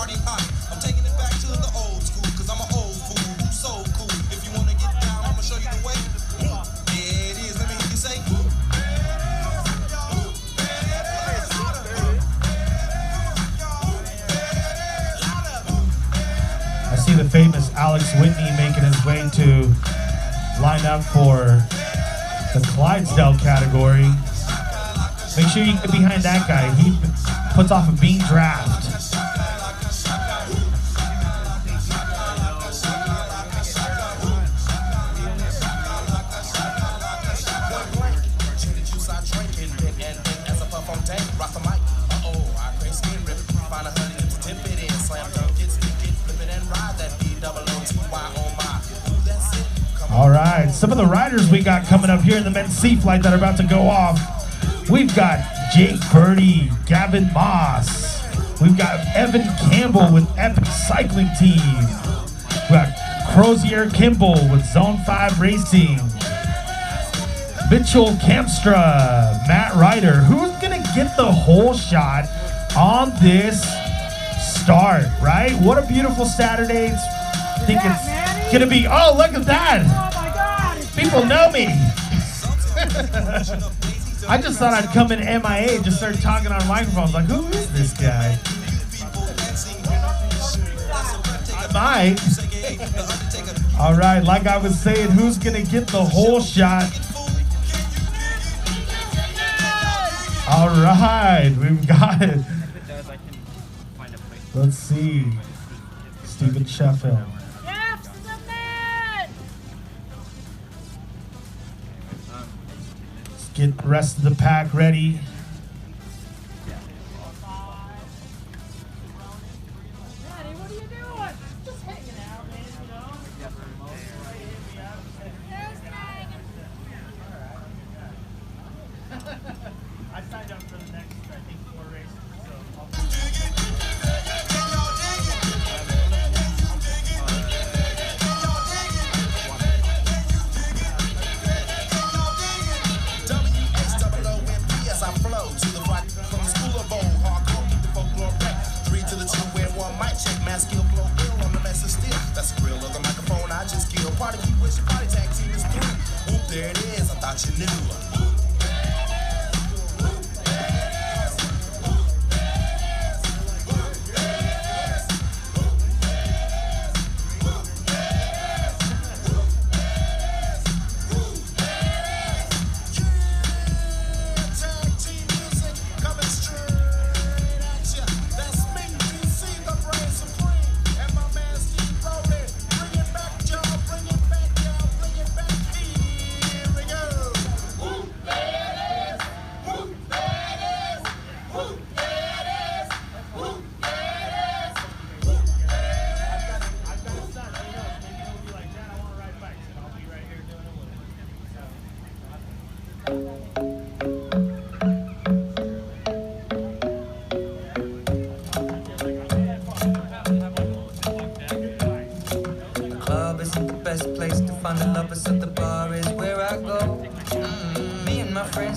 party hot. I'm taking it back to the old school, cause I'm an old fool who's so cool. If you wanna get down, I'ma show you the way. Yeah, it is. Let me hear you say. I see the famous Alex Whitney making his way to line up for the Clydesdale category. Make sure you get behind that guy. He puts off a bean draft. All right, some of the riders we got coming up here in the men's C flight that are about to go off. We've got Jake Birdie, Gavin Moss. We've got Evan Campbell with Epic Cycling Team. We've got Crozier Kimball with Zone 5 Racing. Mitchell Kamstra, Matt Ryder. Who's gonna get the whole shot on this start, right? What a beautiful Saturday. I think it's gonna be, oh, look at that. Oh my God. People know me. I just thought I'd come in MIA and just start talking on microphones. Like, who is this guy? I might. All right, like I was saying, who's gonna get the whole shot? All right, we've got it. Let's see. Stephen Sheffield. Let's get the rest of the pack ready. I signed up for the next, I think, 4 races, so WSOOMP as I flow to the rock from the school of old hardcore, keep the folklore back. 3 to the 2 where 1 mic check, mass skill flow ill on the mess of steel. That's the grill of the microphone I just killed. Party keep wishing, party tag team is through. Whoop, there it is, I thought you knew.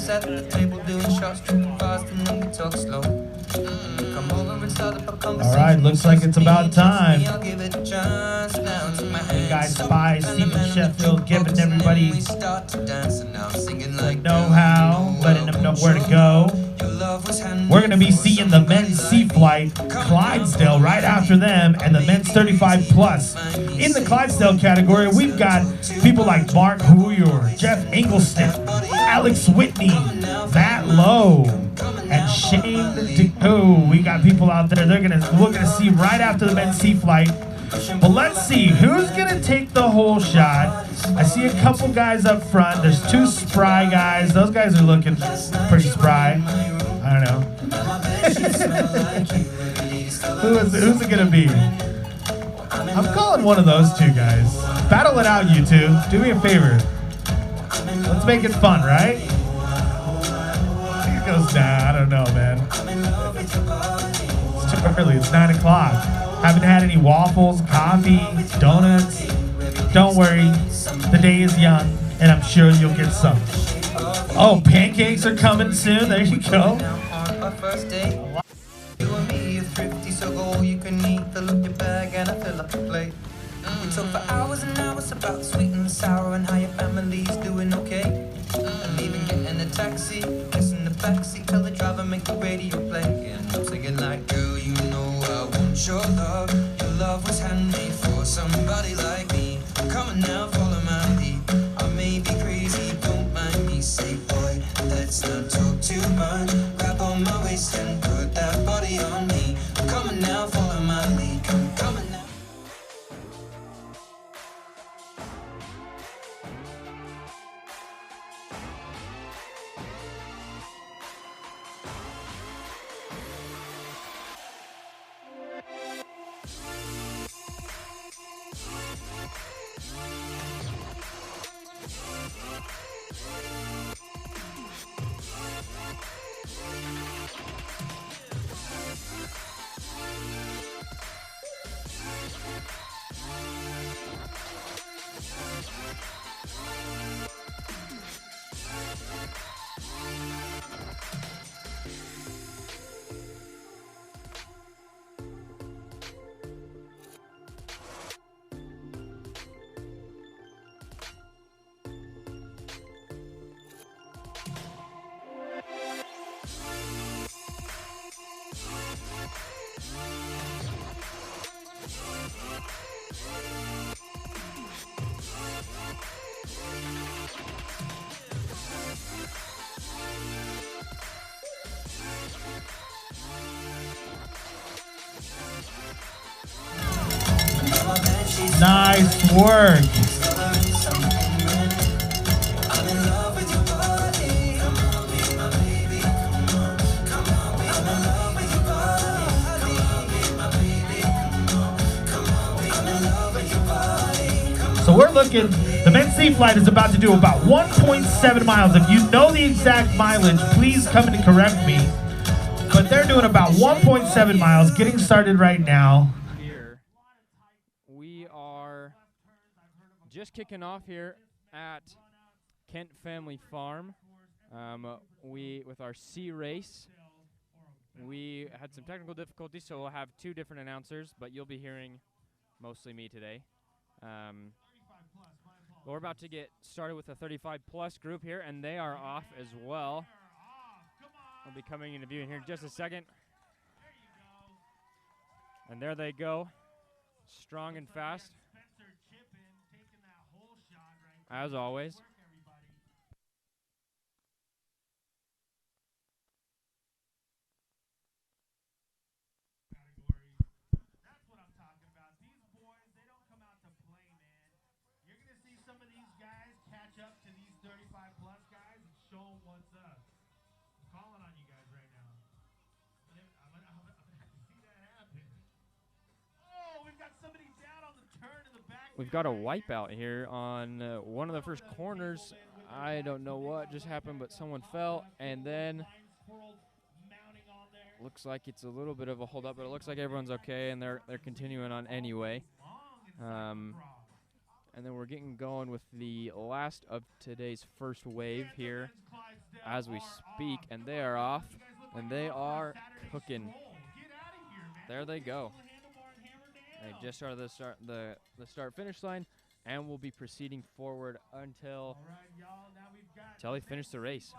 At the table doing shots, tripping fast, and then we talk slow. Come over and start up a conversation. All right, looks like it's about time. I'll give it a chance now. Take my Hey guys, Spy, Stephen Sheffield, giving everybody the know-how, letting them know where to go. We're going to be seeing the men's C flight, Clydesdale, right after them, and the men's 35 plus. In the Clydesdale category, we've got people like Mark Huyer, Jeff Engelstad, Alex Whitney, Matt Lowe, and Shane DeCoo. We got people out there. We're gonna see right after the men's C flight. But let's see who's gonna take the whole shot. I see a couple guys up front. There's 2 spry guys. Those guys are looking pretty spry. I don't know. Who's it gonna be? I'm calling one of those 2 guys. Battle it out, you 2. Do me a favor. Let's make it fun, right? It goes down. I don't know, man. It's too early. It's 9 o'clock. Haven't had any waffles, coffee, donuts. Don't worry. The day is young, and I'm sure you'll get some. Oh, pancakes are coming soon. There you go. took all you can eat, fill up your bag and I fill up your plate. We talk for hours and hours about the sweet and the sour and how your family's doing okay. And even getting a taxi, kissing the backseat, tell the driver make the radio play. And I'm singing like, girl, you know I want your love. Your love was handmade for somebody like me. Come on now, follow my lead. I may be crazy, don't mind me. Say, boy, let's not talk too much. Grab on my waist and put that body on me. Come on now, follow my lead. Come on now. Nice work. So we're looking, the men's sea flight is about to do about 1.7 miles. If you know the exact mileage, please come in and correct me. But they're doing about 1.7 miles, getting started right now. Here, we are just kicking off here at Kent Family Farm. With our C race, we had some technical difficulties, so we'll have two different announcers, but you'll be hearing mostly me today. We're about to get started with the 35-plus group here, and they are off as well. We'll be coming into view in here in just a second. And there they go, strong and fast, as always. That's what I'm talking about. These boys, they don't come out to play, man. You're going to see some of these guys catch up to these 35-plus guys and show them what's up. I'm calling on you guys right now. I'm gonna have to see that happen. Oh, we've got somebody down on the turn in the back. We've got a wipeout here on one of the first corners. I don't know what just happened, but someone fell, and then looks like it's a little bit of a hold up, but it looks like everyone's okay, and they're continuing on anyway. And then we're getting going with the last of today's first wave here as we speak, and they are off, and they are cooking. There they go. They just started the start-finish line, and will be proceeding forward until they finish the race.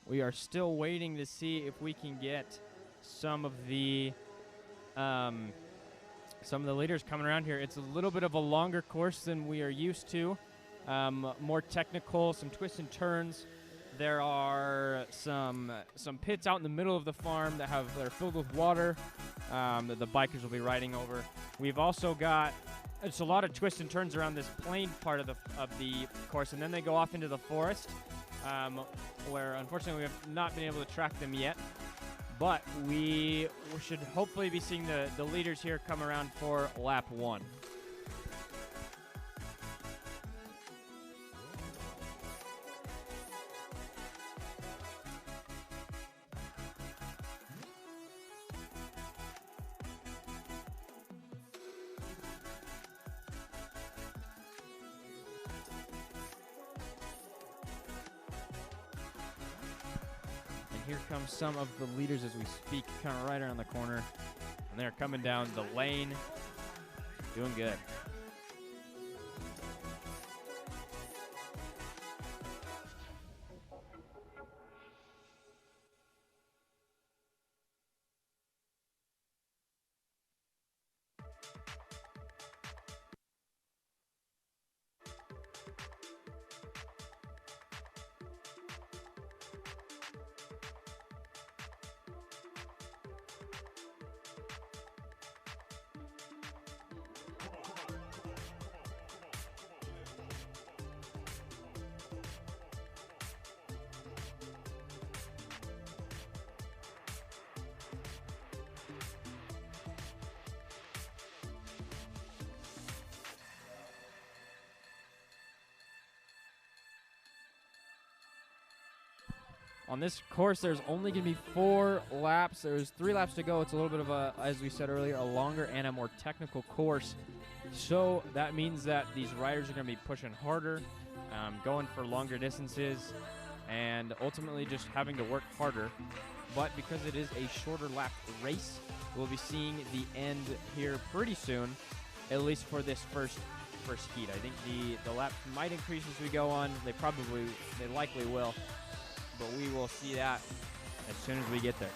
We are still waiting to see if we can get some of the leaders coming around here. It's a little bit of a longer course than we are used to. More technical, some twists and turns. There are some pits out in the middle of the farm that are filled with water that the bikers will be riding over. We've also got it's a lot of twists and turns around this plain part of the course, and then they go off into the forest, where unfortunately we have not been able to track them yet. But we should hopefully be seeing the leaders here come around for lap 1. Here comes some of the leaders as we speak, kind of right around the corner. And they're coming down the lane, doing good. On this course, there's only going to be 4 laps. There's 3 laps to go. It's a little bit of a, as we said earlier, a longer and a more technical course. So that means that these riders are going to be pushing harder, going for longer distances, and ultimately just having to work harder. But because it is a shorter lap race, we'll be seeing the end here pretty soon, at least for this first heat. I think the laps might increase as we go on. They likely will. But we will see that as soon as we get there.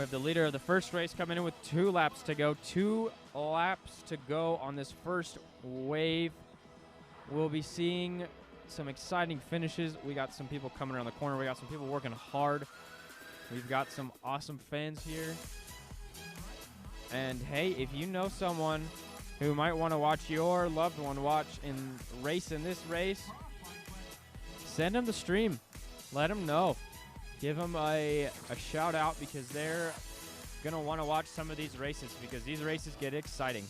We have the leader of the first race coming in with 2 laps to go. 2 laps to go on this first wave. We'll be seeing some exciting finishes. We got some people coming around the corner. We got some people working hard. We've got some awesome fans here. And hey, if you know someone who might want to watch your loved one race in this race, send them the stream. Let them know. Give them a shout out, because they're going to want to watch some of these races, because these races get exciting.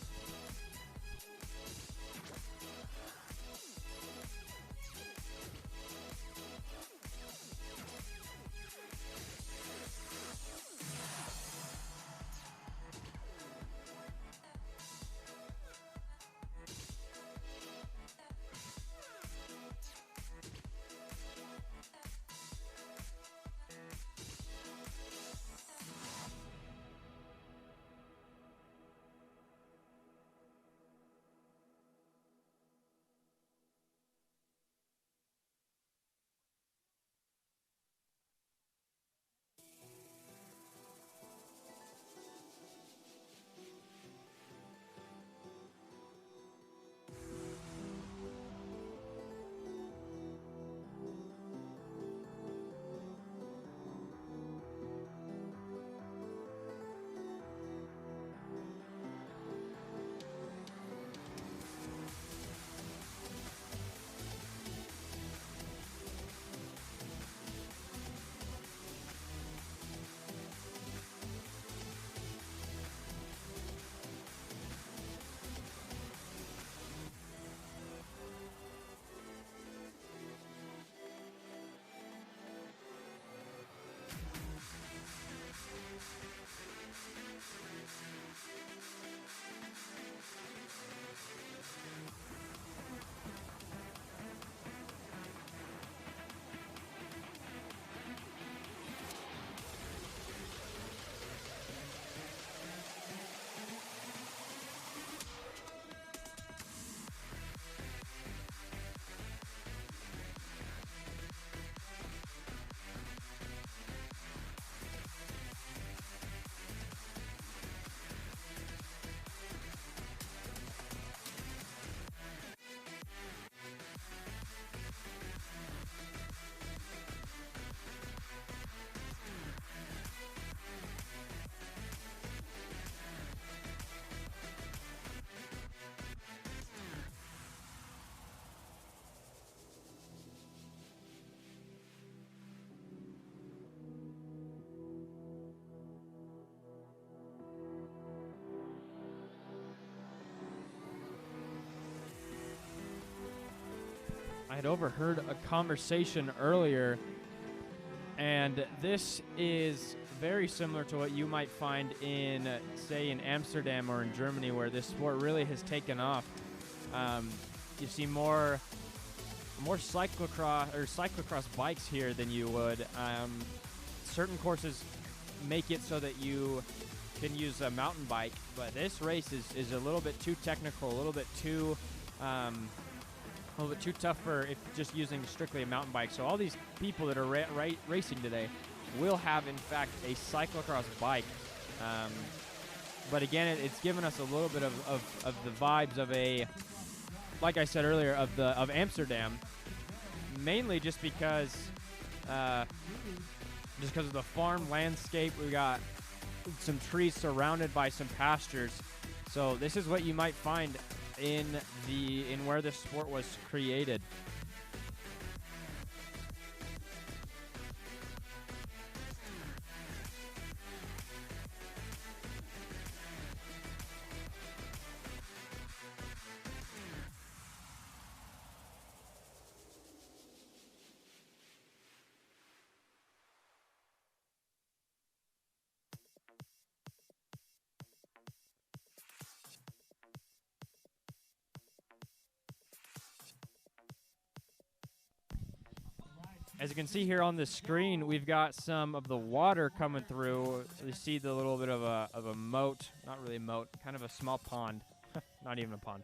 I had overheard a conversation earlier, and this is very similar to what you might find in, say, in Amsterdam or in Germany, where this sport really has taken off. You see more cyclocross bikes here than you would. Certain courses make it so that you can use a mountain bike, but this race is a little bit too technical, a little bit too tough for if just using strictly a mountain bike. So all these people that are racing today will have, in fact, a cyclocross bike. But again, it's given us a little bit of the vibes of a, like I said earlier, of Amsterdam, mainly just because of the farm landscape. We got some trees surrounded by some pastures. So this is what you might find in where this sport was created. As you can see here on the screen, we've got some of the water coming through. You see the little bit of a moat, not really a moat, kind of a small pond, not even a pond.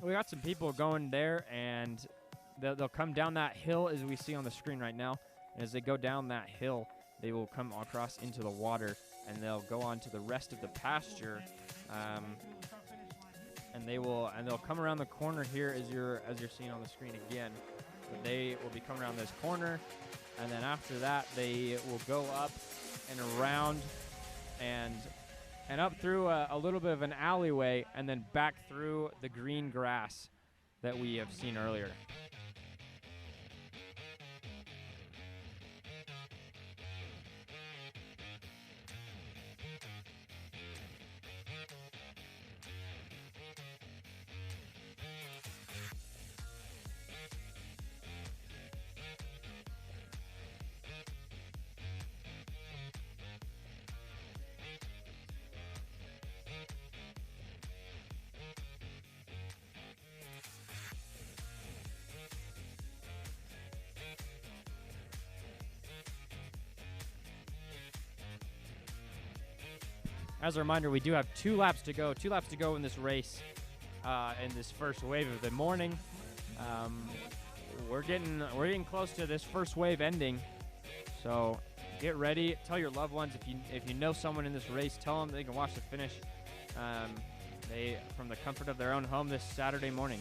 We got some people going there, and they'll come down that hill as we see on the screen right now. And as they go down that hill, they will come across into the water, and they'll go on to the rest of the pasture. And they'll come around the corner here as you're seeing on the screen again. But they will be coming around this corner, and then after that they will go up and around and up through a little bit of an alleyway, and then back through the green grass that we have seen earlier. As a reminder, we do have 2 laps to go. 2 laps to go in this race, in this first wave of the morning. We're getting close to this first wave ending, so get ready. Tell your loved ones, if you know someone in this race, tell them they can watch the finish. From the comfort of their own home this Saturday morning.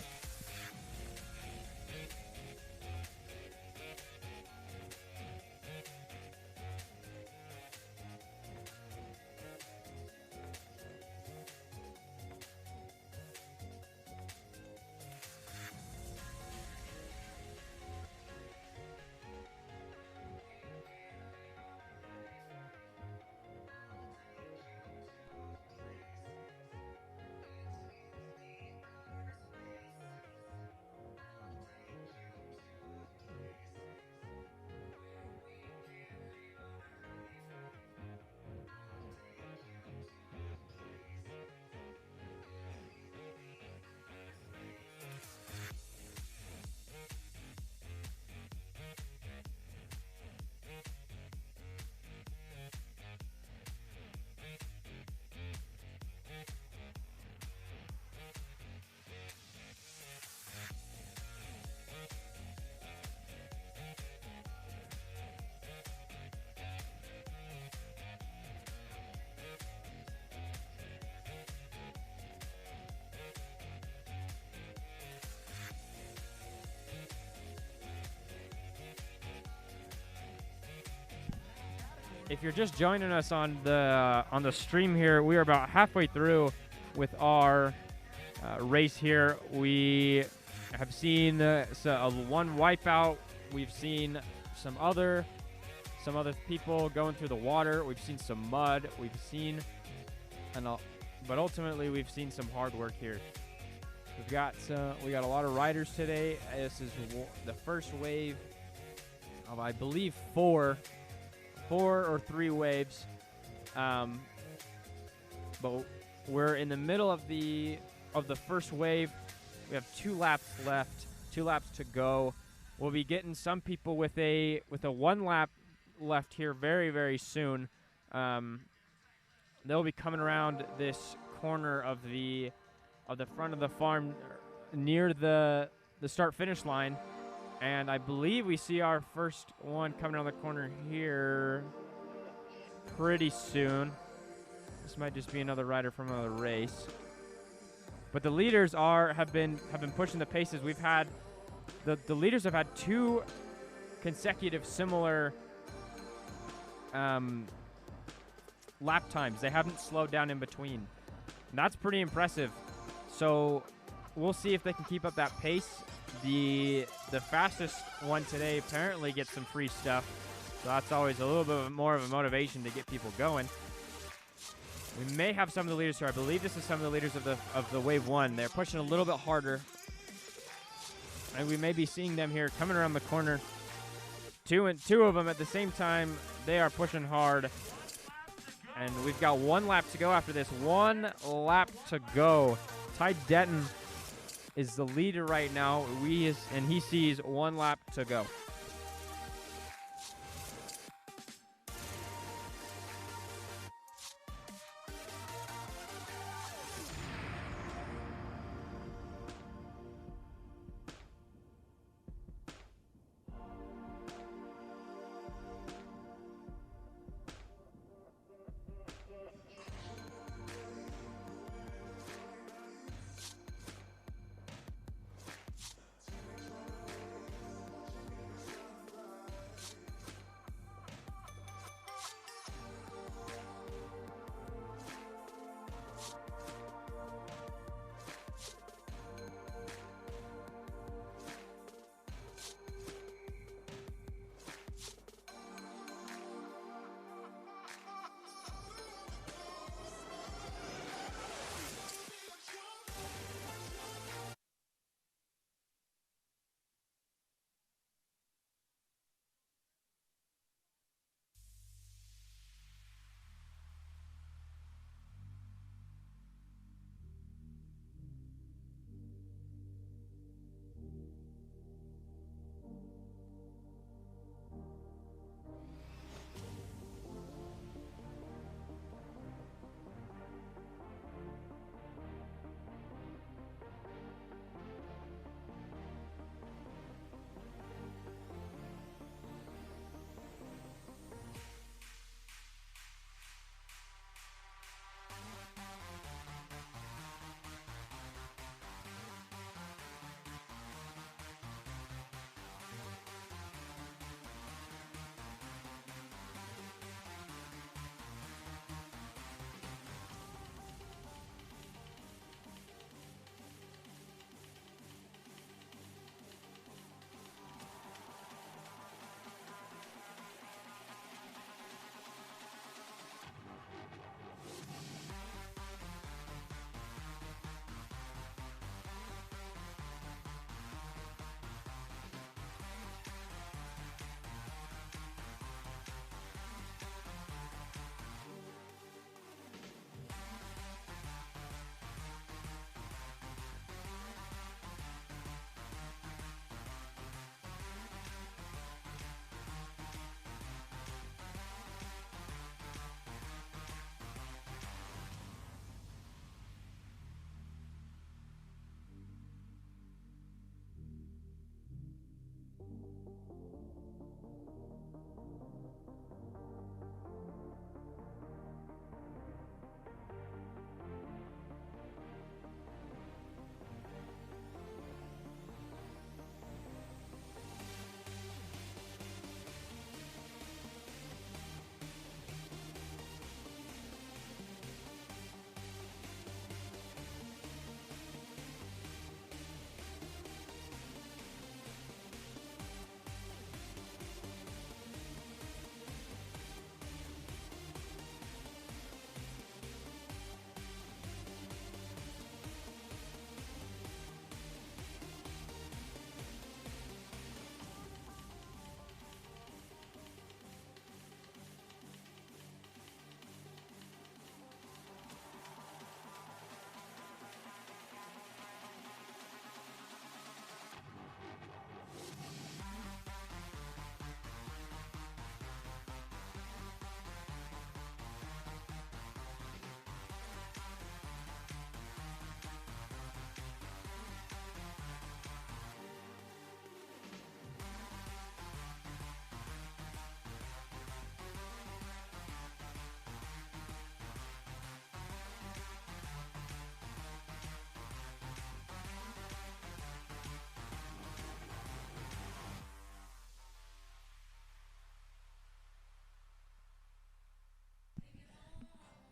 If you're just joining us on the stream here, we are about halfway through with our race here. We have seen one wipeout. We've seen some other people going through the water. We've seen some mud. But ultimately we've seen some hard work here. We got a lot of riders today. This is the first wave of, I believe, four or 3 waves, but we're in the middle of the first wave. We have 2 laps left, 2 laps to go. We'll be getting some people with a 1 lap left here very, very soon. They'll be coming around this corner of the front of the farm near the start finish line. And I believe we see our first one coming around the corner here pretty soon. This might just be another rider from another race. But the leaders have been pushing the paces. We've had the leaders have had 2 consecutive similar lap times. They haven't slowed down in between. And that's pretty impressive. So we'll see if they can keep up that pace. The fastest one today apparently gets some free stuff, so that's always a little bit more of a motivation to get people going. We may have some of the leaders here. I believe this is some of the leaders of the wave 1. They're pushing a little bit harder, and we may be seeing them here coming around the corner. Two of them at the same time. They are pushing hard, and we've got 1 lap to go after this. 1 lap to go. Ty Denton is the leader right now, and he sees 1 lap to go.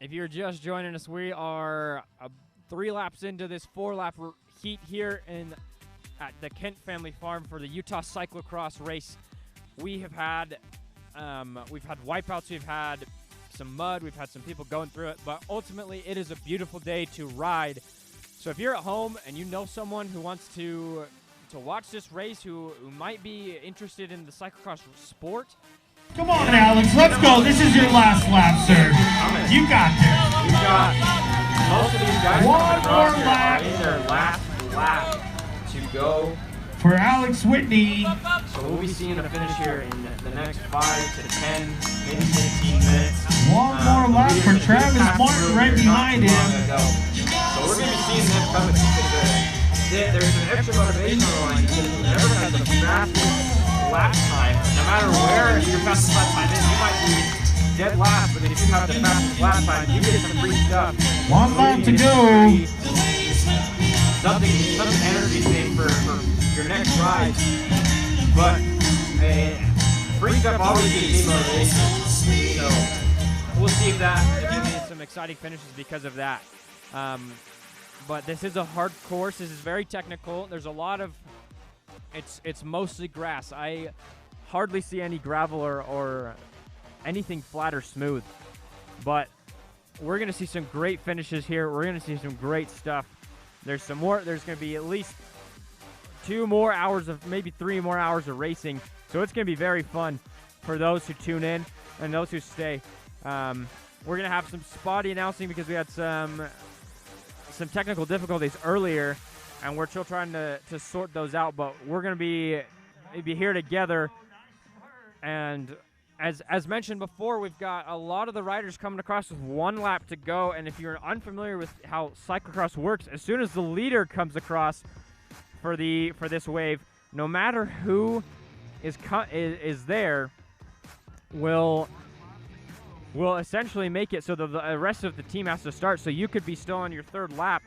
If you're just joining us, we are 3 laps into this 4-lap heat here at the Kent Family Farm for the Utah Cyclocross race. We have had we've had wipeouts, we've had some mud, we've had some people going through it, but ultimately it is a beautiful day to ride. So if you're at home and you know someone who wants to watch this race, who might be interested in the cyclocross sport, come on, Alex, let's go. This is your last lap, sir. You got this. we've got most of these guys One coming more across here lap. are in their last lap to go. For Alex Whitney. So we'll be seeing a finish here in the next 5 to 10, maybe 15 minutes. One more lap for Travis Martin right behind him. So we're going to be seeing them coming because there's an extra motivation on the line because whoever has the fastest lap time, no matter where your fastest lap time is, you might be dead last, but if you have the fastest lap time, you get some free stuff. One lap to go. Something energy thing for your next ride, but free stuff always gives me motivation. So we'll see if you get some exciting finishes because of that. But this is a hard course. This is very technical. There's a lot of it's mostly grass. I hardly see any gravel or anything flat or smooth. But we're gonna see some great finishes here. We're gonna see some great stuff. There's some more. There's going to be at least 2 more hours of, maybe 3 more hours of racing. So it's going to be very fun for those who tune in and those who stay. We're going to have some spotty announcing because we had some technical difficulties earlier, and we're still trying to sort those out. But we're going to be here together. And as mentioned before, we've got a lot of the riders coming across with 1 lap to go, and if you're unfamiliar with how cyclocross works, as soon as the leader comes across for this wave, no matter who is there, will essentially make it so the rest of the team has to start. So you could be still on your 3rd lap,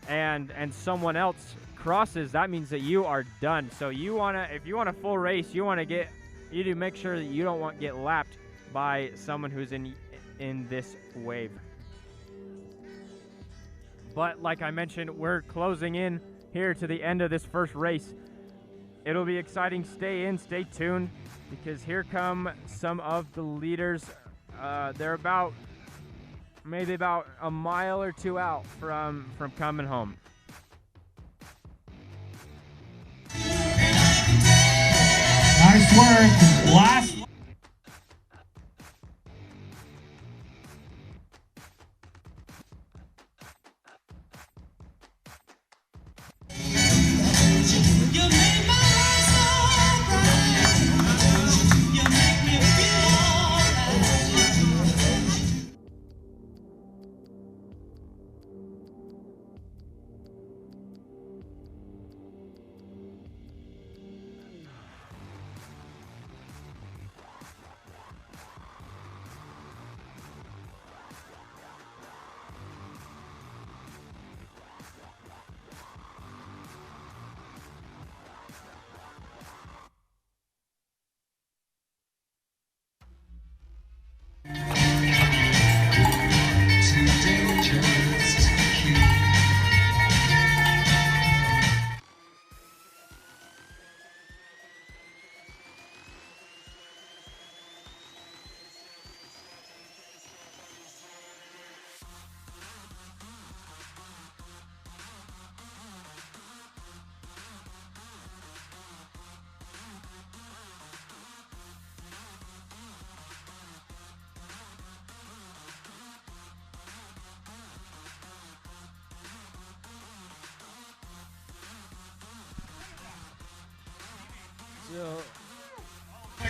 and someone else crosses. That means that you are done. So if you want a full race, you do make sure that you don't get lapped by someone who's in this wave. But like I mentioned, we're closing in here to the end of this first race. It'll be exciting. Stay in, stay tuned, because here come some of the leaders. They're maybe about a mile or 2 out from coming home. Nice work. Last.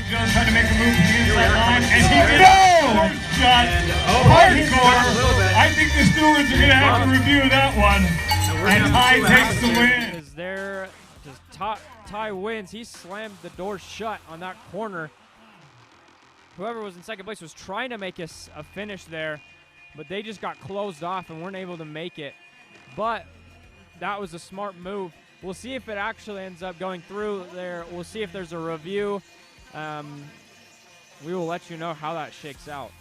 Trying to make a move to the inside line, and he goes! Shot! Hardcore! I think the stewards are going to have to review that one. And Ty takes the win. Ty wins. He slammed the door shut on that corner. Whoever was in second place was trying to make a finish there, but they just got closed off and weren't able to make it. But that was a smart move. We'll see if it actually ends up going through there. We'll see if there's a review. We will let you know how that shakes out.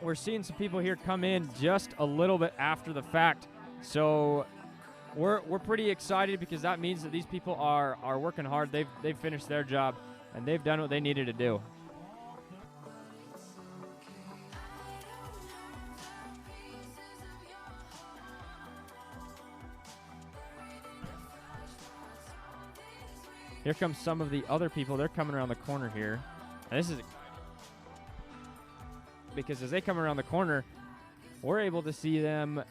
we're seeing some people here come in just a little bit after the fact. So we're pretty excited because that means that these people are working hard. They've finished their job and they've done what they needed to do. Here comes some of the other people. They're coming around the corner here. And this is because as they come around the corner, we're able to see them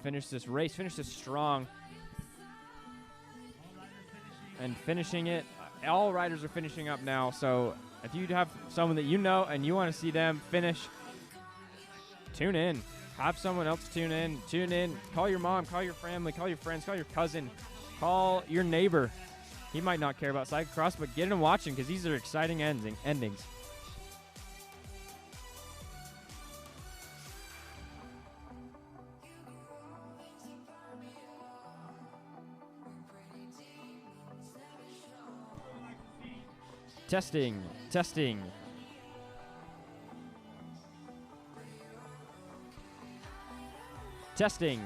finish this race, finish this strong. And finishing it, all riders are finishing up now. So if you have someone that you know and you want to see them finish, tune in. Have someone else tune in. Tune in. Call your mom, call your family, call your friends, call your cousin, call your neighbor. He might not care about cyclocross, but get him watching because these are exciting endings. Testing, testing. Testing.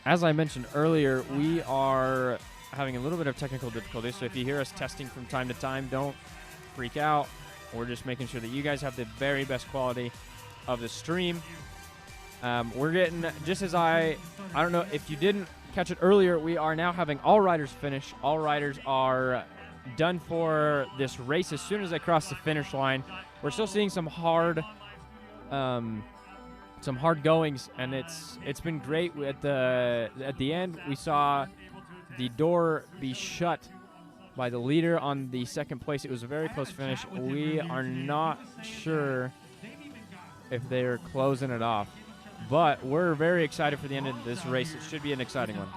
As I mentioned earlier, we are having a little bit of technical difficulty, so if you hear us testing from time to time, don't freak out. We're just making sure that you guys have the very best quality of the stream. We're getting, just as I don't know if you didn't catch it earlier, we are now having all riders finish. All riders are done for this race as soon as they cross the finish line. We're still seeing some hard goings, and it's been great. At the end, we saw the door be shut by the leader on the second place. It was a very close finish. We are not sure if they're closing it off, but we're very excited for the end of this race. It should be an exciting one.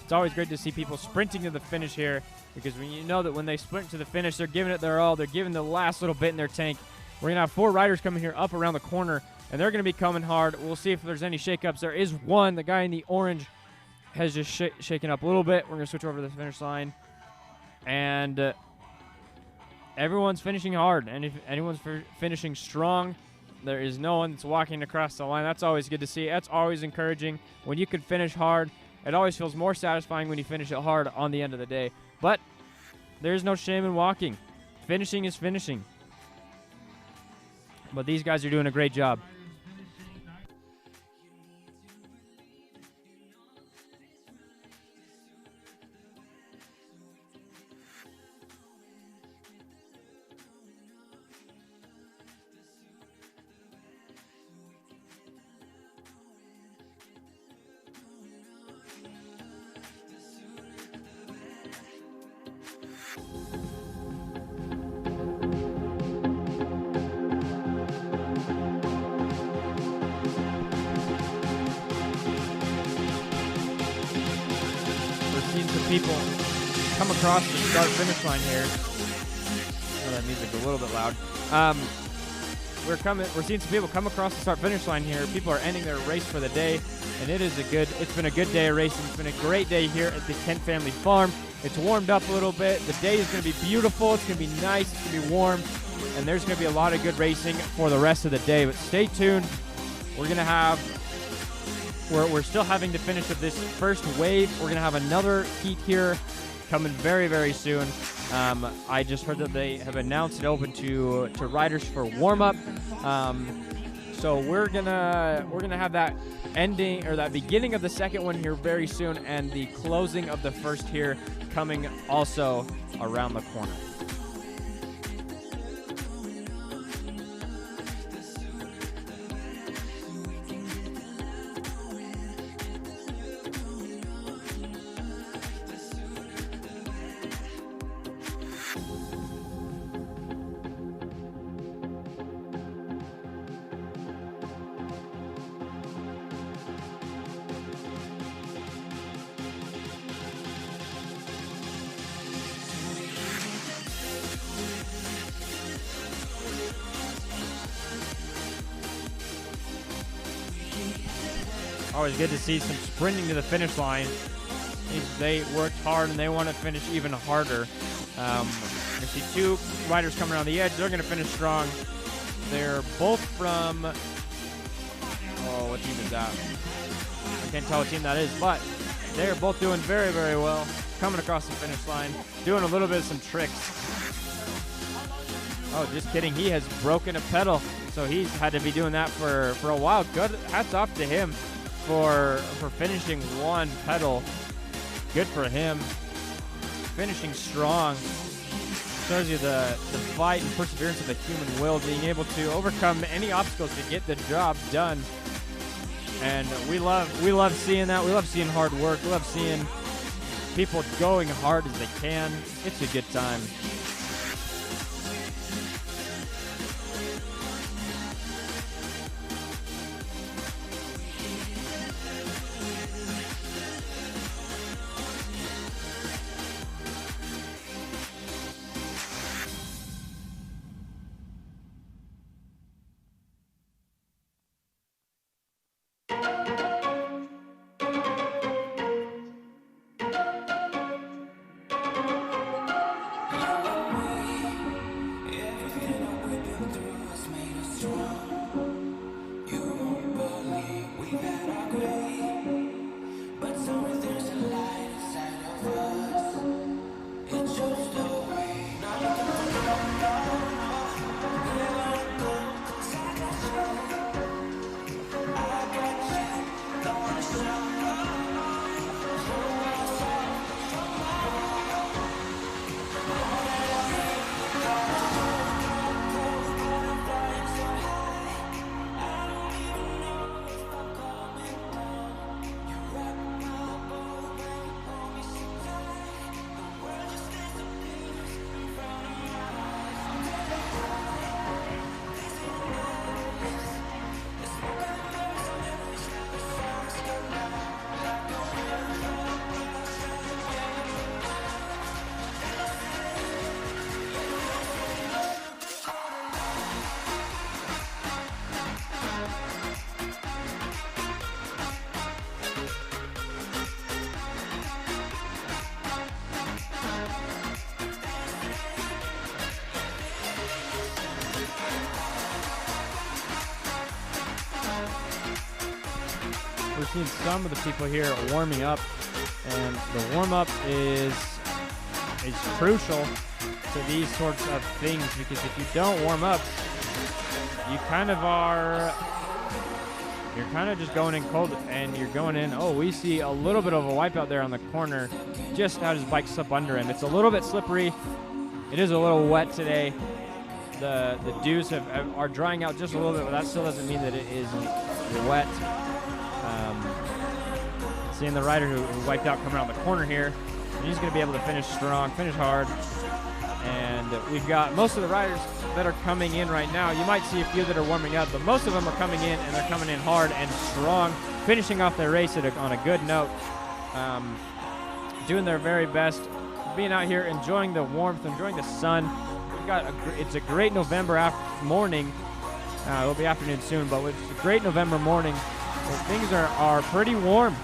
It's always great to see people sprinting to the finish here, because when you know that when they sprint to the finish, they're giving it their all. They're giving the last little bit in their tank. We're going to have 4 riders coming here up around the corner, and they're going to be coming hard. We'll see if there's any shakeups. There is one. The guy in the orange has just shaken up a little bit. We're going to switch over to the finish line. And everyone's finishing hard, and if anyone's finishing strong, there is no one that's walking across the line. That's always good to see. That's always encouraging. When you can finish hard, it always feels more satisfying when you finish it hard on the end of the day. But there's no shame in walking. Finishing is finishing. But these guys are doing a great job. People come across the start-finish line here. Oh, that music a little bit loud. We're seeing some people come across the start-finish line here. People are ending their race for the day, and it's been a good day of racing. It's been a great day here at the Kent Family Farm. It's warmed up a little bit. The day is going to be beautiful. It's going to be nice. It's going to be warm, and there's going to be a lot of good racing for the rest of the day. But stay tuned. We're going to have. We're still having to finish up this first wave. We're going to have another heat here coming very, very soon. I just heard that they have announced it open to riders for warm-up. So we're gonna have that ending or that beginning of the second one here very soon, and the closing of the first here coming also around the corner. Always good to see some sprinting to the finish line. They worked hard and they want to finish even harder. You see two riders coming around the edge. They're going to finish strong. They're both from, what team is that? I can't tell what team that is, but they're both doing very, very well. Coming across the finish line, doing a little bit of some tricks. Oh, just kidding. He has broken a pedal, so he's had to be doing that for a while. Good. Hats off to him for finishing one pedal. Good for him. Finishing strong. Shows you the fight and perseverance of the human will, being able to overcome any obstacles to get the job done. And we love seeing that. We love seeing hard work. We love seeing people going hard as they can. It's a good time. We're seeing some of the people here warming up, and the warm-up is crucial to these sorts of things, because if you don't warm up, you're kind of just going in cold, and you're going in. Oh, we see a little bit of a wipeout there on the corner. Just had his bike slip under him. It's a little bit slippery. It is a little wet today. The dews are drying out just a little bit, but that still doesn't mean that it isn't wet. Seeing the rider who wiped out coming around the corner here. And he's going to be able to finish strong, finish hard. And we've got most of the riders that are coming in right now. You might see a few that are warming up, but most of them are coming in, and they're coming in hard and strong, finishing off their race on a good note, doing their very best, being out here enjoying the warmth, enjoying the sun. It's a great November morning. It'll be afternoon soon, but it's a great November morning. Things are pretty warm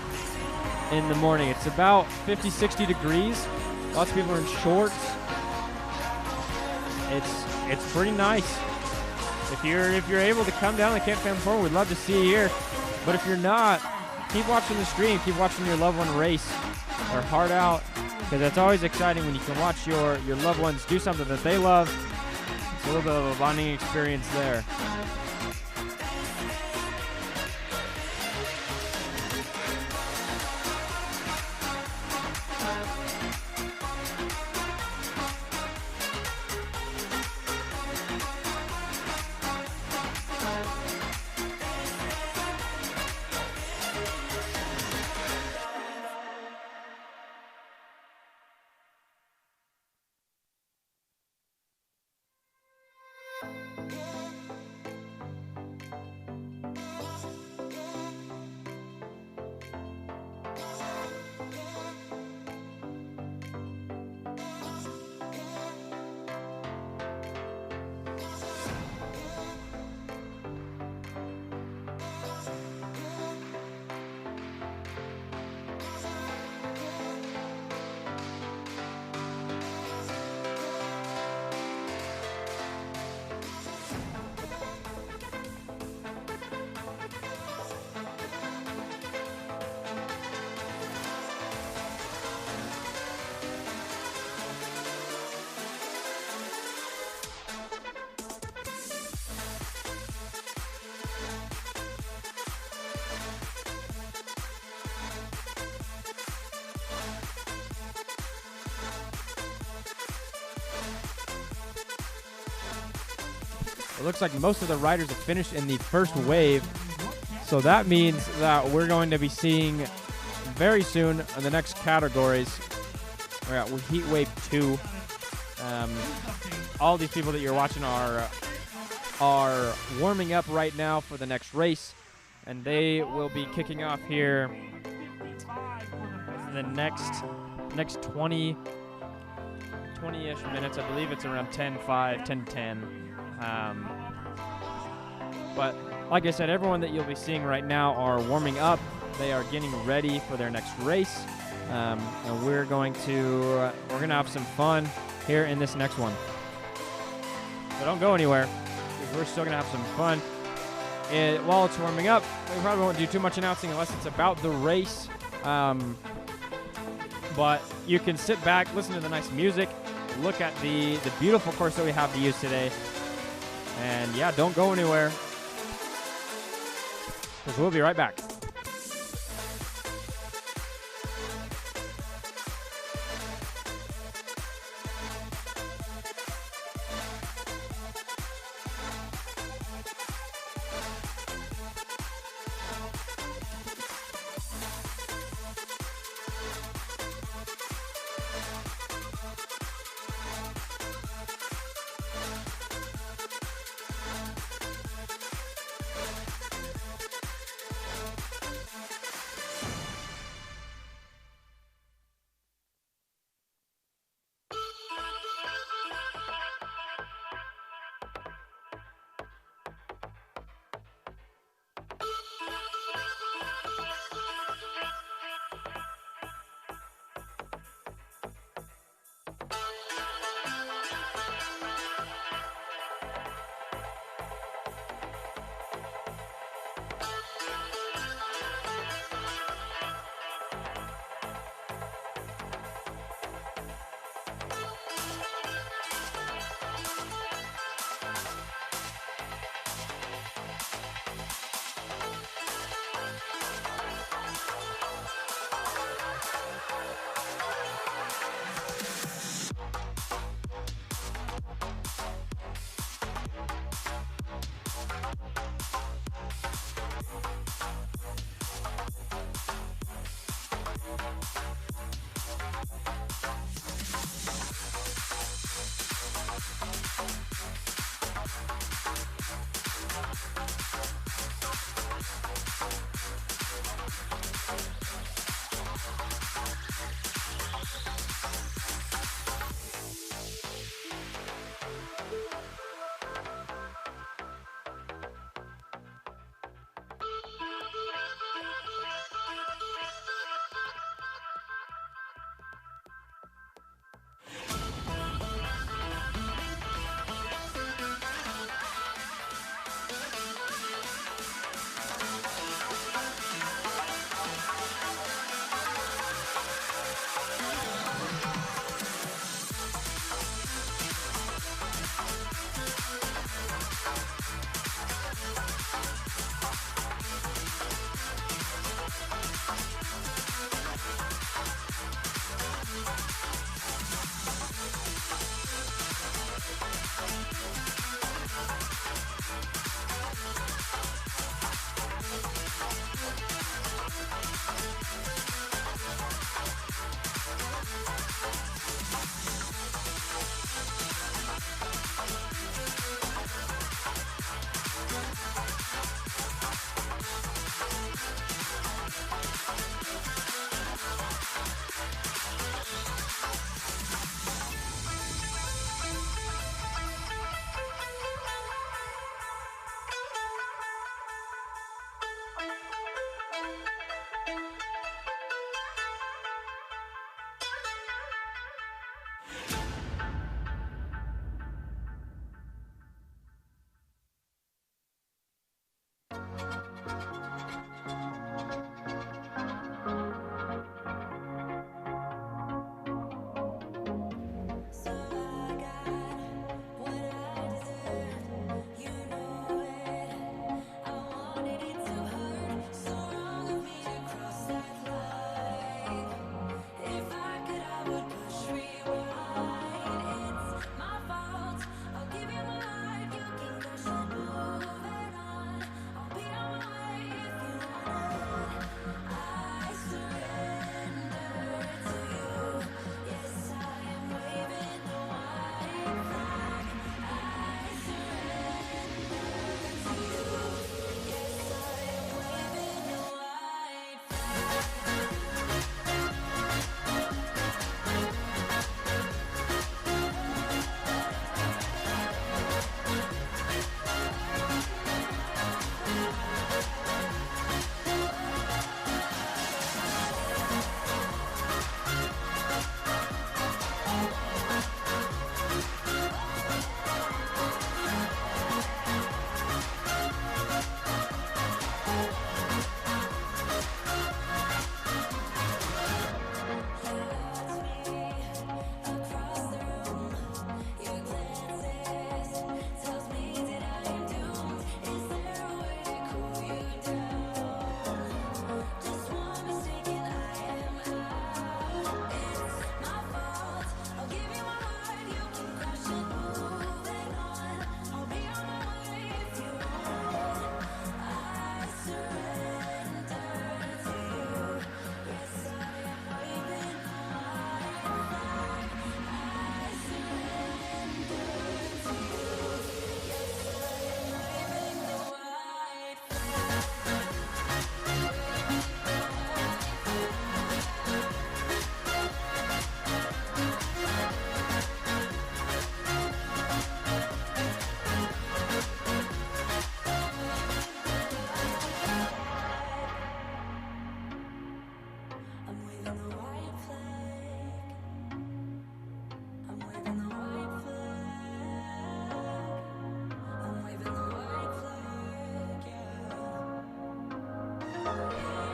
in the morning. It's about 50, 60 degrees. Lots of people are in shorts. It's pretty nice. If you're able to come down to Camp Fan 4, we'd love to see you here. But if you're not, keep watching the stream. Keep watching your loved one race. They're hard out. because it's always exciting when you can watch your loved ones do something that they love. It's a little bit of a bonding experience there. It looks like most of the riders have finished in the first wave, so that means that we're going to be seeing very soon in the next categories. We're at Heat Wave 2. All these people that you're watching are warming up right now for the next race, and they will be kicking off here in the next 20-ish minutes. I believe it's around 10:05, 10:10. But like I said, everyone that you'll be seeing right now are warming up. They are getting ready for their next race, and we're gonna have some fun here in this next one. So don't go anywhere, because we're still gonna have some fun. While it's warming up, we probably won't do too much announcing unless it's about the race. But you can sit back, listen to the nice music, look at the beautiful course that we have to use today. And yeah, don't go anywhere, because we'll be right back.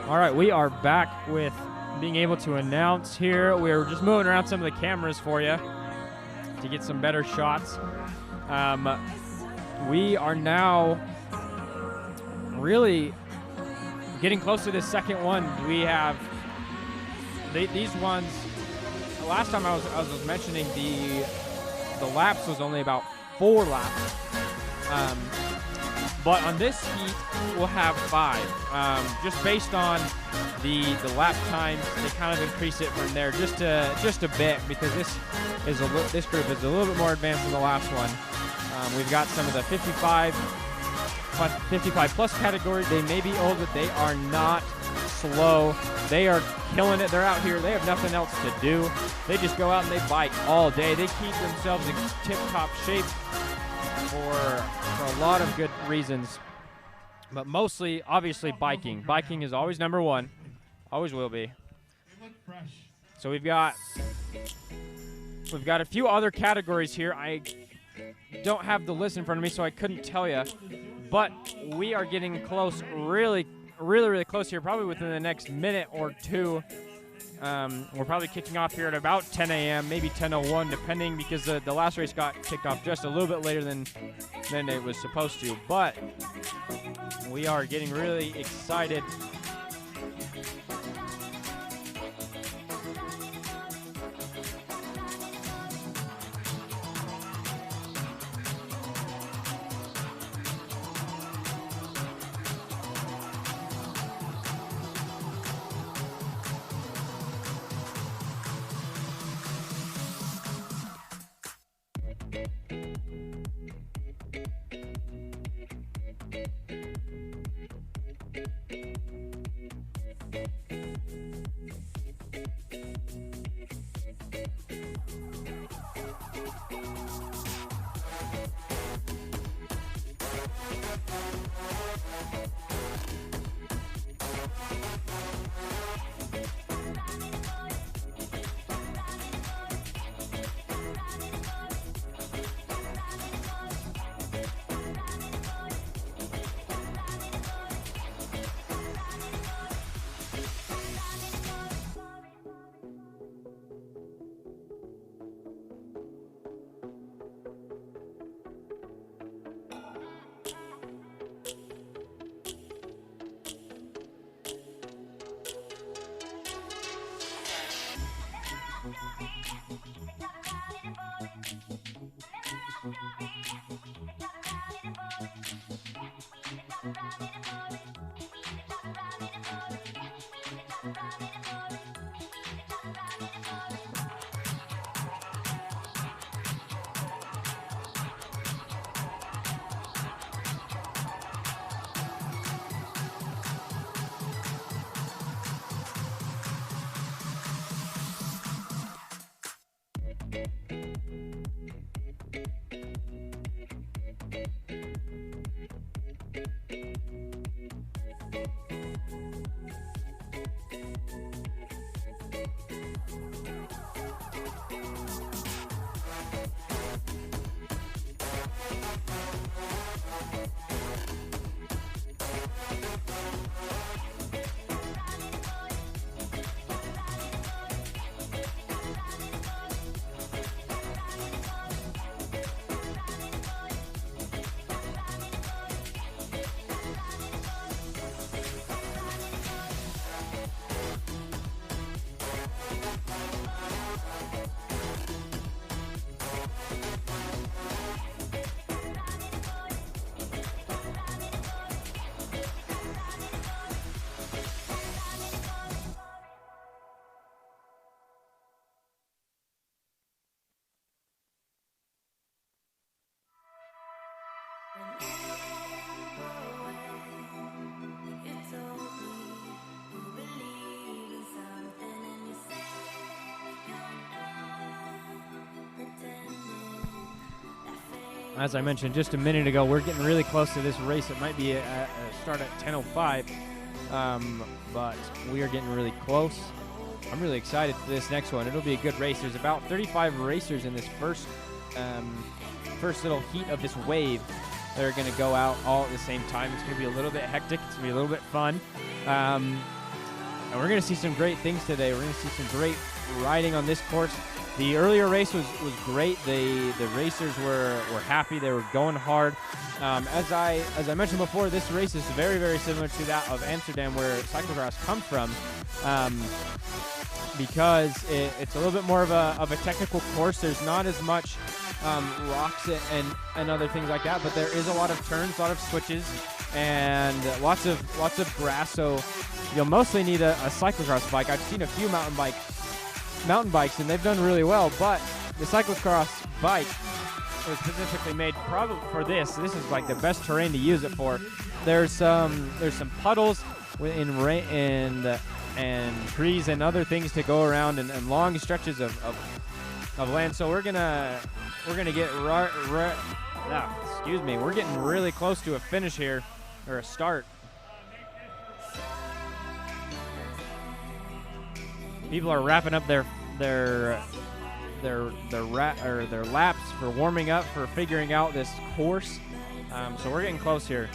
All right, we are back with being able to announce here. We're just moving around some of the cameras for you to get some better shots. We are now really getting close to this second one. We have these ones. Last time I was mentioning the laps was only about 4 laps. But on this heat, we'll have 5. Just based on the lap times, they kind of increase it from there just a bit, because this group is a little bit more advanced than the last one. We've got some of the 55 plus category. They may be old, but they are not slow. They are killing it. They're out here. They have nothing else to do. They just go out and they bike all day. They keep themselves in tip-top shape for a lot of good reasons, but mostly, obviously, biking. Biking is always number one, always will be. So we've got a few other categories here. I don't have the list in front of me, so I couldn't tell you, but we are getting close, really close here, probably within the next minute or two. We're probably kicking off here at about 10 a.m., maybe 10:01, depending, because the last race got kicked off just a little bit later than it was supposed to. But we are getting really excited. As I mentioned just a minute ago, we're getting really close to this race. It might be a start at 10:05, but we are getting really close. I'm really excited for this next one. It'll be a good race. There's about 35 racers in this first little heat of this wave that are going to go out all at the same time. It's going to be a little bit hectic. It's going to be a little bit fun. And we're going to see some great things today. We're going to see some great riding on this course. The earlier race was great. The racers were happy. They were going hard. As I mentioned before, this race is very, very similar to that of Amsterdam, where cyclocross comes from, because it's a little bit more of a technical course. There's not as much rocks and other things like that, but there is a lot of turns, a lot of switches, and lots of grass. So you'll mostly need a cyclocross bike. I've seen a few mountain bikes, and they've done really well, but the cyclocross bike was specifically made probably for this. This is like the best terrain to use it for. There's some puddles in rain and trees and other things to go around, and long stretches of land. So we're gonna get we're getting really close to a finish here, or a start. People are wrapping up their laps for warming up, for figuring out this course. So we're getting close here.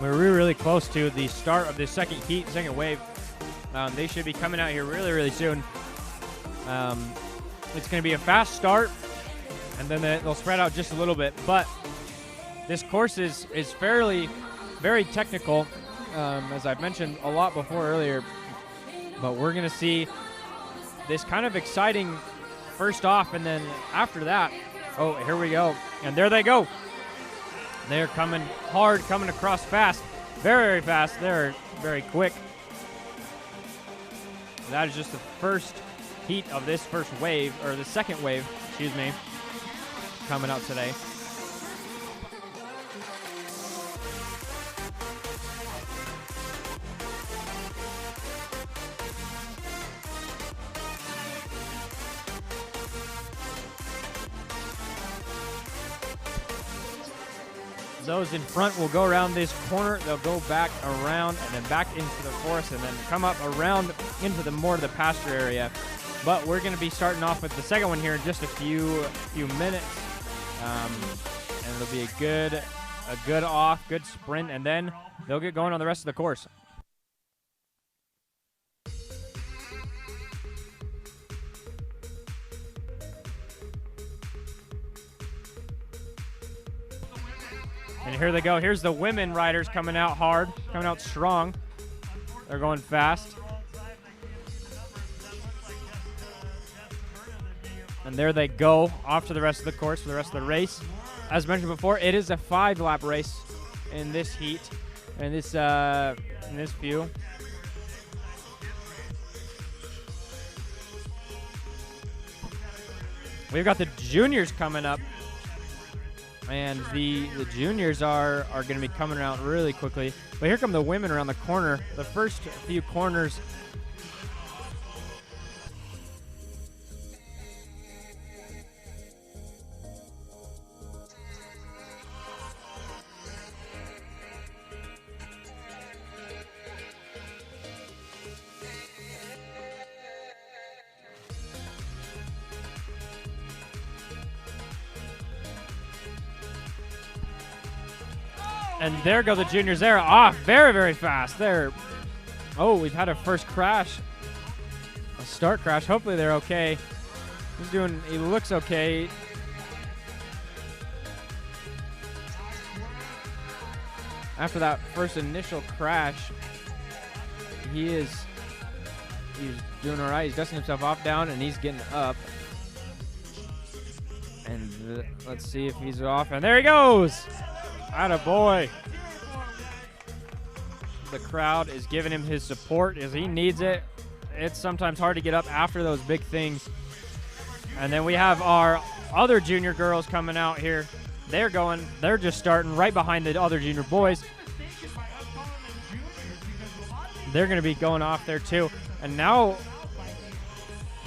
We're really close to the start of the second heat, second wave. They should be coming out here really soon. It's going to be a fast start, and then they'll spread out just a little bit. But this course is very technical, as I've mentioned a lot before earlier. But we're going to see this kind of exciting first off, and then after that, oh, here we go. And there they go. They're coming hard, coming across fast, very fast. They're very quick. That is just the first heat of this first wave, or the second wave, excuse me, coming out today. Those in front will go around this corner. They'll go back around and then back into the forest and then come up around into the more of the pasture area. But we're going to be starting off with the second one here in just a few minutes. And it'll be a good sprint, and then they'll get going on the rest of the course. And here they go. Here's the women riders coming out hard, coming out strong. They're going fast. And there they go, off to the rest of the course for the rest of the race. As mentioned before, it is a 5-lap race in this heat, in this view. We've got the juniors coming up. And the juniors are going to be coming out really quickly. But here come the women around the corner. The first few corners. And there go the juniors. They're off very, very fast. Oh, we've had a first crash. A start crash. Hopefully they're okay. He looks okay. After that first initial crash, he's doing all right. He's dusting himself off down, and he's getting up. And let's see if he's off. And there he goes. Attaboy. The crowd is giving him his support as he needs it. It's sometimes hard to get up after those big things. And then we have our other junior girls coming out here. They're just starting right behind the other junior boys. They're going to be going off there too. And now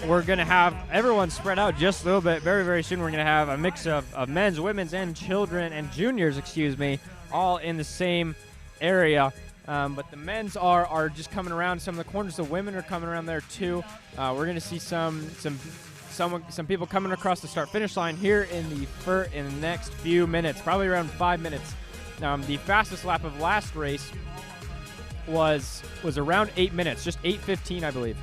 we're going to have everyone spread out just a little bit. Very, very soon we're going to have a mix of men's, women's, and children and juniors, all in the same area. But the men's are just coming around some of the corners. The women are coming around there too. We're going to see some people coming across the start-finish line here in the next few minutes, probably around 5 minutes. The fastest lap of last race was around 8 minutes, just 8:15, I believe.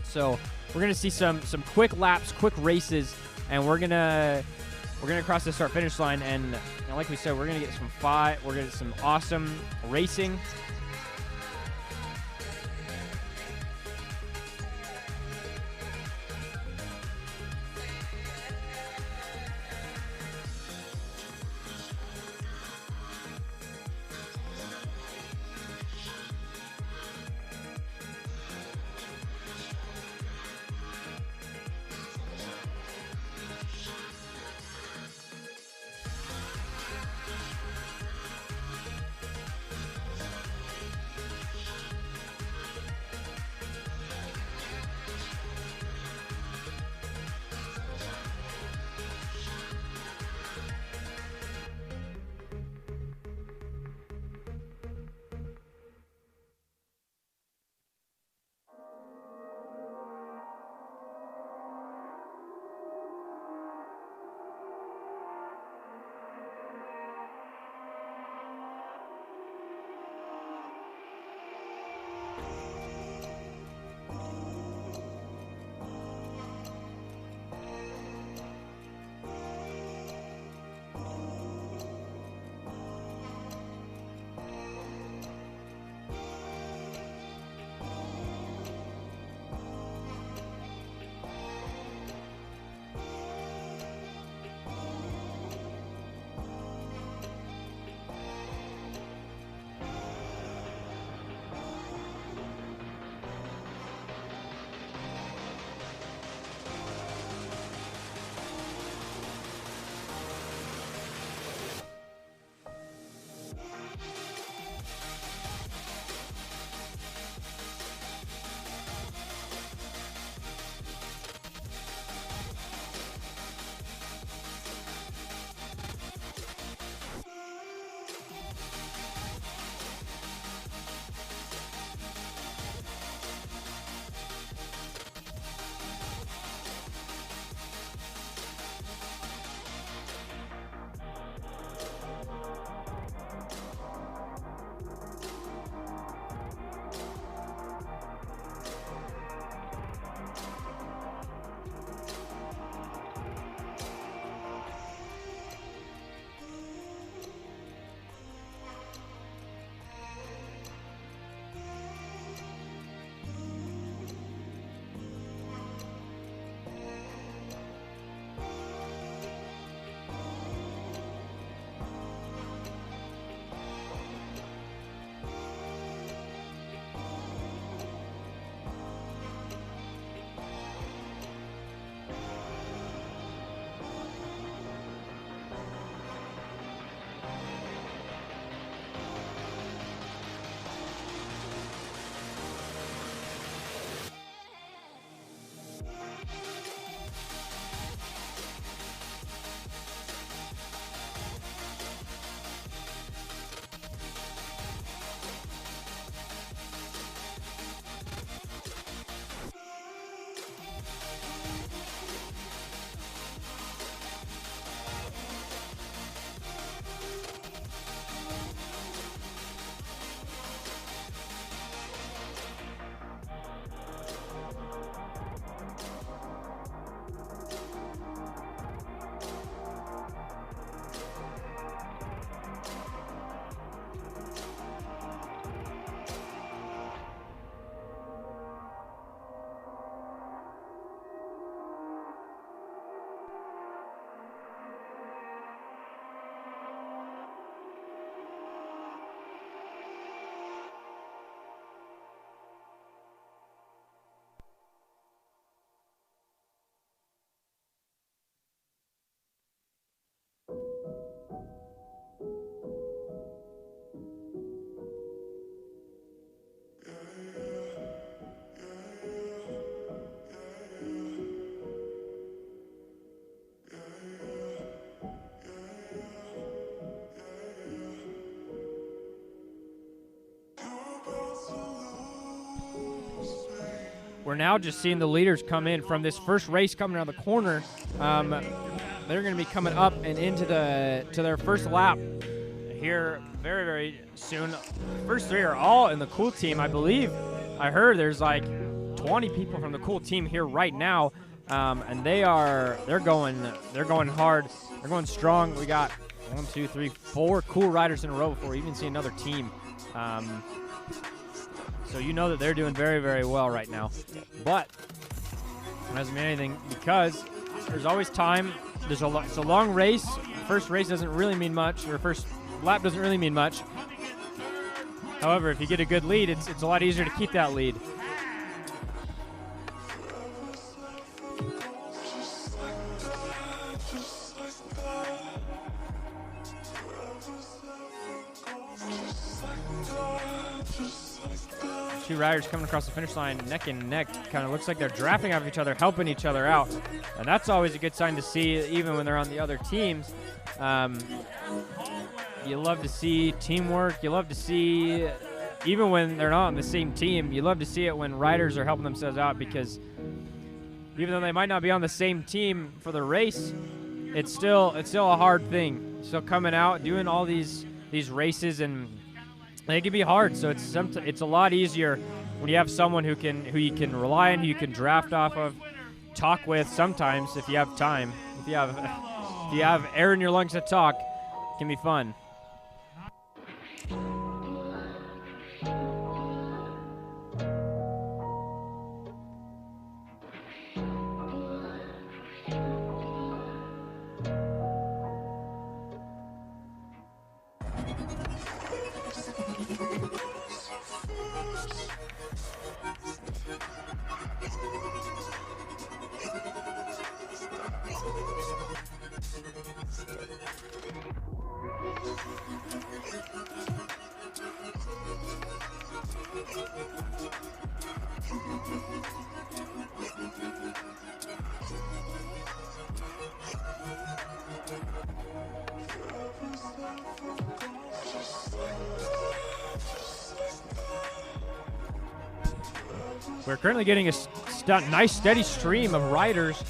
So we're gonna see some quick laps, quick races, and we're gonna cross the start-finish line. And like we said, we're gonna get some awesome racing. we're now just seeing the leaders come in from this first race coming around the corner. They're going to be coming up and into to their first lap here very, very soon. First three are all in the Cool team. I believe I heard there's like 20 people from the Cool team here right now, and they're going hard. They're going strong. We got 1, 2, 3, 4 Cool riders in a row before we even see another team. So you know that they're doing very, very well right now. But it doesn't mean anything because there's always time. It's a long race. First race doesn't really mean much, or first lap doesn't really mean much. However, if you get a good lead, it's a lot easier to keep that lead. Two riders coming across the finish line neck and neck. Kind of looks like they're drafting off each other, helping each other out. And that's always a good sign to see, even when they're on the other teams. You love to see teamwork. You love to see, even when they're not on the same team, you love to see it when riders are helping themselves out, because even though they might not be on the same team for the race, it's still a hard thing. Still coming out, doing all these races, and it can be hard. So it's a lot easier when you have someone who you can rely on, who you can draft off of, talk with sometimes if you have time. If you have air in your lungs to talk, it can be fun. We're currently getting a nice steady stream of riders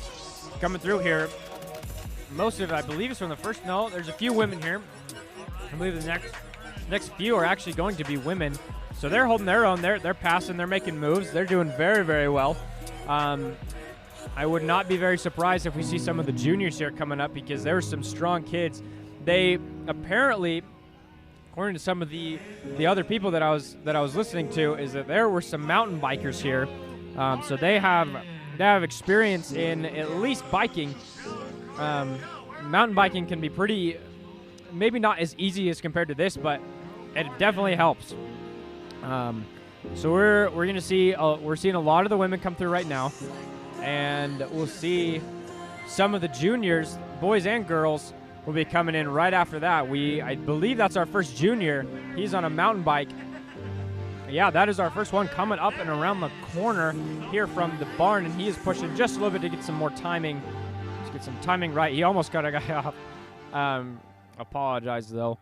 coming through here. Most of it, I believe, is from the first. No, there's a few women here. I believe the next few are actually going to be women. So they're holding their own. They're passing. They're making moves. They're doing very, very well. I would not be very surprised if we see some of the juniors here coming up, because there are some strong kids. They apparently, according to some of the other people that I was listening to, is that there were some mountain bikers here. So they have experience in at least biking. Mountain biking can be pretty, maybe not as easy as compared to this, but it definitely helps. So we're gonna see we're seeing a lot of the women come through right now, and we'll see some of the juniors, boys and girls, will be coming in right after that. I believe that's our first junior. He's on a mountain bike. Yeah, that is our first one coming up and around the corner here from the barn, and he is pushing just a little bit to get some more timing. Let's get some timing right. He almost got a guy off. Apologize though,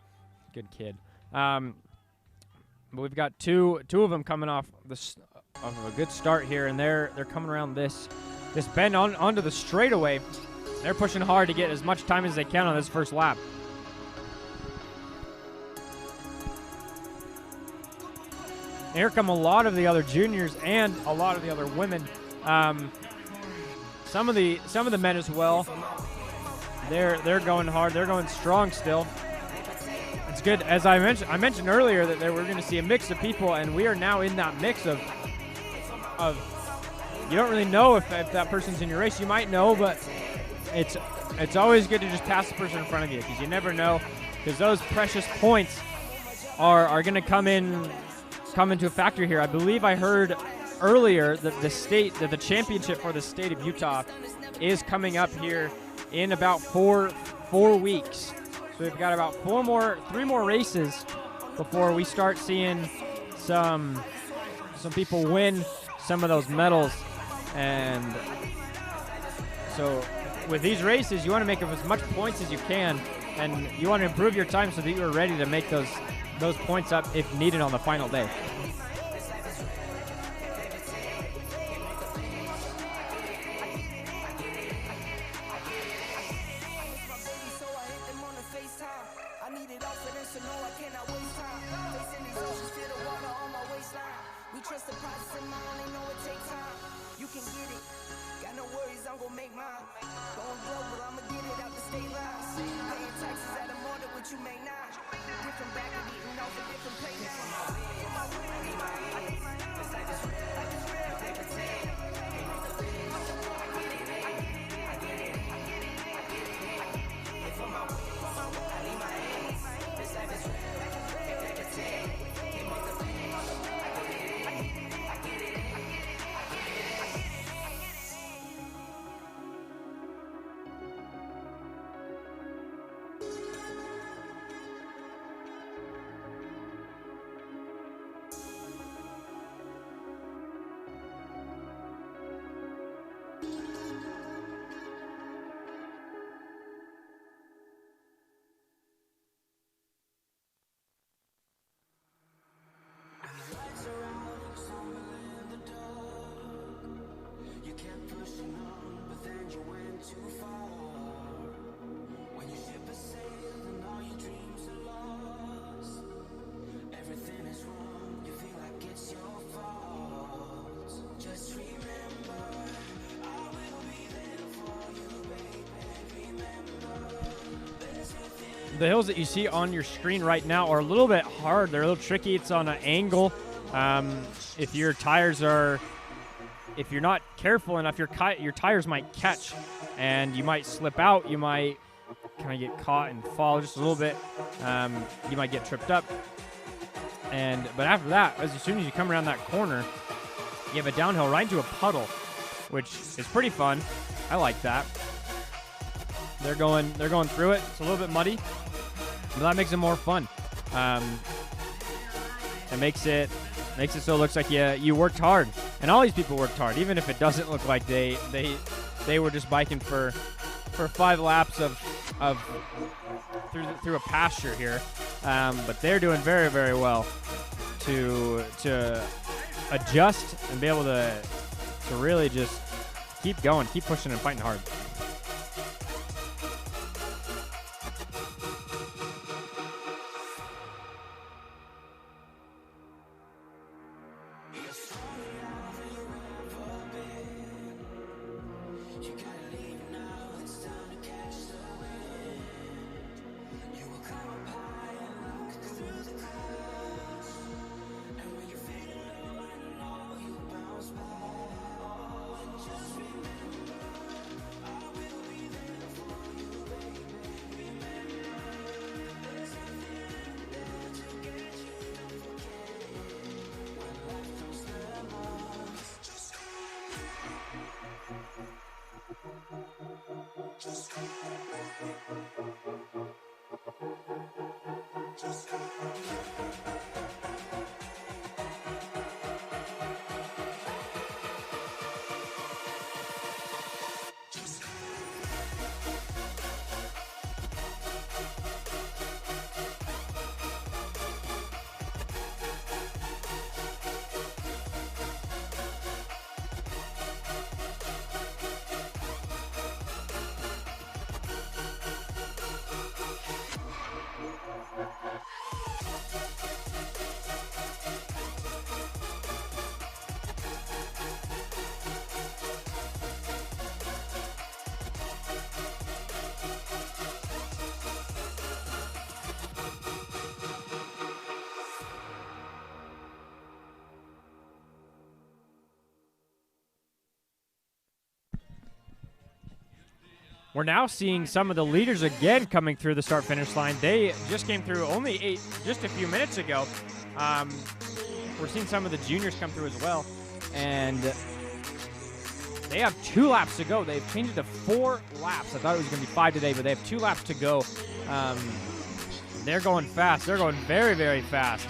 good kid. But we've got two of them coming off of a good start here, and they're coming around this bend onto the straightaway. They're pushing hard to get as much time as they can on this first lap. Here come a lot of the other juniors and a lot of the other women. Some of the men as well. They're going hard. They're going strong still. It's good. As I mentioned earlier that we're going to see a mix of people, and we are now in that mix of you don't really know if that person's in your race. You might know, but it's always good to just pass the person in front of you, because you never know, because those precious points are going to come into a factor here. I believe I heard earlier that the championship for the state of Utah is coming up here in about four weeks. So we've got about three more races before we start seeing some people win some of those medals. And so with these races, you want to make as much points as you can, and you want to improve your time so that you are ready to make those points up if needed on the final day. mine. Going broke, but I'ma get it out the state lines. Paying taxes at a more than what you make now. Different back and eating off a different pay now. I need my hands. This life is real. Life is real. They pretend. They make the wins. I get it. I get it. I get it. And for my wins, I need my hands. This life is real. They pretend. They make the wins. I get it. I get it. The hills that you see on your screen right now are a little bit hard. They're a little tricky. It's on an angle. If your tires are, if you're not careful enough, your tires might catch, and you might slip out. You might kind of get caught and fall just a little bit. You might get tripped up. But after that, as soon as you come around that corner, you have a downhill right into a puddle, which is pretty fun. I like that. They're going through it. It's a little bit muddy, but that makes it more fun. It makes it so it looks like you worked hard, and all these people worked hard, even if it doesn't look like they were just biking for 5 laps of through a pasture here. But they're doing very, very well to adjust and be able to really just keep going, keep pushing and fighting hard. We're now seeing some of the leaders again coming through the start-finish line. They just came through only just a few minutes ago. We're seeing some of the juniors come through as well. And they have 2 laps to go. They've changed it to 4 laps. I thought it was going to be 5 today, but they have 2 laps to go. They're going fast. They're going very, very fast.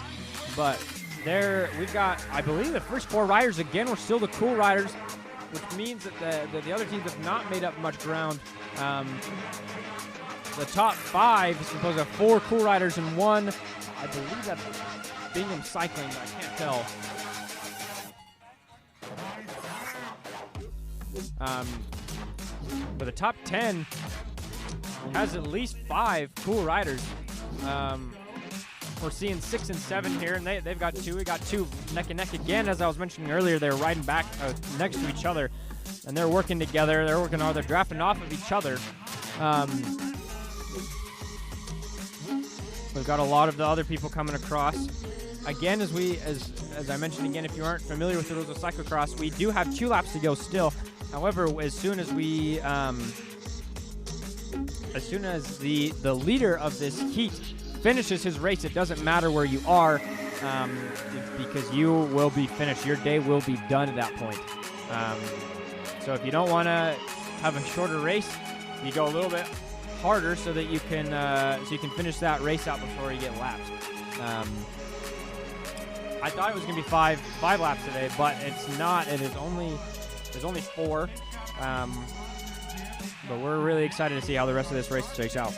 But we've got, I believe, the first 4 riders again were still the cool riders, which means that the other teams have not made up much ground. The top 5 is supposed to have 4 cool riders and 1, I believe that's Bingham Cycling, but I can't tell. But the top 10 has at least 5 cool riders. We're seeing 6 and 7 here, and they've got 2. We got 2 neck and neck again. As I was mentioning earlier, they're riding back next to each other. and they're working together. They're working hard. They're drafting off of each other. We've got a lot of the other people coming across. Again, as I mentioned again, if you aren't familiar with the rules of cyclocross, we do have 2 laps to go still. However, as soon as the leader of this heat finishes his race, it doesn't matter where you are, because you will be finished. Your day will be done at that point. So if you don't want to have a shorter race, you go a little bit harder so that you can finish that race out before you get lapped. I thought it was going to be five laps today, but it's not. There's only 4. But we're really excited to see how the rest of this race shakes out.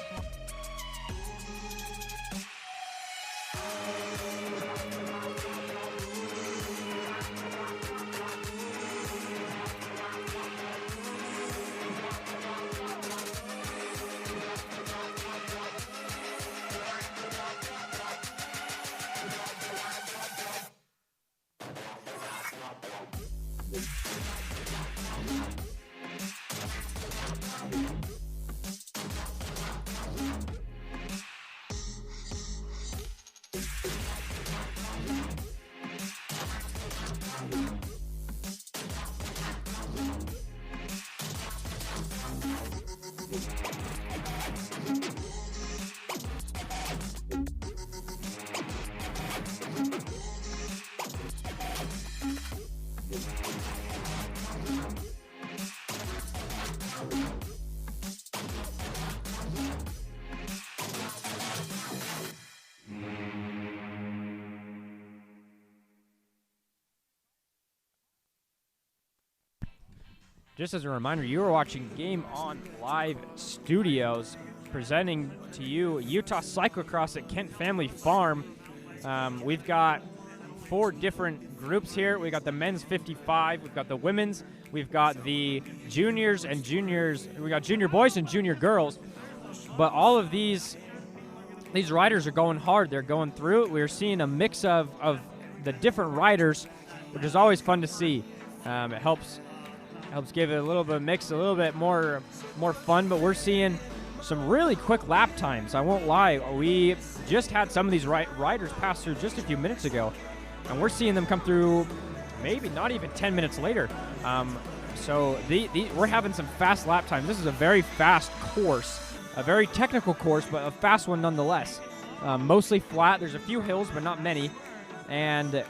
Just as a reminder, you are watching Game On Live Studios, presenting to you Utah Cyclocross at Kent Family Farm. We've got 4 different groups here. We've got the men's 55, we've got the women's, we've got the juniors and juniors, we got junior boys and junior girls. But all of these riders are going hard. They're going through it. We're seeing a mix of the different riders, which is always fun to see. It helps give it a little bit of mix, a little bit more fun, but we're seeing some really quick lap times. I won't lie. We just had some of these riders pass through just a few minutes ago, and we're seeing them come through maybe not even 10 minutes later. So we're having some fast lap times. This is a very fast course, a very technical course, but a fast one nonetheless. Mostly flat. There's a few hills, but not many. And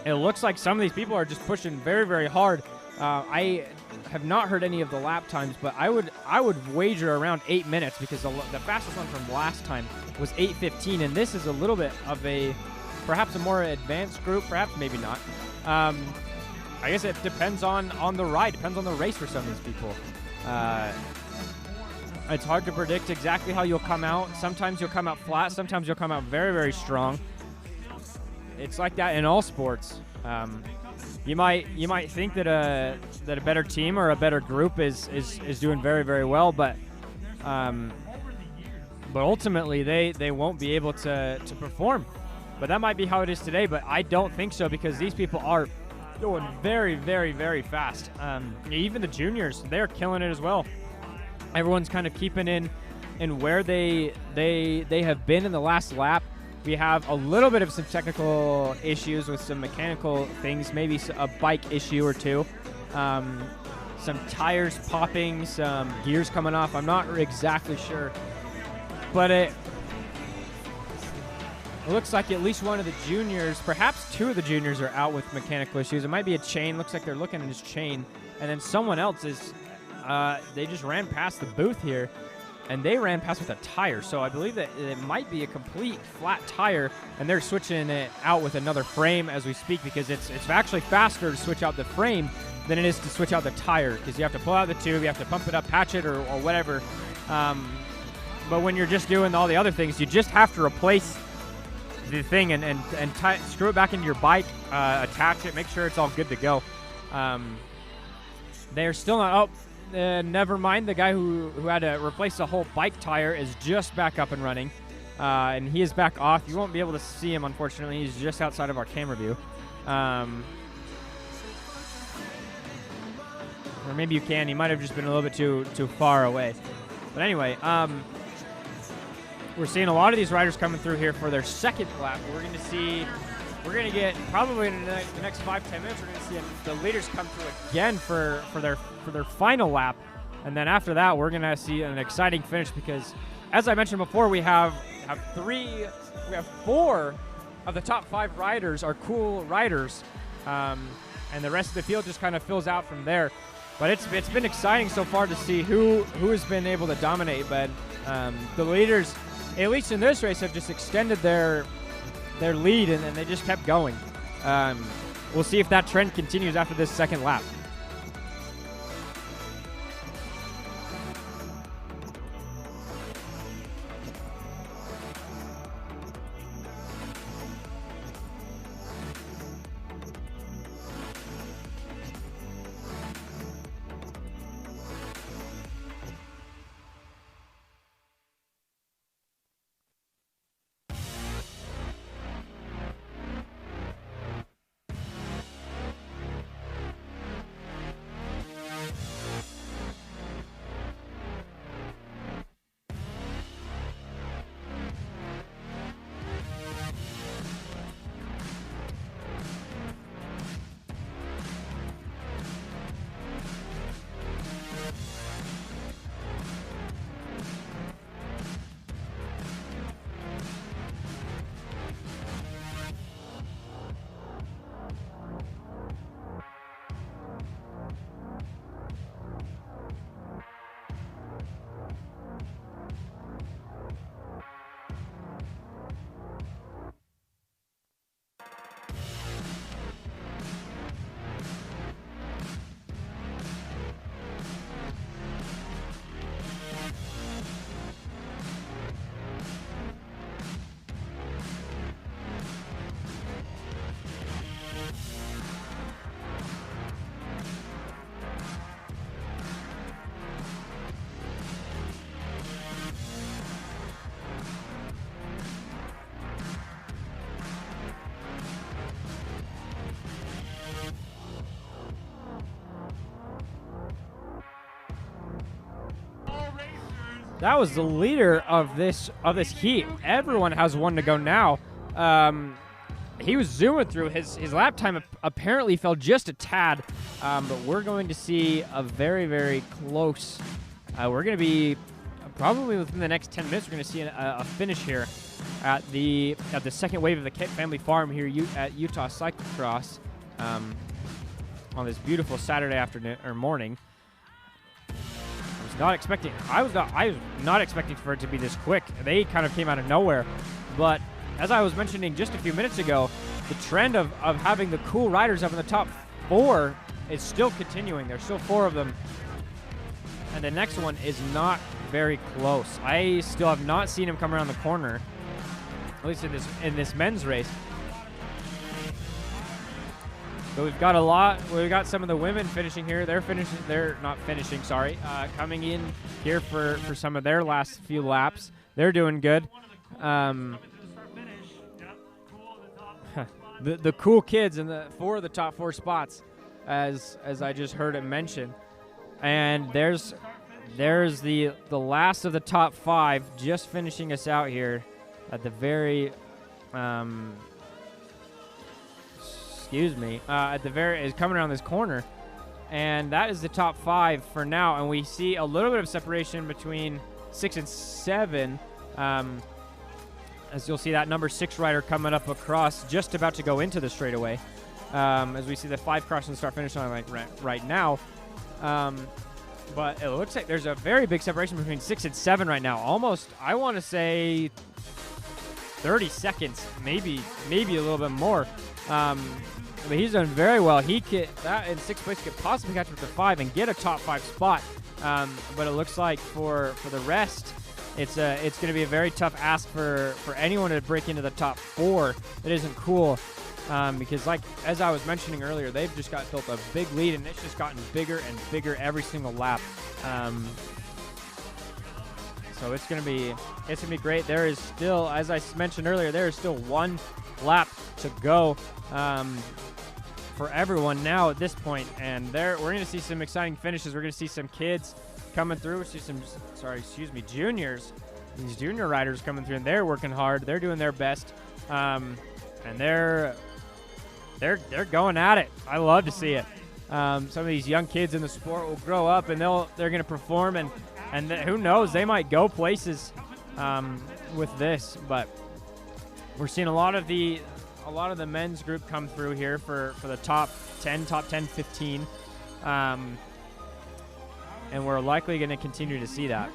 it looks like some of these people are just pushing very, very hard. I have not heard any of the lap times, but I would wager around 8 minutes, because the fastest one from last time was 8:15, and this is a little bit of perhaps a more advanced group, perhaps, maybe not. I guess it depends on the ride, depends on the race for some of these people. It's hard to predict exactly how you'll come out. Sometimes you'll come out flat, sometimes you'll come out very, very strong. It's like that in all sports. You might think that a better team or a better group is doing very, very well, but ultimately they won't be able to perform. But that might be how it is today, but I don't think so, because these people are going very, very, very fast. Even the juniors, they're killing it as well. Everyone's kind of keeping in where they have been in the last lap. We have a little bit of some technical issues with some mechanical things, maybe a bike issue or two. Some tires popping, some gears coming off. I'm not exactly sure. But it looks like at least one of the juniors, perhaps 2 of the juniors, are out with mechanical issues. It might be a chain. Looks like they're looking at his chain. And then someone else is, they just ran past the booth here. And they ran past with a tire, so I believe that it might be a complete flat tire, and they're switching it out with another frame as we speak, because it's actually faster to switch out the frame than it is to switch out the tire, because you have to pull out the tube, you have to pump it up, patch it, or whatever. But when you're just doing all the other things, you just have to replace the thing and screw it back into your bike, attach it, make sure it's all good to go. They're still not... never mind. The guy who had to replace the whole bike tire is just back up and running, and he is back off. You won't be able to see him, unfortunately. He's just outside of our camera view. Or maybe you can. He might have just been a little bit too far away. But anyway, we're seeing a lot of these riders coming through here for their second lap. We're going to get probably in the next 5-10 minutes. We're going to see the leaders come through again for their final lap, and then after that, we're going to see an exciting finish because, as I mentioned before, we have 4 of the top 5 riders are cool riders, and the rest of the field just kind of fills out from there. But it's been exciting so far to see who has been able to dominate. But the leaders, at least in this race, have just extended their lead, and they just kept going. We'll see if that trend continues after this second lap. That was the leader of this heat. Everyone has one to go now. He was zooming through. His lap time apparently fell just a tad, but we're going to see a very, very close. We're going to be probably within the next 10 minutes. We're going to see a finish here at the second wave of the Kent family farm here at Utah Cyclocross on this beautiful Saturday afternoon or morning. I was not expecting for it to be this quick. They kind of came out of nowhere. But as I was mentioning just a few minutes ago, the trend of having the cool riders up in the top 4 is still continuing. There's still 4 of them. And the next one is not very close. I still have not seen him come around the corner, at least in this men's race. So we've got some of the women finishing here. They're not finishing, sorry. Coming in here for some of their last few laps. They're doing good. The cool kids in the 4 of the top 4 spots, as I just heard it mentioned. And there's the last of the top 5 just finishing us out here at the very is coming around this corner, and that is the top 5 for now. And we see a little bit of separation between 6 and 7, as you'll see that number 6 rider coming up across, just about to go into the straightaway, as we see the 5 crossing the start-finish line like right now. But it looks like there's a very big separation between 6 and 7 right now. Almost, I want to say 30 seconds, maybe a little bit more. But he's done very well. He could, that in 6th place, could possibly catch up to 5 and get a top 5 spot. But it looks like for the rest, it's going to be a very tough ask for anyone to break into the top 4. It isn't cool. Because as I was mentioning earlier, they've just built a big lead, and it's just gotten bigger and bigger every single lap. So it's gonna be great. There is still, as I mentioned earlier, there is still 1 lap to go for everyone now at this point, and we're going to see some exciting finishes. We're going to see some kids coming through. See some, juniors. These junior riders coming through, and they're working hard. They're doing their best, and they're going at it. I love to see it. Some of these young kids in the sport will grow up, and they're going to perform, and who knows, they might go places with this. But we're seeing a lot of the men's group come through here for the top 10, 15, and we're likely going to continue to see that.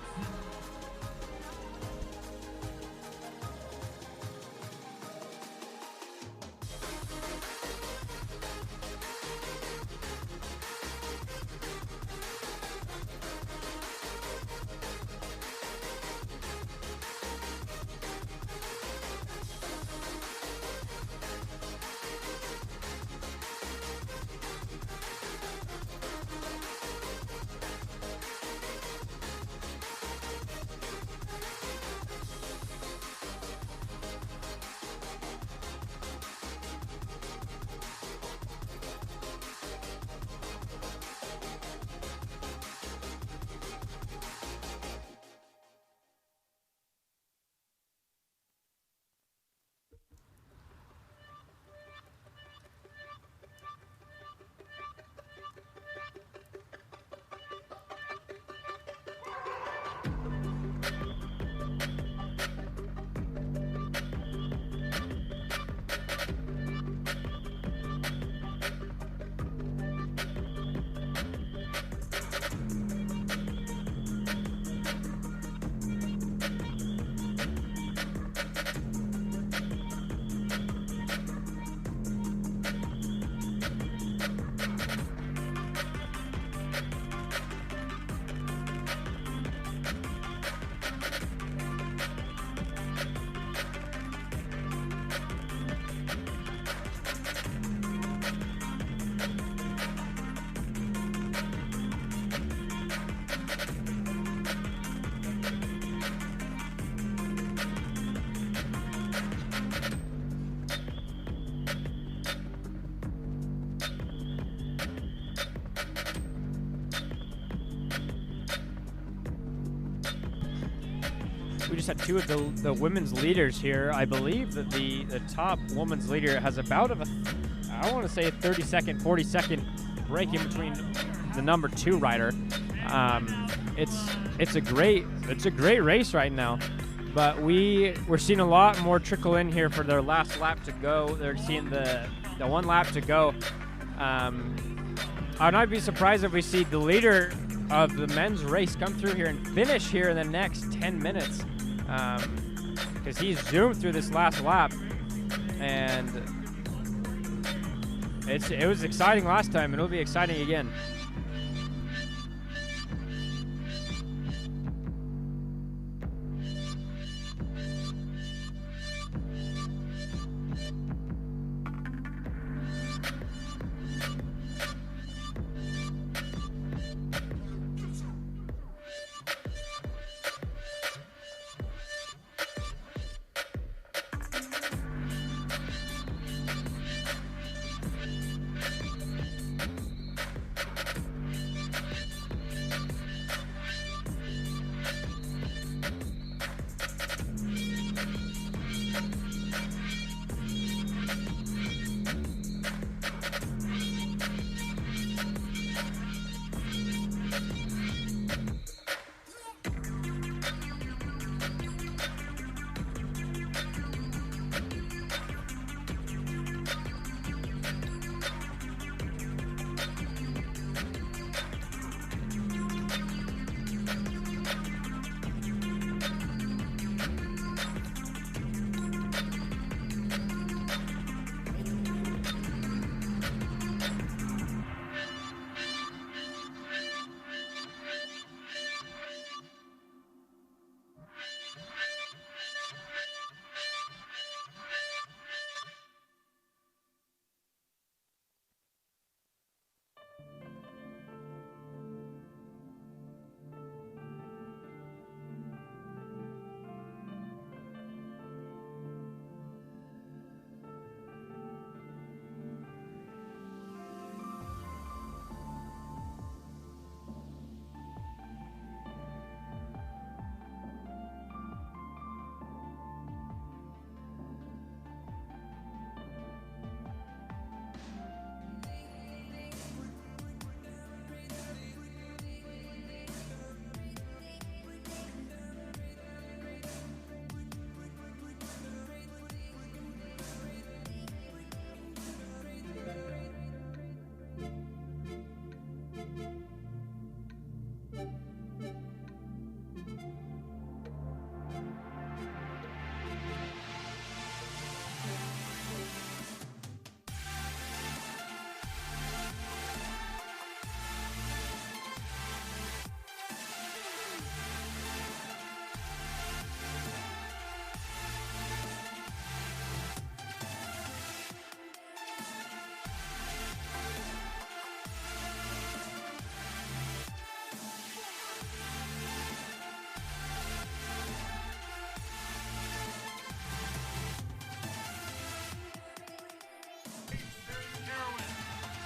We just had two of the women's leaders here. I believe that the top women's leader has about I want to say a 30-second, 40-second break in between the number 2 rider. It's a great race right now, but we're seeing a lot more trickle in here for their last lap to go. They're seeing the 1 lap to go. I would not be surprised if we see the leader of the men's race come through here and finish here in the next 10 minutes, because he's zoomed through this last lap, and it was exciting last time, and it'll be exciting again.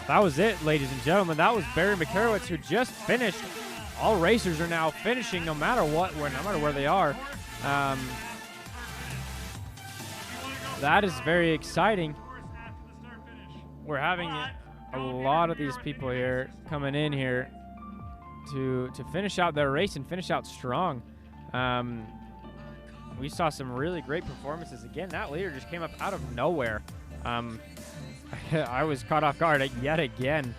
that was it, ladies and gentlemen. That was Barry McCarowitz, who just finished. All racers are now finishing no matter what, no matter where they are. That is very exciting. We're having a lot of these people here coming in here to finish out their race and finish out strong. We saw some really great performances. Again, that leader just came up out of nowhere. I was caught off guard yet again.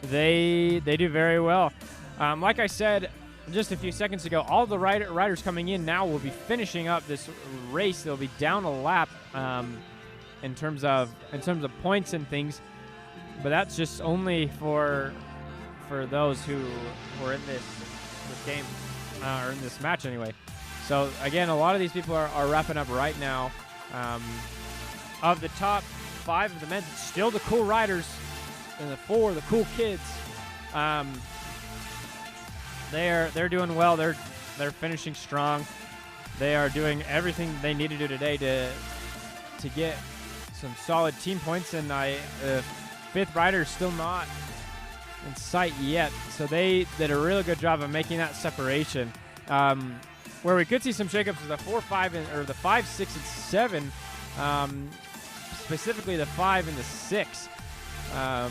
They do very well. Like I said just a few seconds ago, all the riders coming in now will be finishing up this race. They'll be down a lap in terms of points and things, but that's just only for those who were in this game or in this match anyway. So again, a lot of these people are wrapping up right now. Of the top 5 of the men's, it's still the cool riders and the 4 the cool kids. They're doing well. They're finishing strong. They are doing everything they need to do today to get some solid team points. And the 5th rider is still not in sight yet. So they did a really good job of making that separation. Where we could see some shakeups is the 4, 5, or the 5, 6, and 7. Specifically the 5 and the 6. But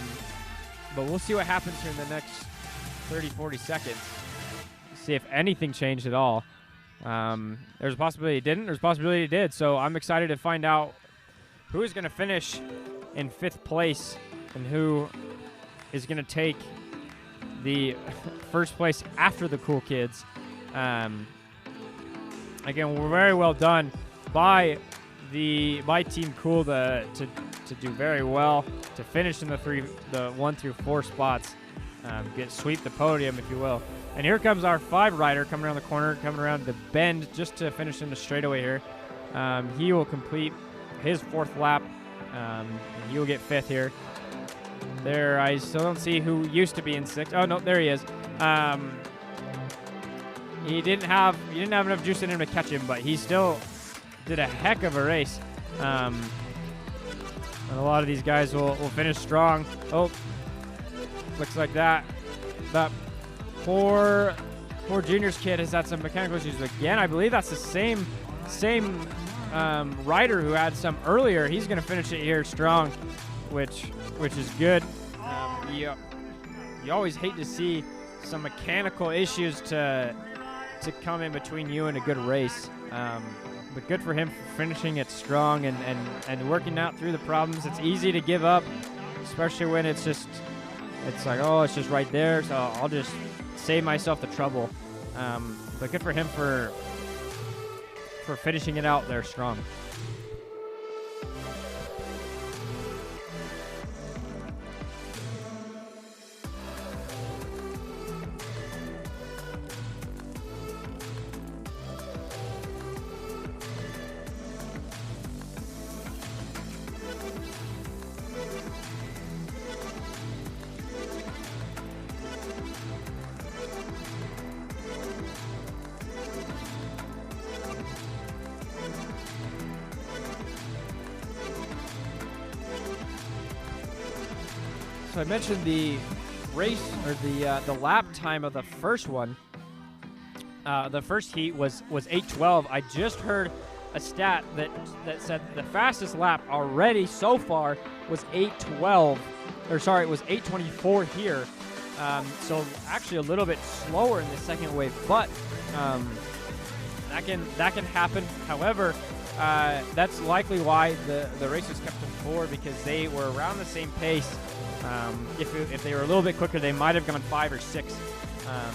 we'll see what happens here in the next 30, 40 seconds. See if anything changed at all. There's a possibility it didn't. There's a possibility it did. So I'm excited to find out who is going to finish in 5th place and who is going to take the first place after the cool kids. Again, we're very well done by Team Cool to do very well, to finish in the 1 through 4 spots, sweep the podium, if you will. And here comes our 5 rider coming around the corner, coming around the bend just to finish in the straightaway here. He will complete his 4th lap. And he will get 5th here. There, I still don't see who used to be in 6th. Oh no, there he is. He didn't have enough juice in him to catch him, but he still did a heck of a race. And a lot of these guys will finish strong. Oh, looks like that poor juniors kid has had some mechanical issues again. I believe that's the same rider who had some earlier. He's going to finish it here strong, which is good. You always hate to see some mechanical issues to come in between you and a good race. But good for him for finishing it strong and working out through the problems. It's easy to give up, especially when it's like, oh, it's just right there, so I'll just save myself the trouble. But good for him for finishing it out there strong. So I mentioned the race, or the lap time of the first one. The first heat was 8:12. I just heard a stat that said the fastest lap already so far was 8:12. Or sorry, it was 8:24 here. So actually a little bit slower in the second wave, but that can happen. However, that's likely why the race was kept to 4, because they were around the same pace. If they were a little bit quicker, they might have gone 5 or 6. I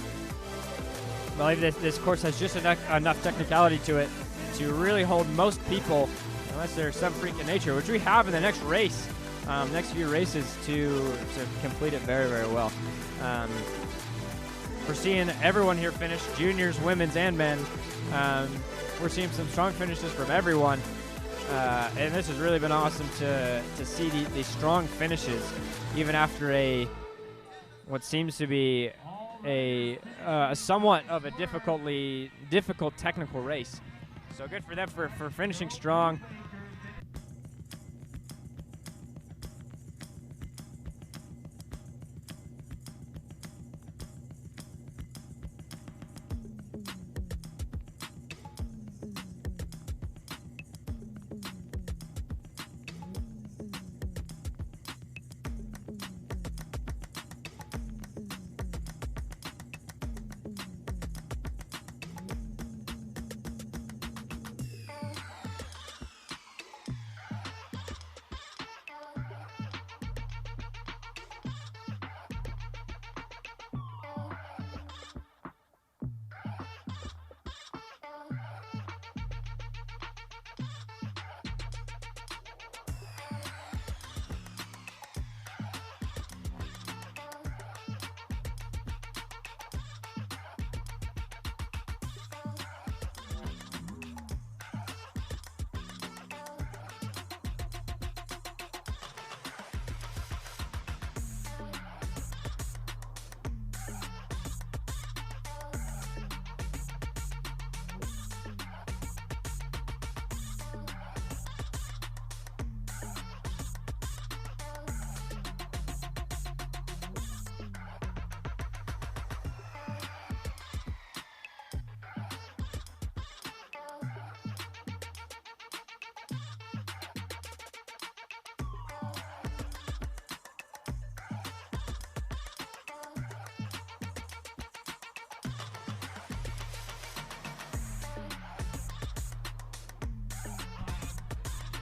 believe this course has just enough technicality to it to really hold most people, unless they're some freak in nature, which we have in the next race, next few races, to complete it very, very well. We're seeing everyone here finish, juniors, women's, and men. We're seeing some strong finishes from everyone. And this has really been awesome to see these strong finishes, even after what seems to be a somewhat of a difficult technical race. So good for them for finishing strong.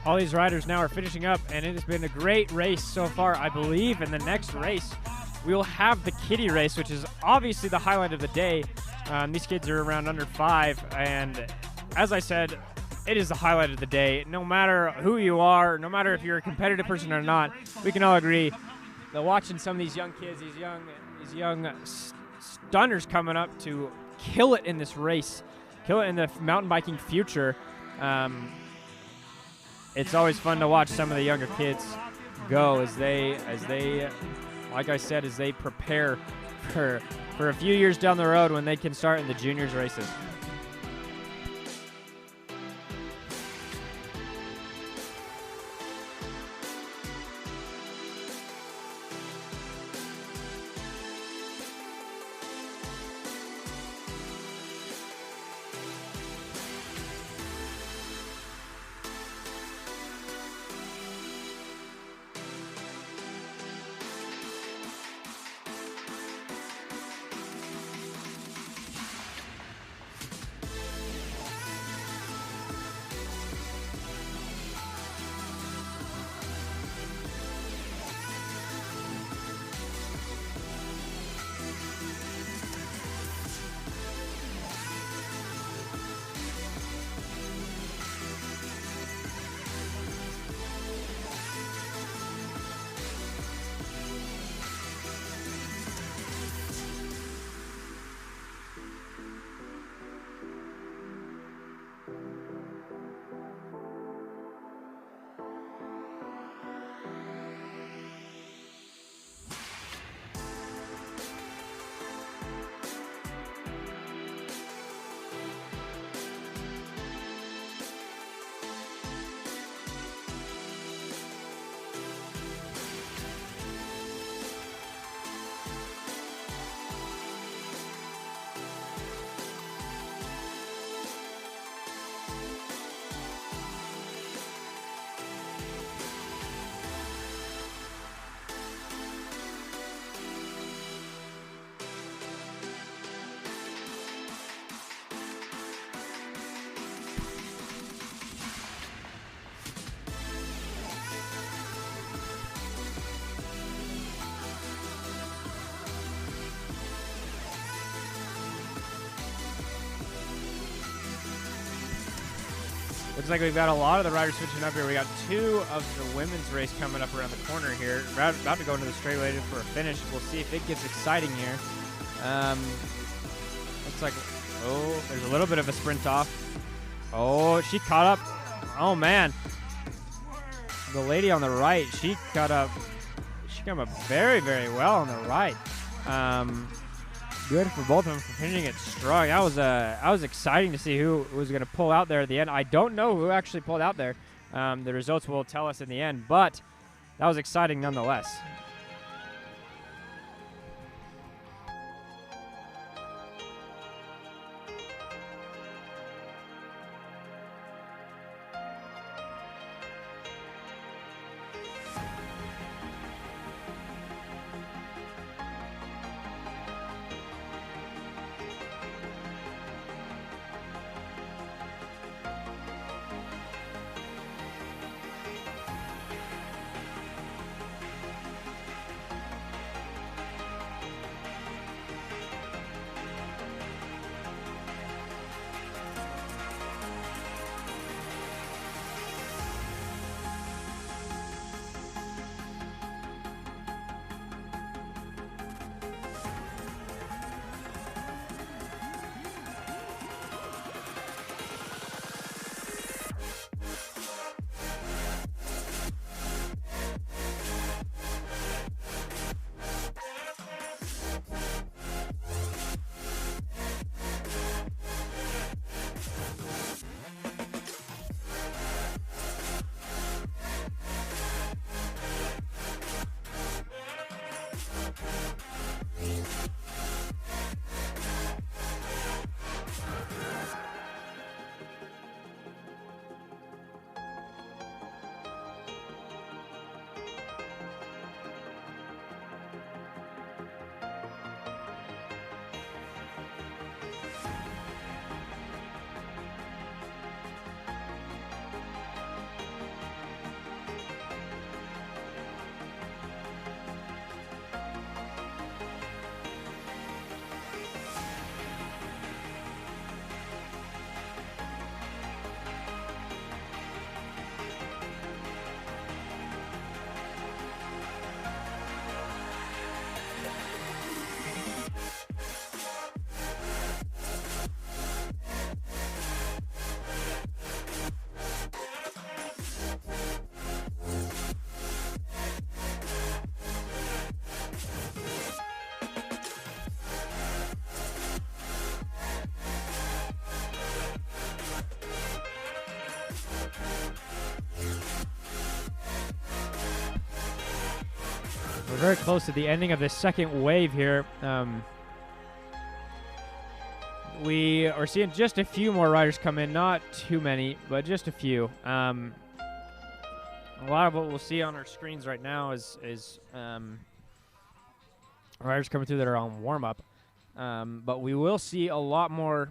all these riders now are finishing up, and it has been a great race so far. I believe in the next race, we will have the kiddie race, which is obviously the highlight of the day. These kids are around under 5, and as I said, it is the highlight of the day. No matter who you are, no matter if you're a competitive person or not, we can all agree that watching some of these young kids, these young stunners coming up to kill it in this race, kill it in the mountain biking future. It's always fun to watch some of the younger kids go as they, like I said, as they prepare for a few years down the road when they can start in the juniors races. Looks like we've got a lot of the riders switching up here. We got 2 of the women's race coming up around the corner here. About to go into the straightaway for a finish. We'll see if it gets exciting here. Looks like, oh, there's a little bit of a sprint off. Oh, she caught up. Oh, man. The lady on the right, she caught up. She came up very, very well on the right. Good for both of them for finishing it strong. That was exciting to see who was going to pull out there at the end. I don't know who actually pulled out there. The results will tell us in the end, but that was exciting nonetheless. very close to the ending of the second wave here. We are seeing just a few more riders come in, not too many, but just a few. A lot of what we'll see on our screens right now is riders coming through that are on warm-up. But we will see a lot more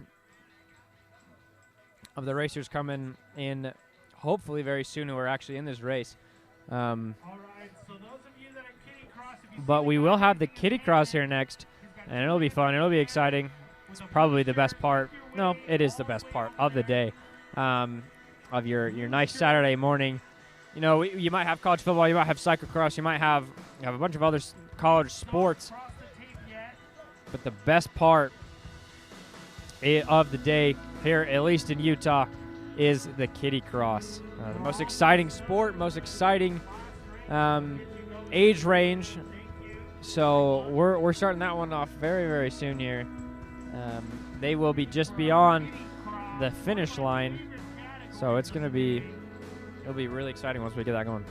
of the racers coming in, hopefully very soon, who are actually in this race. All right, so those of you that are kitty cross, if you But we will have the kitty cross here next, and it'll be fun. It'll be exciting. It's probably the best part. No, it is the best part of the day, of your nice Saturday morning. You know, you might have college football, you might have cyclocross, you might have a bunch of other college sports. But the best part of the day here, at least in Utah, is the kitty cross. The most exciting sport, most exciting age range. So we're starting that one off very, very soon here. They will be just beyond the finish line. So it'll be really exciting once we get that going.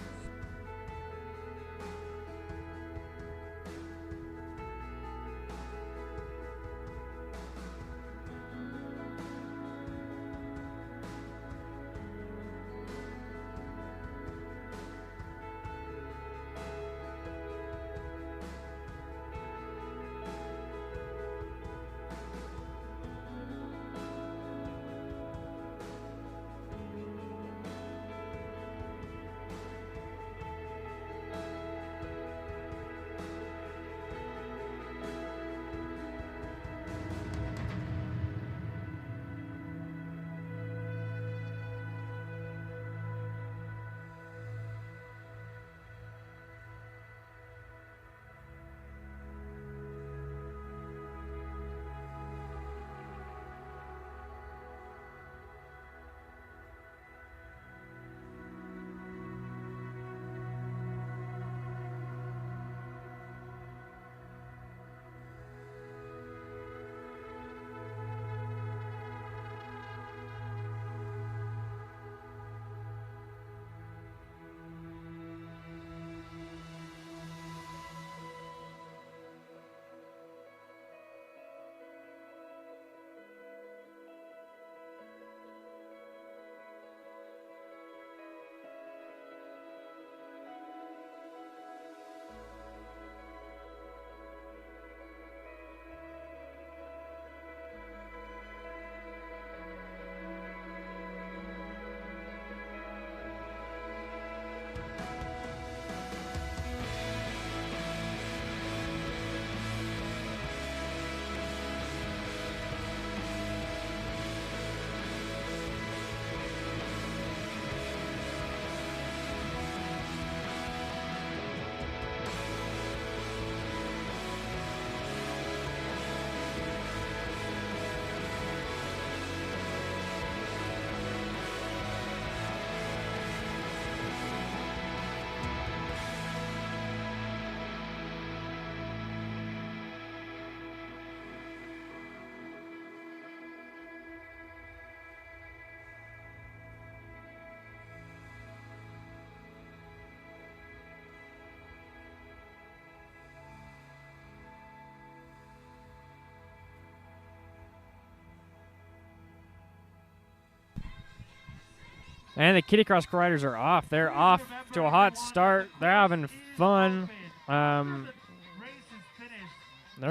And the kitty cross riders are off. They're off to a hot start. They're having fun. They're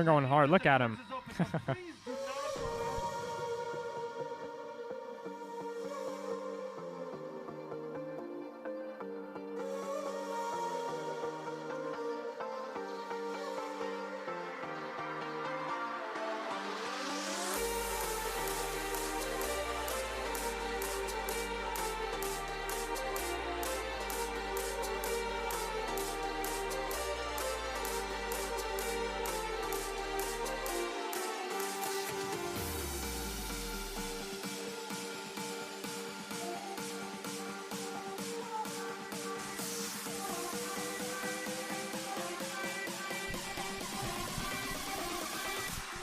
going hard. Look at them.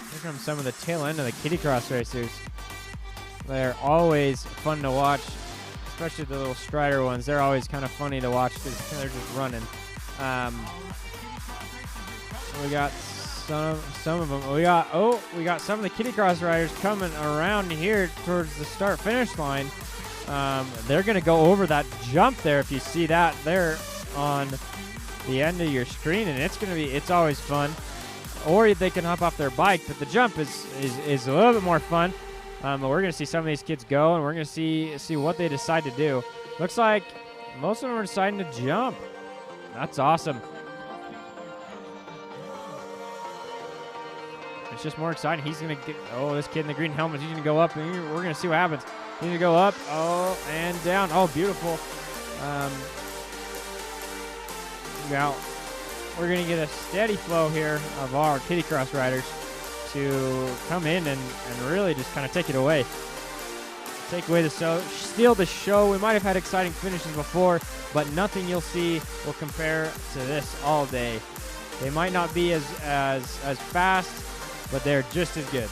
Here comes some of the tail end of the kitty cross racers. They're always fun to watch, especially the little strider ones. They're always kind of funny to watch because they're just running. some of them. We got some of the kitty cross riders coming around here towards the start finish line. They're gonna go over that jump there. If you see that there on the end of your screen, and it's always fun. Or they can hop off their bike, but the jump is a little bit more fun. But we're gonna see some of these kids go, and we're gonna see what they decide to do. Looks like most of them are deciding to jump. That's awesome. It's just more exciting. He's gonna get, this kid in the green helmet, he's gonna go up, and we're gonna see what happens. He's gonna go up, and down. Oh, beautiful. Now, we're gonna get a steady flow here of our kitty cross riders to come in and really just kind of take it away. Take away steal the show. We might have had exciting finishes before, but nothing you'll see will compare to this all day. They might not be as fast, but they're just as good.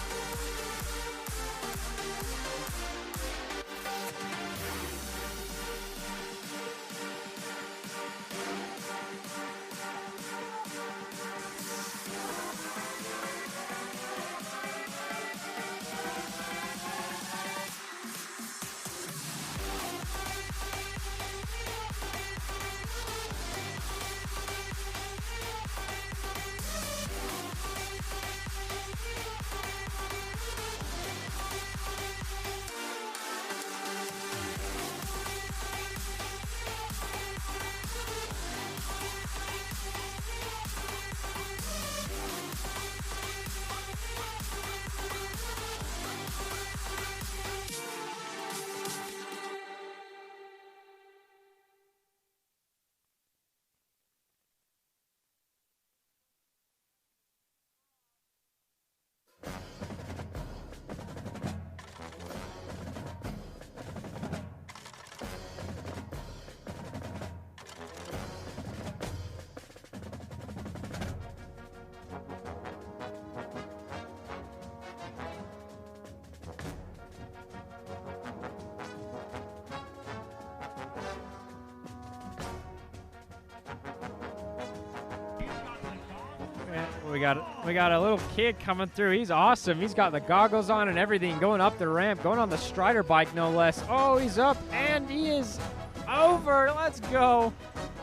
We got a little kid coming through. He's awesome. He's got the goggles on and everything, going up the ramp, going on the Strider bike, no less. Oh, he's up, and he is over. Let's go.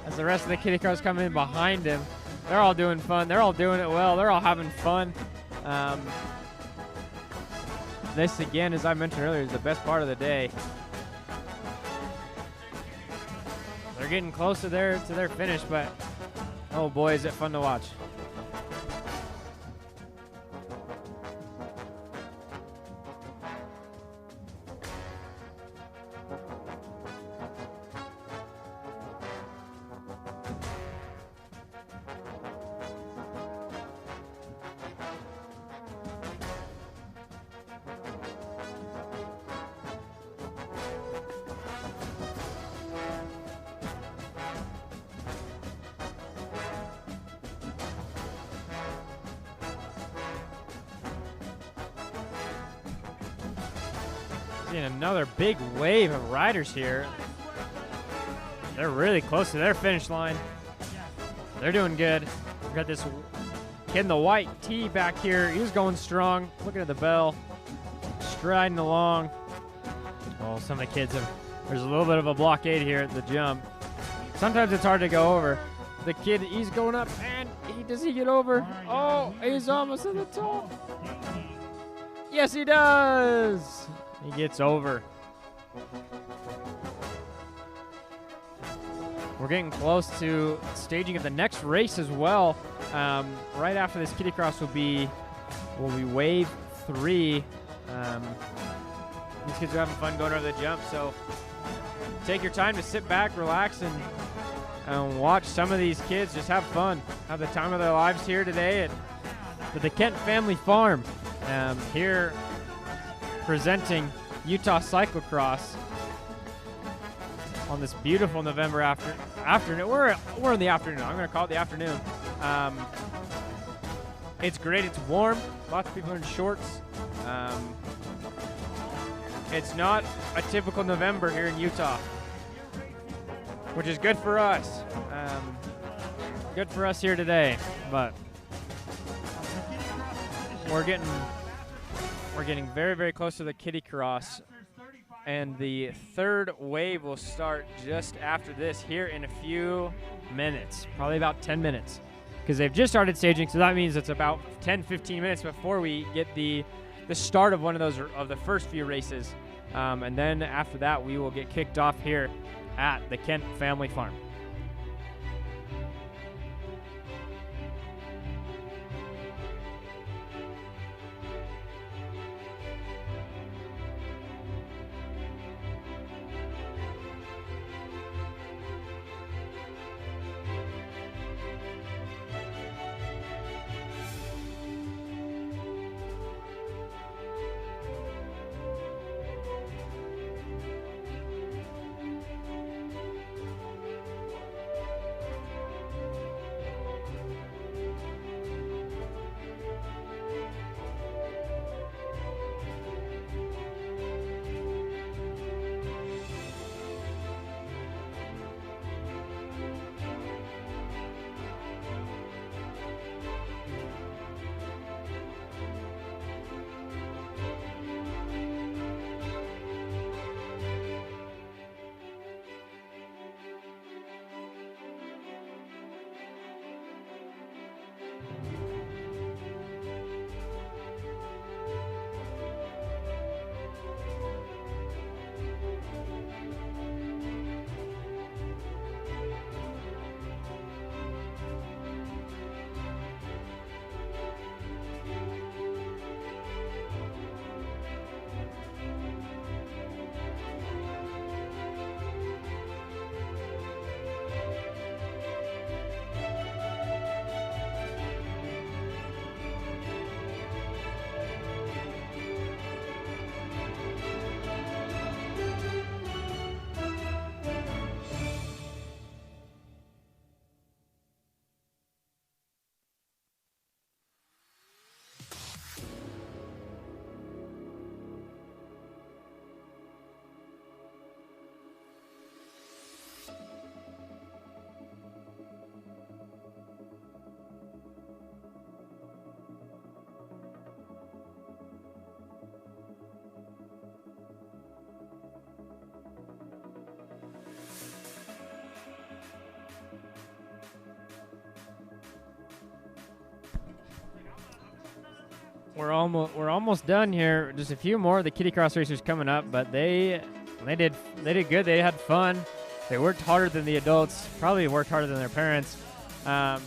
As the rest of the kitty cars come in behind him. They're all doing fun. They're all doing it well. They're all having fun. This, again, as I mentioned earlier, is the best part of the day. They're getting close to their finish, but oh boy, is it fun to watch. Seeing another big wave of riders here. They're really close to their finish line. They're doing good. We've got this kid in the white tee back here. He's going strong. Looking at the bell. Striding along. Oh, some of the kids there's a little bit of a blockade here at the jump. Sometimes it's hard to go over. The kid, he's going up, and does he get over? Oh, he's almost at the top. Yes, he does. He gets over. We're getting close to staging of the next race as well. Right after this kitty cross will be wave 3. These kids are having fun going over the jump, so take your time to sit back, relax, and watch some of these kids just have fun, have the time of their lives here today at the Kent Family Farm. Here presenting Utah Cyclocross on this beautiful November afternoon. We're in the afternoon. I'm going to call it the afternoon. It's great. It's warm. Lots of people are in shorts. It's not a typical November here in Utah, which is good for us. Good for us here today. But we're getting very, very close to the kitty cross, and the third wave will start just after this here in a few minutes, probably about 10 minutes, because they've just started staging, so that means it's about 10-15 minutes before we get the start of one of those of the first few races, and then after that we will get kicked off here at the Kent Family Farm. We're almost done here. Just a few more of the kitty cross racers coming up, but they did good. They had fun. They worked harder than the adults. Probably worked harder than their parents, and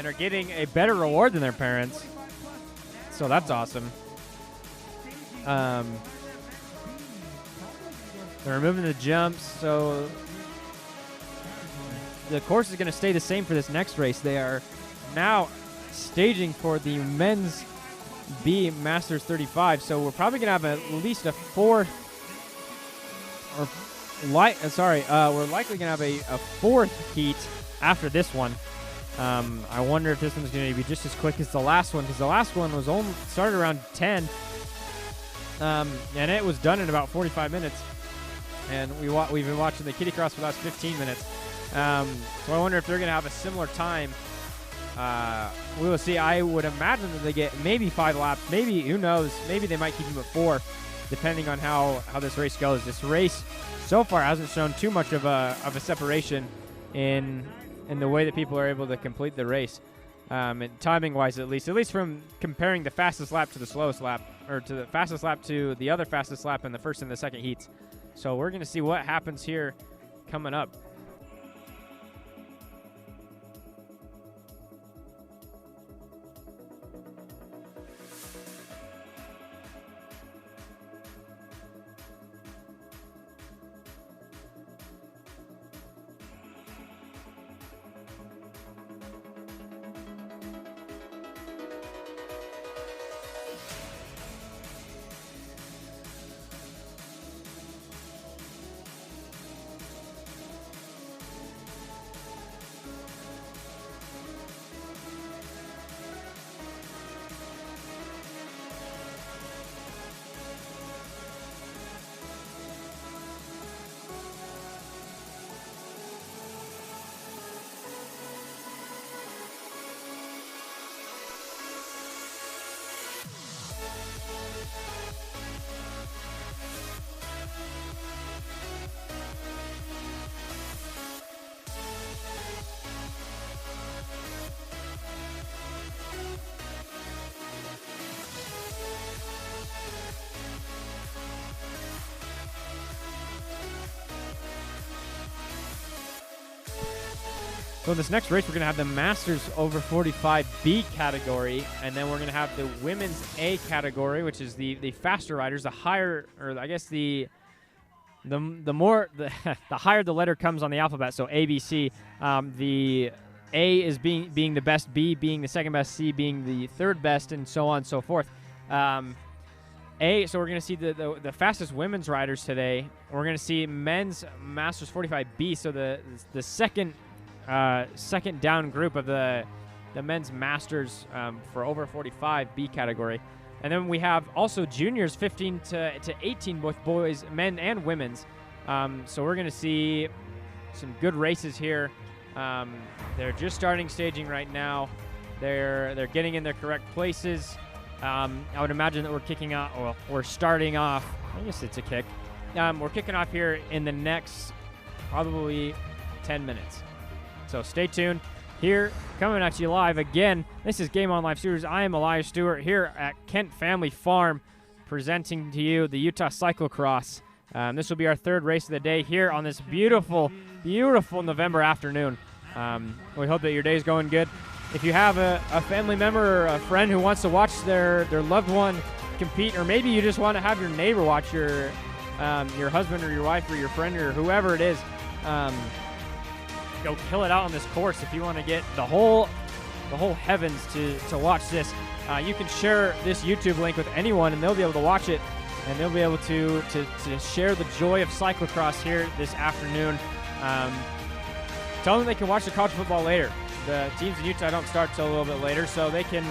are getting a better reward than their parents. So that's awesome. They're removing the jumps, so the course is going to stay the same for this next race. They are now staging for the men's B Masters 35, so we're probably gonna have at least a fourth, we're likely gonna have a fourth heat after this one. I wonder if this one's gonna be just as quick as the last one, because the last one was only started around 10, and it was done in about 45 minutes, and we've been watching the kitty cross for the last 15 minutes. So I wonder if they're gonna have a similar time. We will see. I would imagine that they get maybe 5 laps. Maybe, who knows? Maybe they might keep them at 4, depending on how this race goes. This race so far hasn't shown too much of a separation in the way that people are able to complete the race, and timing-wise at least from comparing the fastest lap to the slowest lap, or to the fastest lap to the other fastest lap in the first and the second heats. So we're going to see what happens here coming up. So this next race, we're going to have the Masters over 45B category, and then we're going to have the Women's A category, which is the faster riders, the higher, or I guess the more the higher the letter comes on the alphabet. So A, B, C. The A is being the best, B being the second best, C being the third best, and so on and so forth. So we're going to see the fastest women's riders today. We're going to see men's Masters 45B, so the second down group of the men's Masters for over 45B category. And then we have also juniors 15 to 18, both boys, men and women's. So we're going to see some good races here. They're just starting staging right now. They're getting in their correct places. I would imagine that we're starting off. I guess it's a kick. We're kicking off here in the next probably 10 minutes. So stay tuned. Here, coming at you live again. This is Game On Live Studios. I am Elias Stewart here at Kent Family Farm, presenting to you the Utah Cyclocross. This will be our third race of the day here on this beautiful, beautiful November afternoon. We hope that your day is going good. If you have a family member or a friend who wants to watch their loved one compete, or maybe you just want to have your neighbor watch your husband or your wife or your friend or whoever it is, go kill it out on this course. If you want to get the whole heavens to watch this, you can share this YouTube link with anyone, and they'll be able to watch it, and they'll be able to share the joy of cyclocross here this afternoon. Tell them they can watch the college football later. The teams in Utah don't start till a little bit later, so they can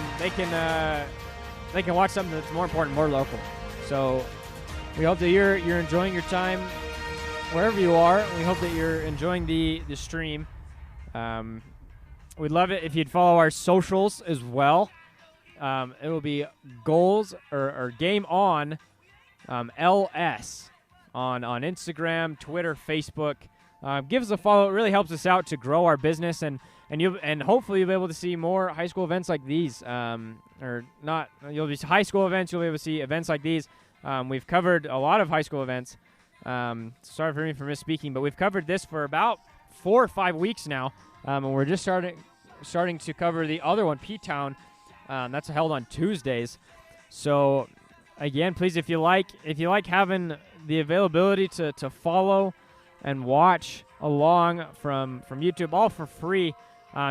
watch something that's more important, more local. So we hope that you're enjoying your time wherever you are. We hope that you're enjoying the stream. We'd love it if you'd follow our socials as well. It will be goals or Game On LS on Instagram, Twitter, Facebook. Give us a follow. It really helps us out to grow our business, and hopefully you'll be able to see more high school events like these. You'll be high school events. You'll be able to see events like these. We've covered a lot of high school events. Sorry for me for misspeaking, but we've covered this for about 4 or 5 weeks now, and we're just starting to cover the other one, P-Town. That's held on Tuesdays. So again, please, if you like having the availability to follow and watch along from YouTube, all for free,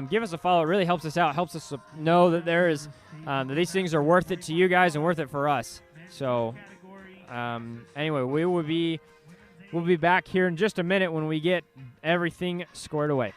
give us a follow. It really helps us out, helps us know that that these things are worth it to you guys and worth it for us. So anyway, we'll be back here in just a minute when we get everything squared away.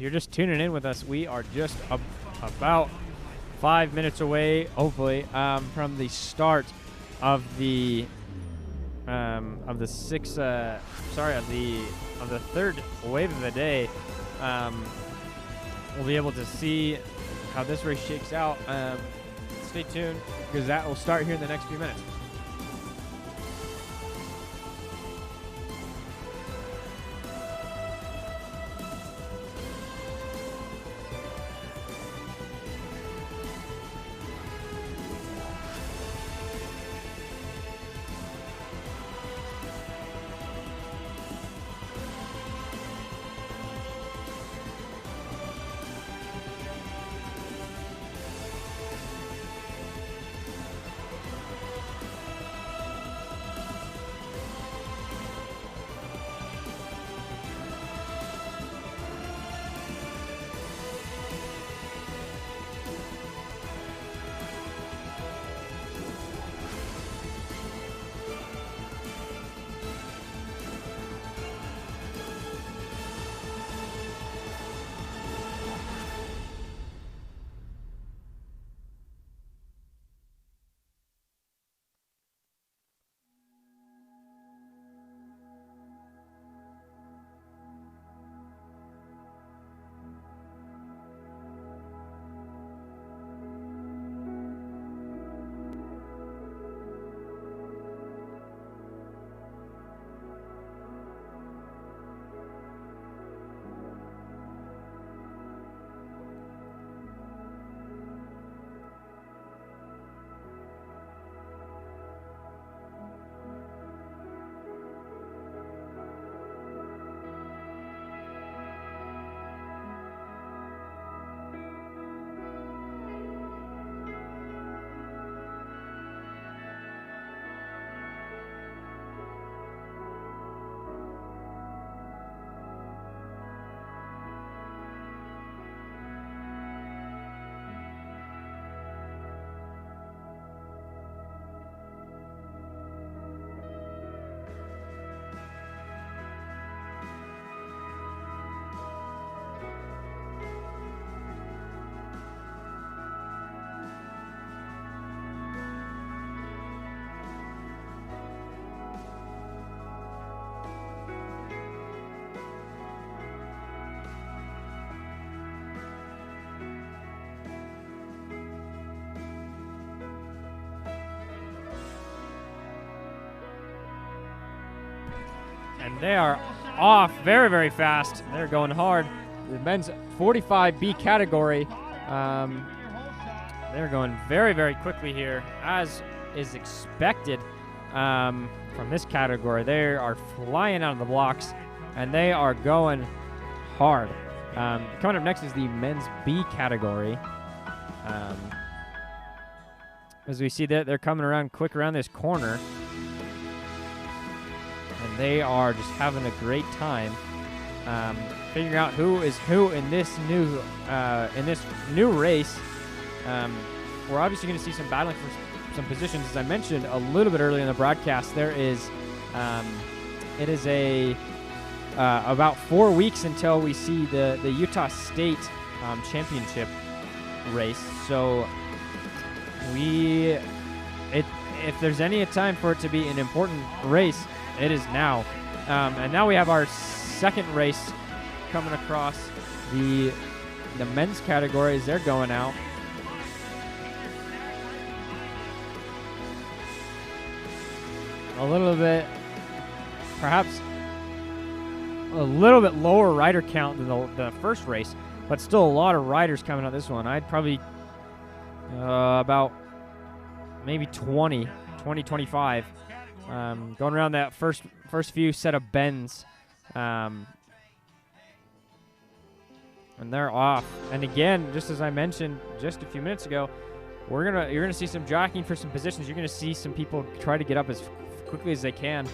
you're just tuning in with us, we are just about 5 minutes away, hopefully, from the start of the third wave of the day. We'll be able to see how this race shakes out. Stay tuned, because that will start here in the next few minutes. And they are off very, very fast. They're going hard. The men's 45B category, they're going very, very quickly here, as is expected from this category. They are flying out of the blocks, and they are going hard. Coming up next is the men's B category. As we see that they're coming around quick around this corner, and they are just having a great time figuring out who is who in this new race. We're obviously going to see some battling for some positions. As I mentioned a little bit earlier in the broadcast, there is it is about 4 weeks until we see the Utah State championship race. So if there's any time for it to be an important race, it is now. And now we have our second race coming across the men's categories. They're going out. A little bit, perhaps a little bit lower rider count than the first race, but still a lot of riders coming out this one. I'd probably about maybe 20, 25 going around that first few set of bends, and they're off. And again, just as I mentioned just a few minutes ago, you're gonna see some jockeying for some positions. You're gonna see some people try to get up as quickly as they can.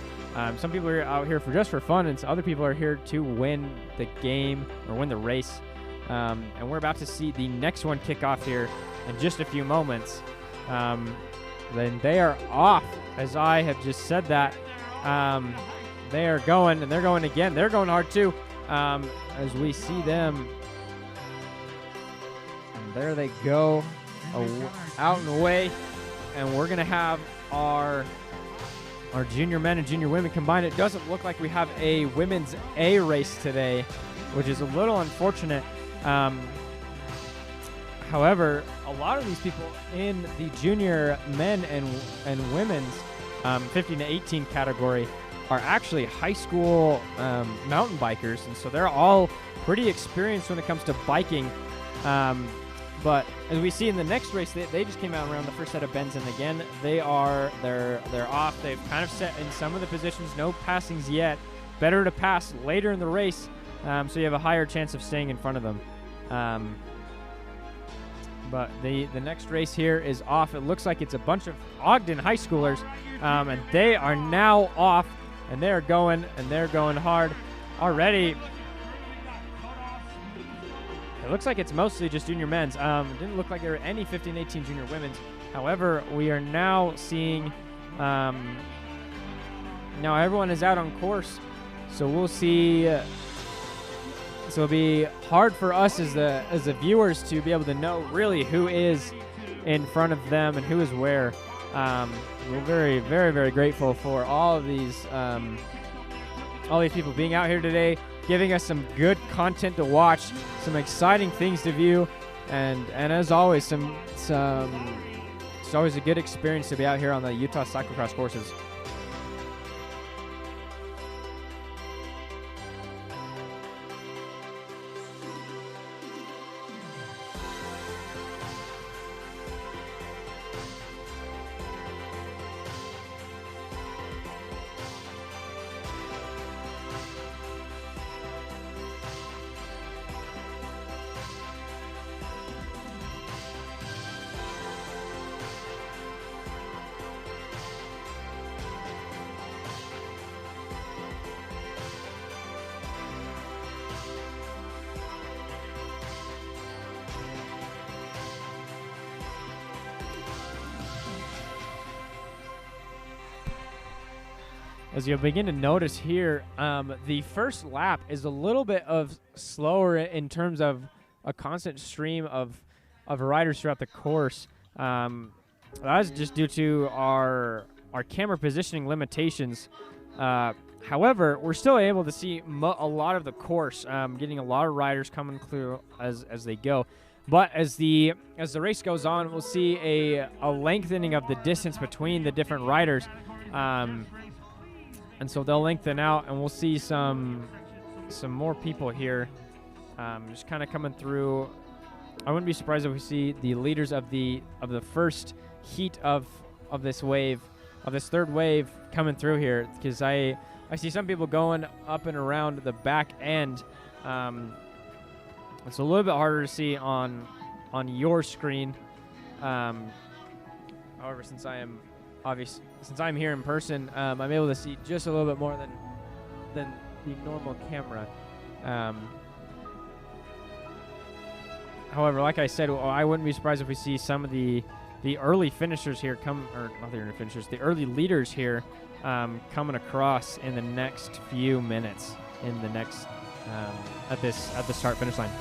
Some people are out here just for fun, and other people are here to win the game or win the race. And we're about to see the next one kick off here in just a few moments. Then they are off, as I have just said that. They are going, and they're going again. They're going hard too, as we see them There they go, out and away. And we're going to have our junior men and junior women combined. It doesn't look like we have a women's A race today, which is a little unfortunate. However, a lot of these people in the junior men and women's 15 to 18 category are actually high school mountain bikers, and so they're all pretty experienced when it comes to biking. But as we see in the next race, they just came out around the first set of bends, and again they're off. They've kind of set in some of the positions, no passings yet. Better to pass later in the race, so you have a higher chance of staying in front of them. But the next race here is off. It looks like it's a bunch of Ogden high schoolers, and they are now off, and they're going hard already. It looks like it's mostly just junior men's. It didn't look like there were any 15-18 junior women's. However, we are now seeing now everyone is out on course, so we'll see. So it'll be hard for us as the viewers to be able to know really who is in front of them and who is where. We're very, very, very grateful for all of these people being out here today, giving us some good content to watch, some exciting things to view, and as always, it's always a good experience to be out here on the Utah Cyclocross courses. As you begin to notice here, the first lap is a little bit of slower in terms of a constant stream of riders throughout the course. That is just due to our camera positioning limitations. However, we're still able to see a lot of the course, getting a lot of riders coming through as they go. But as the race goes on, we'll see a lengthening of the distance between the different riders. And so they'll lengthen out, and we'll see some more people here just kind of coming through. I wouldn't be surprised if we see the leaders of the first heat of this wave, of this third wave, coming through here, because I see some people going up and around the back end. It's a little bit harder to see on your screen. However, since I'm here in person, I'm able to see just a little bit more than the normal camera. However, like I said, I wouldn't be surprised if we see some of the early finishers here the early leaders here coming across in the next few minutes, at the start finish line.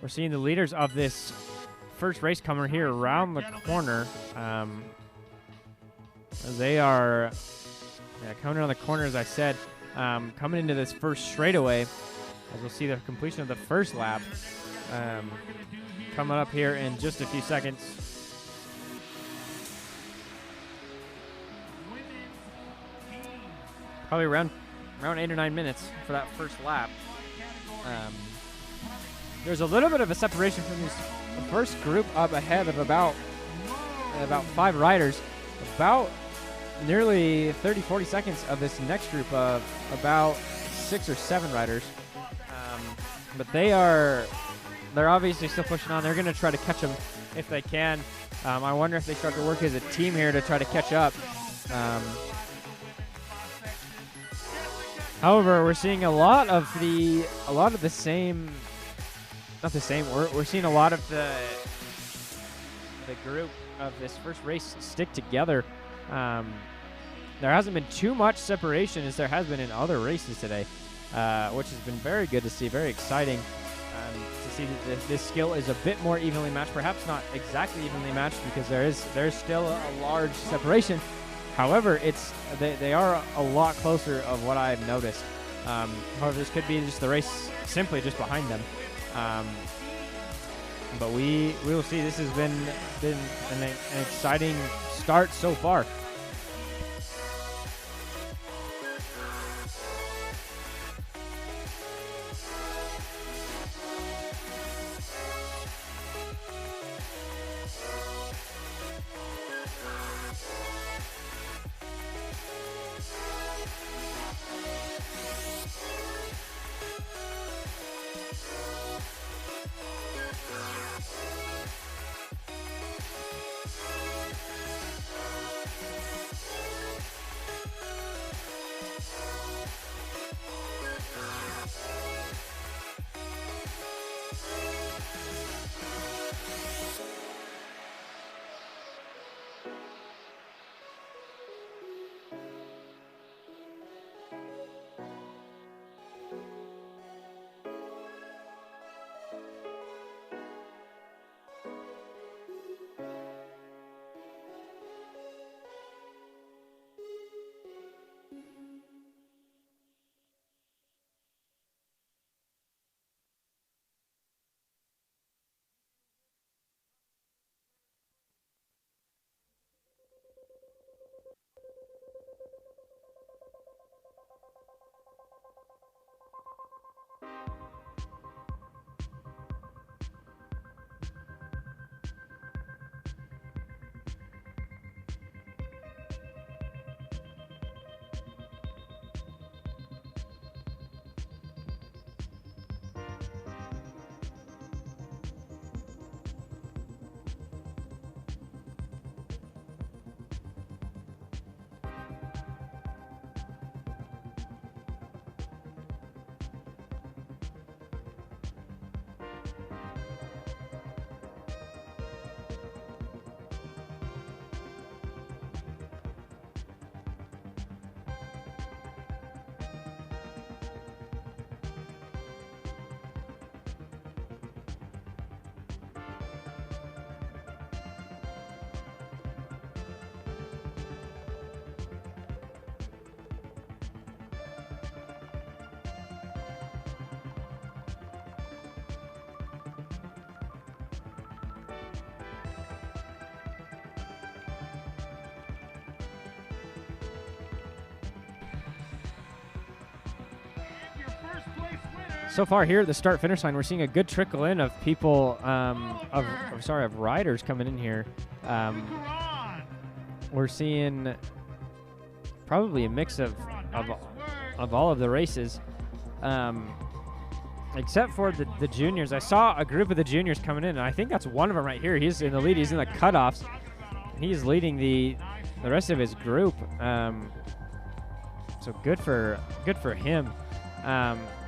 we're seeing the leaders of this first race coming here around the corner. They are coming around the corner, as I said, coming into this first straightaway, as we'll see the completion of the first lap coming up here in just a few seconds. Probably around 8 or 9 minutes for that first lap. There's a little bit of a separation from this first group up ahead of about 5 riders. About nearly 30-40 seconds of this next group of about 6 or 7 riders. But they're obviously still pushing on. They're going to try to catch them if they can. I wonder if they start to work as a team here to try to catch up. However, we're seeing a lot of the same. Not the same. We're seeing a lot of the group of this first race stick together. There hasn't been too much separation as there has been in other races today, which has been very good to see, very exciting to see that this skill is a bit more evenly matched. Perhaps not exactly evenly matched because there's still a large separation. However, they are a lot closer of what I've noticed. However, this could be just the race simply just behind them. But we will see. This has been an exciting start so far. So far here at the start-finish line, we're seeing a good trickle in of people, of riders coming in here. We're seeing probably a mix of all of the races, except for the juniors. I saw a group of the juniors coming in, and I think that's one of them right here. He's in the lead. He's in the cutoffs. He's leading the rest of his group. So good for him.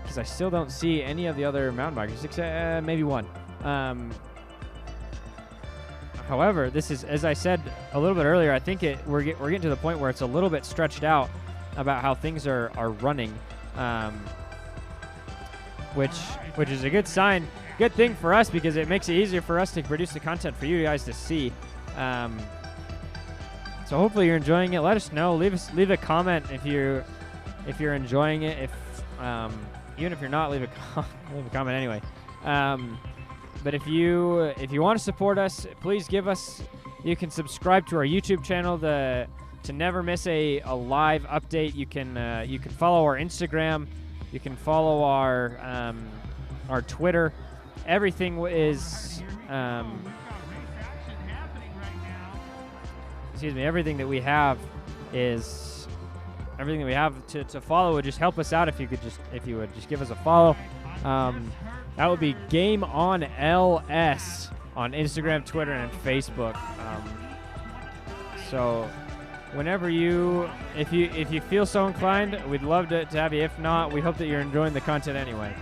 Because I still don't see any of the other mountain bikers, except maybe one. However, this is, as I said a little bit earlier, I think we're getting to the point where it's a little bit stretched out about how things are running. which is a good sign, good thing for us because it makes it easier for us to produce the content for you guys to see. So hopefully you're enjoying it. Let us know. Leave a comment if you're enjoying it. If even if you're not, leave a comment anyway. But if you want to support us, please give us. You can subscribe to our YouTube channel to never miss a live update. You can follow our Instagram. You can follow our Twitter. Everything is everything that we have to follow would just help us out if you would just give us a follow. That would be Game On LS on Instagram, Twitter, and Facebook. So whenever if you feel so inclined, we'd love to have you. If not, we hope that you're enjoying the content anyway.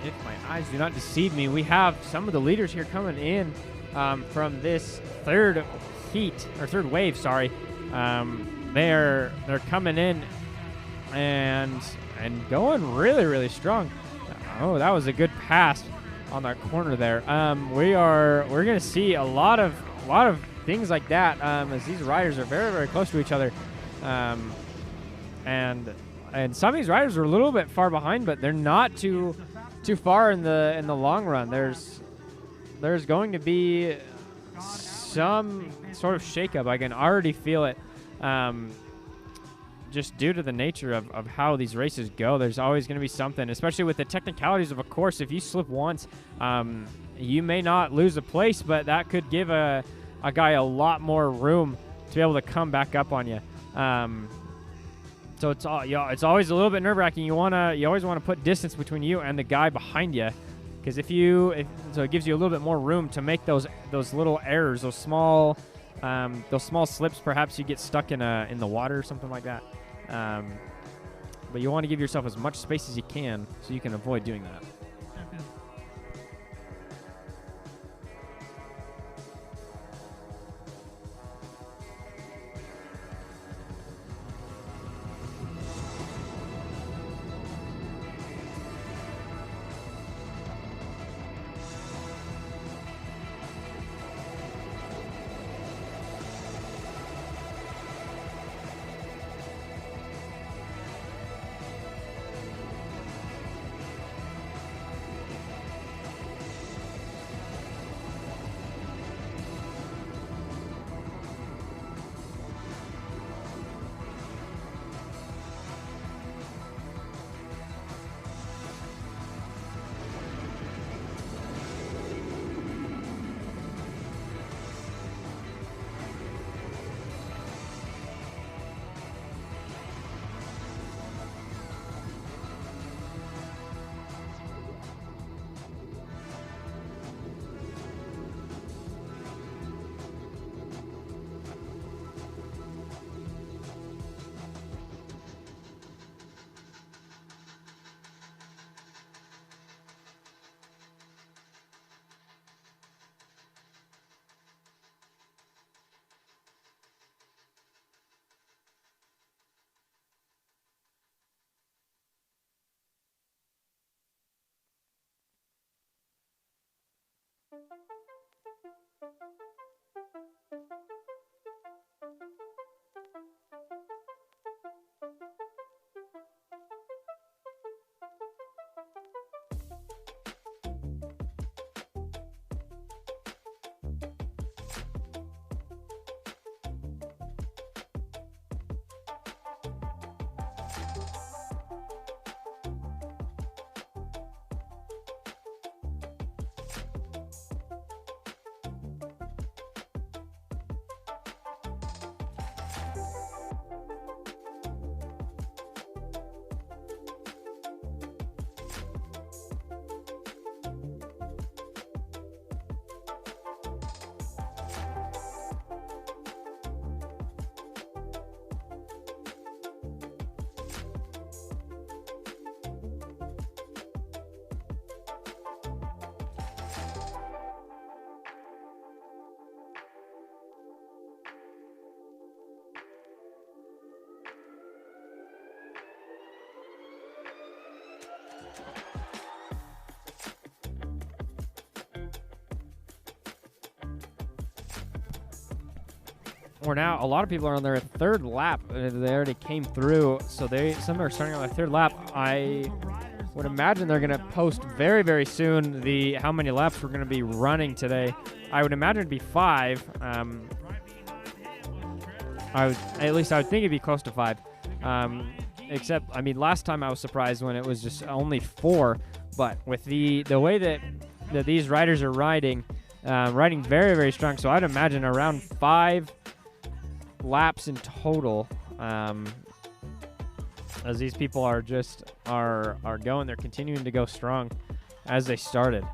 If my eyes do not deceive me, we have some of the leaders here coming in from this third wave. Sorry, they're coming in and going really strong. Oh, that was a good pass on that corner there. We're gonna see a lot of things like that as these riders are very close to each other, and some of these riders are a little bit far behind, but they're not too far in the long run. There's going to be some sort of shakeup. I can already feel it, just due to the nature of how these races go. There's always going to be something, especially with the technicalities of a course. If you slip once, you may not lose a place, but that could give a guy a lot more room to be able to come back up on you. So it's always a little bit nerve-wracking. You always want to put distance between you and the guy behind you, because so it gives you a little bit more room to make those little errors, those small slips. Perhaps you get stuck in the water or something like that. But you want to give yourself as much space as you can so you can avoid doing that. We're now, a lot of people are on their third lap. They already came through, so some are starting on their third lap. I would imagine they're going to post very, very soon how many laps we're going to be running today. I would imagine it'd be 5. I would think it'd be close to 5. Except, I mean, last time I was surprised when it was just only 4. But with the way that these riders are riding very, very strong. So I'd imagine around 5 laps in total, as these people are going. They're continuing to go strong as they started.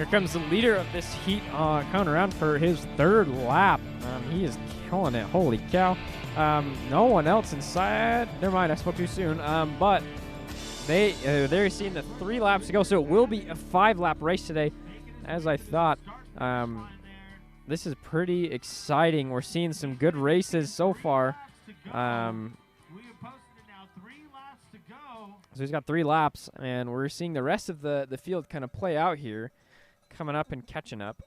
Here comes the leader of this heat coming around for his third lap. He is killing it. Holy cow. No one else inside. Never mind, I spoke too soon. But they're seeing the 3 laps to go, so it will be a 5-lap race today, as I thought. This is pretty exciting. We're seeing some good races so far. So he's got 3 laps, and we're seeing the rest of the field kind of play out here, coming up and catching up.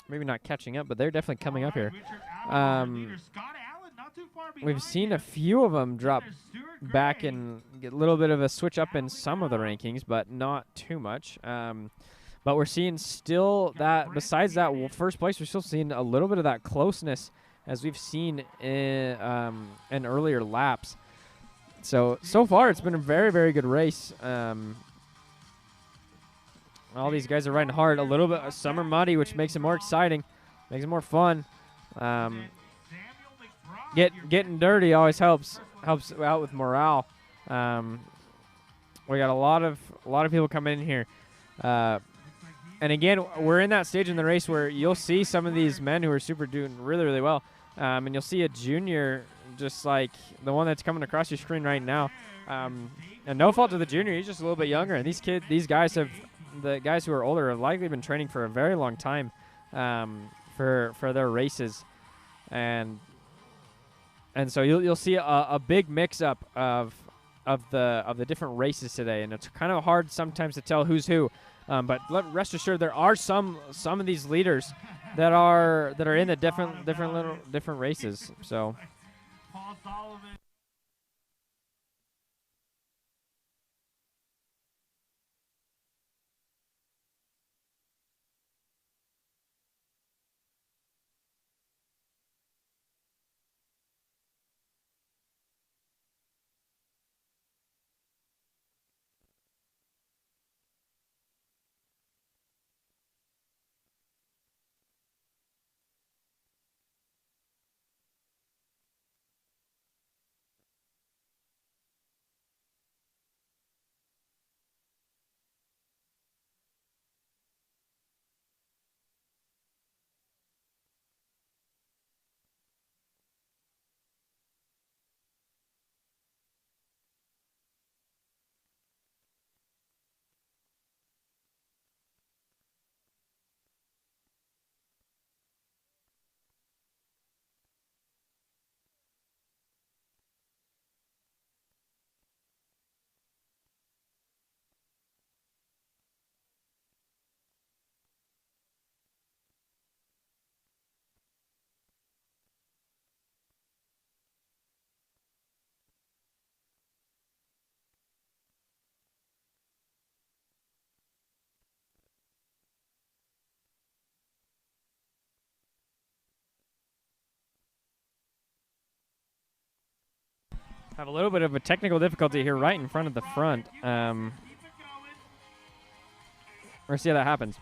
Maybe not catching up, but they're definitely coming up here. We've seen a few of them drop back and get a little bit of a switch up in some of the rankings, but not too much. But we're seeing still that, besides that first place, we're still seeing a little bit of that closeness as we've seen in earlier laps. So far, it's been a very, very good race. All these guys are riding hard. A little bit of summer muddy, which makes it more exciting, makes it more fun. Getting dirty always helps out with morale. We got a lot of people coming in here. And again, we're in that stage in the race where you'll see some of these men who are doing really, really well. And you'll see a junior just like the one that's coming across your screen right now. And no fault to the junior, he's just a little bit younger. And the guys who are older have likely been training for a very long time for their races. And so you'll see a big mix-up of the different races today, and it's kind of hard sometimes to tell who's who. But rest assured, there are some of these leaders that are in the different races. So. Have a little bit of a technical difficulty here right in front of the front. We'll see how that happens.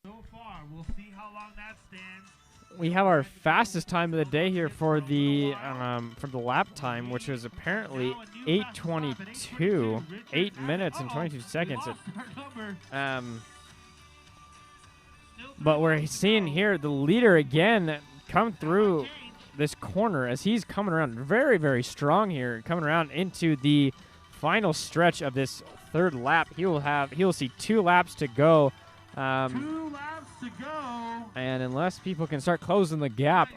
So far, we'll see how long that stands. We have our fastest time of the day here for the lap time, which was apparently 8:22, 8 minutes and 22 seconds. But we're seeing here the leader again come through this corner as he's coming around very, very strong here, coming around into the final stretch of this third lap. He'll see 2 laps to go. 2 laps to go. And unless people can start closing the gap,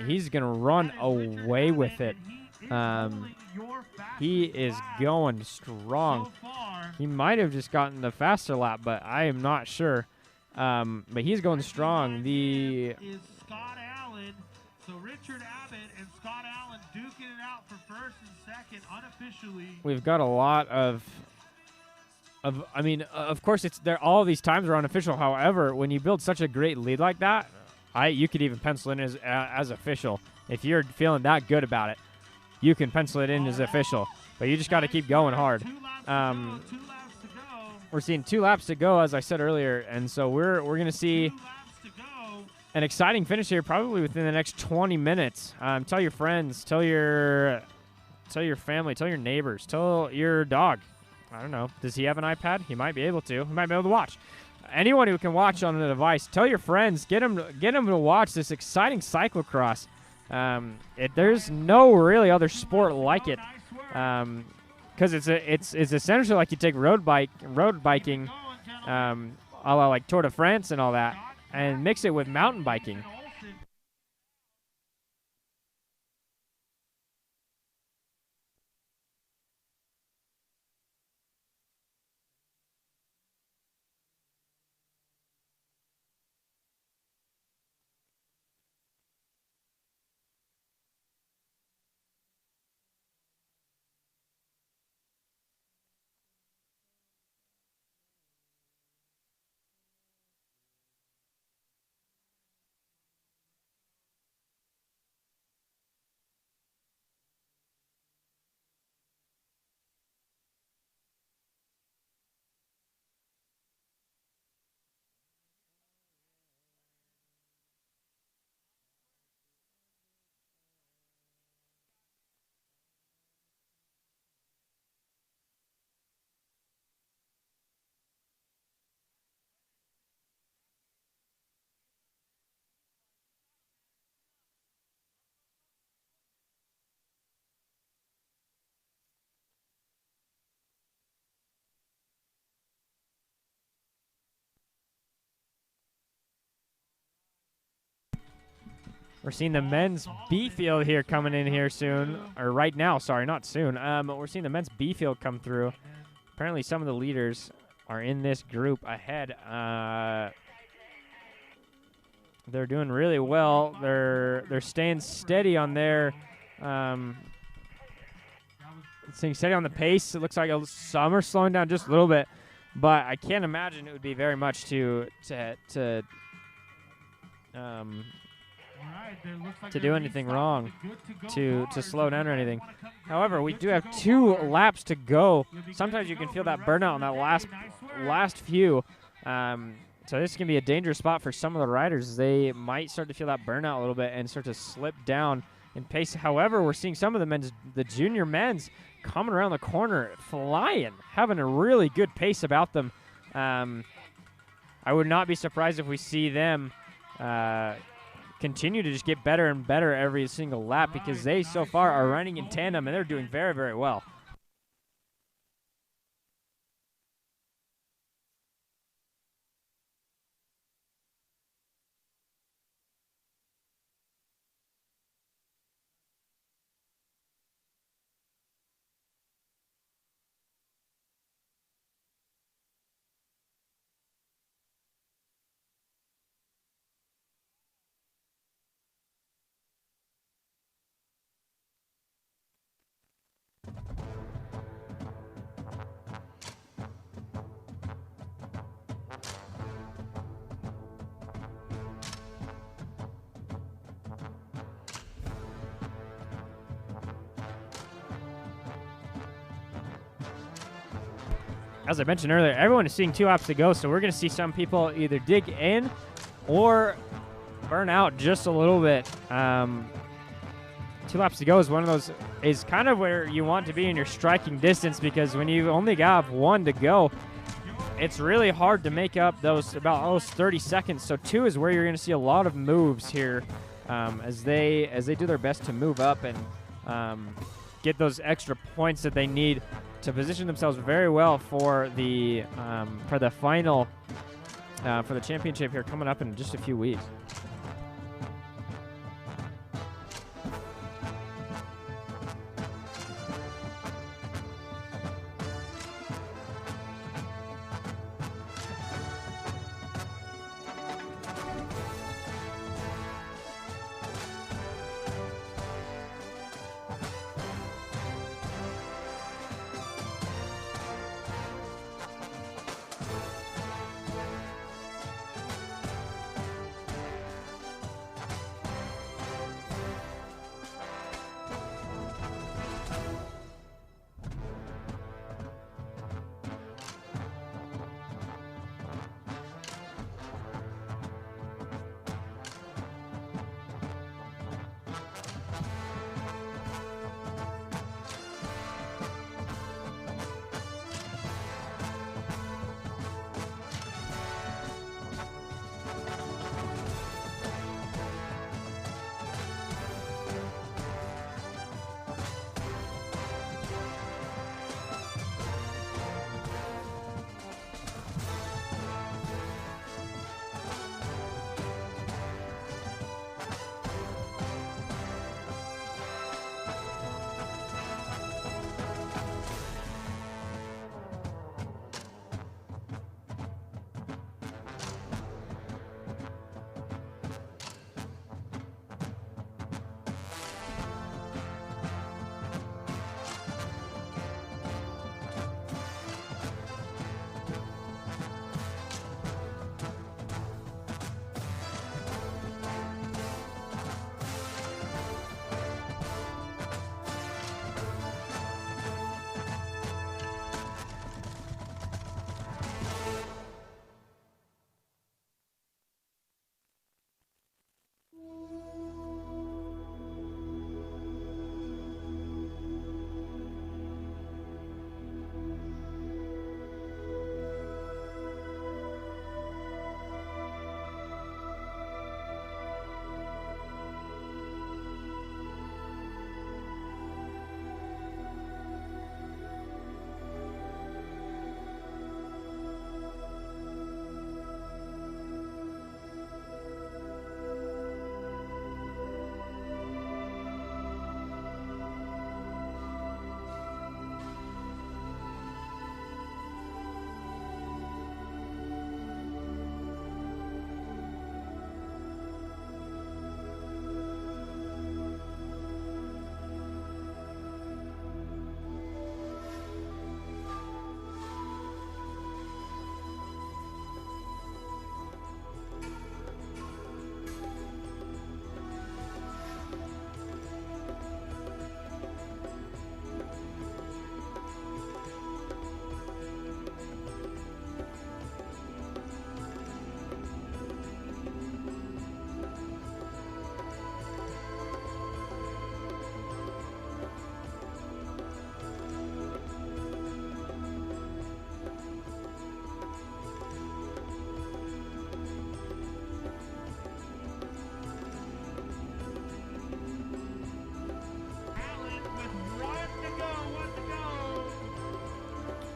he's going to run away with it. He is going strong. He might have just gotten the faster lap, but I am not sure. But he's going strong. Is Scott Allen. So Richard Abbott and Scott Allen duking it out for first and second unofficially. We've got a lot of course all of these times are unofficial. However, when you build such a great lead like that, you could even pencil it in as official. If you're feeling that good about it, you can pencil it in as official. But you just got to keep going hard. We're seeing 2 laps to go, as I said earlier, and so we're going to see an exciting finish here probably within the next 20 minutes. Tell your friends, tell your family, tell your neighbors, tell your dog. I don't know. Does he have an iPad? He might be able to. He might be able to watch. Anyone who can watch on a device, tell your friends, get them to watch this exciting cyclocross. There's no really other sport like it, because it's essentially like you take road biking, a la like Tour de France and all that, and mix it with mountain biking. We're seeing the men's B field here coming in here soon, or right now, sorry, not soon. We're seeing the men's B field come through. Apparently some of the leaders are in this group ahead. They're doing really well. They're staying steady on their staying steady on the pace. It looks like some are slowing down just a little bit, but I can't imagine it would be very much to do anything wrong, to slow down or anything. However, we do have 2 laps to go. Sometimes you can feel that burnout on that last few. So this can be a dangerous spot for some of the riders. They might start to feel that burnout a little bit and start to slip down in pace. However, we're seeing some of the junior men's coming around the corner, flying, having a really good pace about them. I would not be surprised if we see them continue to just get better and better every single lap, because they so far are running in tandem and they're doing very, very well. as I mentioned earlier, everyone is seeing 2 laps to go, so we're going to see some people either dig in or burn out just a little bit. 2 laps to go is one of those, is kind of where you want to be in your striking distance, because when you only got 1 to go, it's really hard to make up those about almost 30 seconds. So 2 is where you're going to see a lot of moves here as they do their best to move up and get those extra points that they need to position themselves very well for the final for the championship here coming up in just a few weeks.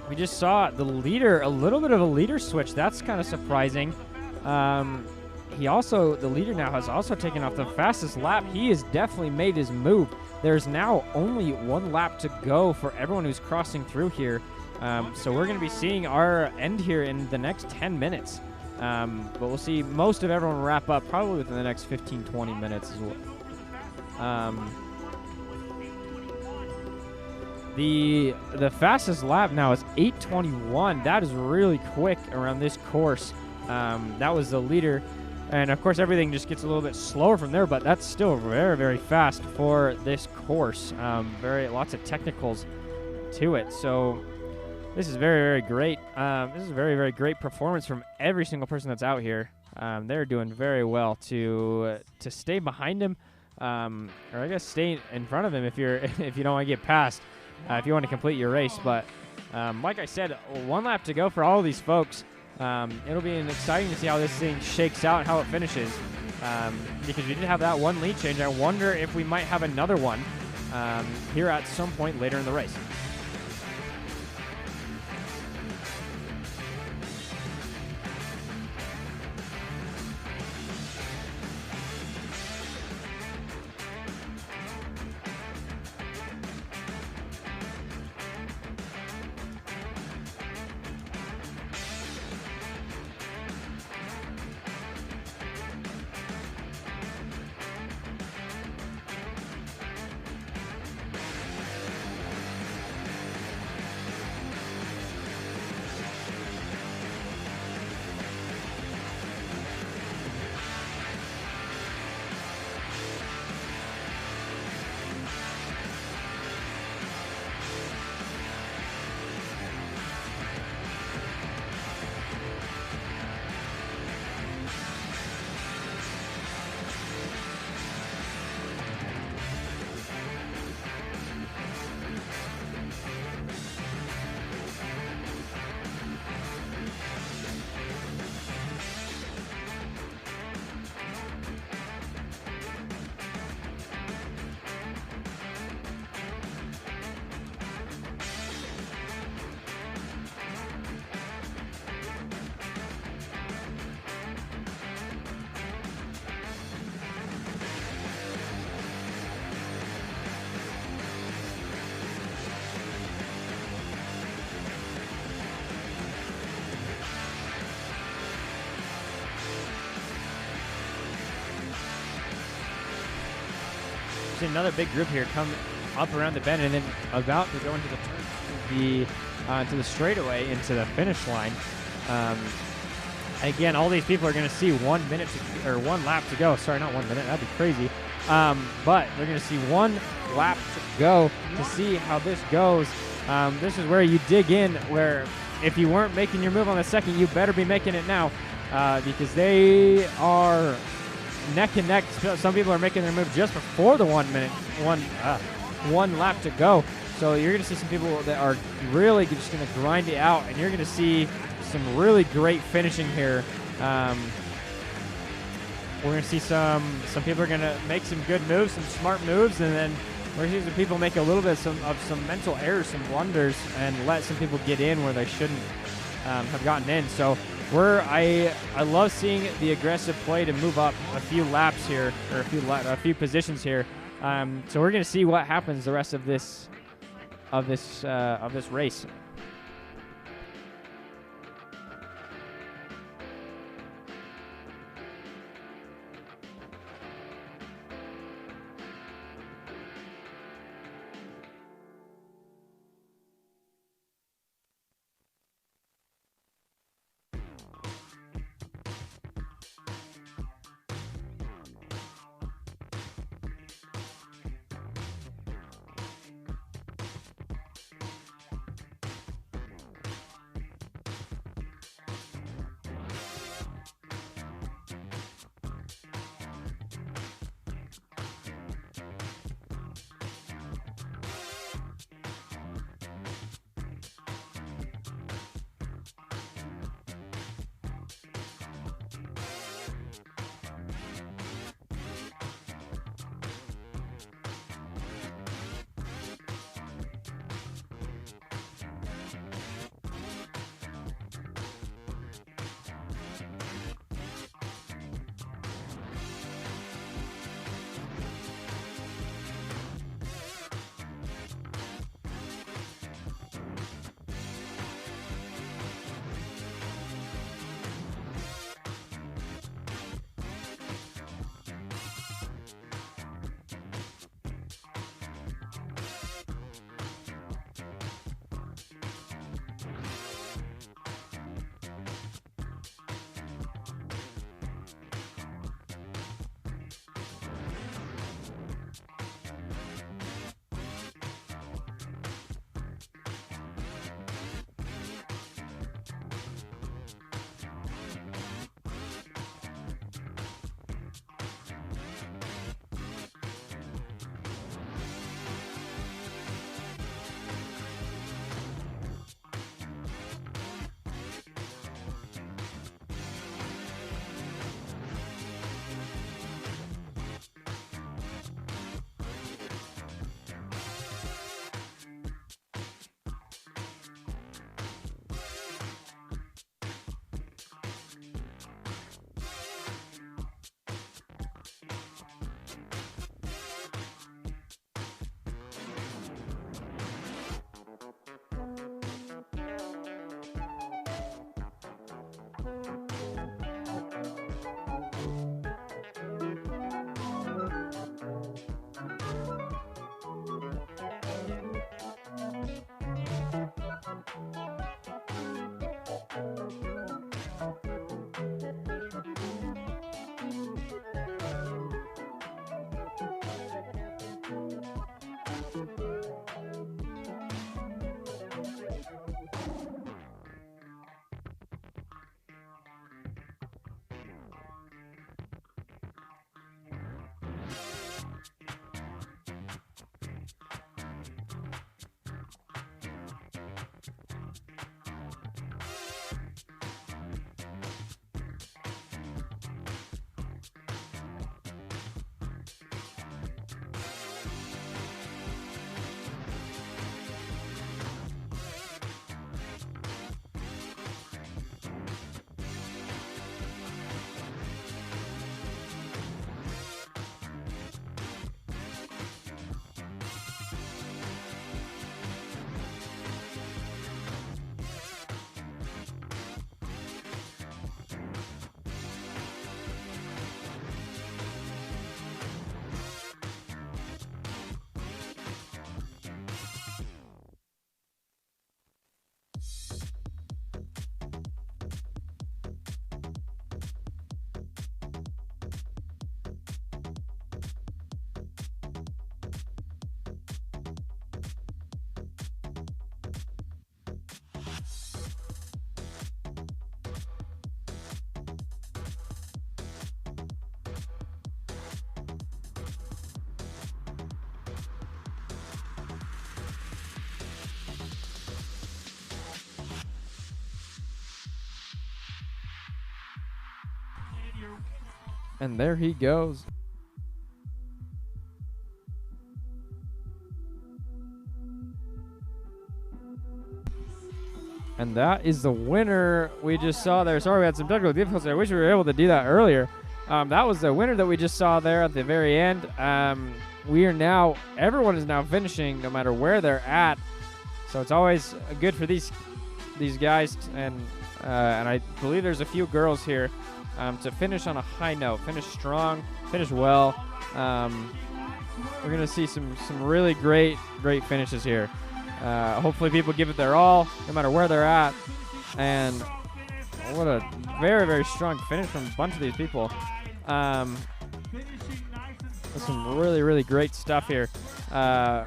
We just saw the leader, a little bit of a leader switch. That's kind of surprising. The leader now has also taken off the fastest lap. He has definitely made his move. There's now only 1 lap to go for everyone who's crossing through here. So we're going to be seeing our end here in the next 10 minutes. But we'll see most of everyone wrap up probably within the next 15, 20 minutes as well. The fastest lap now is 8:21. That is really quick around this course. That was the leader. And, of course, everything just gets a little bit slower from there, but that's still very, very fast for this course. Lots of technicals to it. So This is very, very great. This is a very, very great performance from every single person that's out here. They're doing very well to stay behind him, or I guess stay in front of him if you're if you don't want to get past, if you want to complete your race. But like I said, 1 lap to go for all of these folks. It'll be exciting to see how this thing shakes out and how it finishes, because we did have that 1 lead change. I wonder if we might have another one here at some point later in the race. Another big group here come up around the bend and then about to go into the turn to the straightaway into the finish line. Again, all these people are going to see 1 minute or 1 lap to go. Sorry, not 1 minute. That'd be crazy. But they're going to see 1 lap to go to see how this goes. This is where you dig in, where if you weren't making your move on the second, you better be making it now, because they are neck and neck. Some people are making their move just before the 1 minute, one lap to go. So you're going to see some people that are really just going to grind it out, and you're going to see some really great finishing here. We're going to see some people are going to make some good moves, some smart moves, and then we're going to see some people make a little bit of some mental errors, some blunders, and let some people get in where they shouldn't have gotten in. So I love seeing the aggressive play to move up a few laps here, or a few positions here. So we're going to see what happens the rest of this race. And there he goes. And that is the winner we just saw there. Sorry, we had some technical difficulties. I wish we were able to do that earlier. That was the winner that we just saw there at the very end. Everyone is now finishing no matter where they're at. So it's always good for these guys. And I believe there's a few girls here to finish on a high note, finish strong, finish well. We're going to see some really great finishes here. Hopefully people give it their all, no matter where they're at. And what a very, very strong finish from a bunch of these people. Some really, really great stuff here. As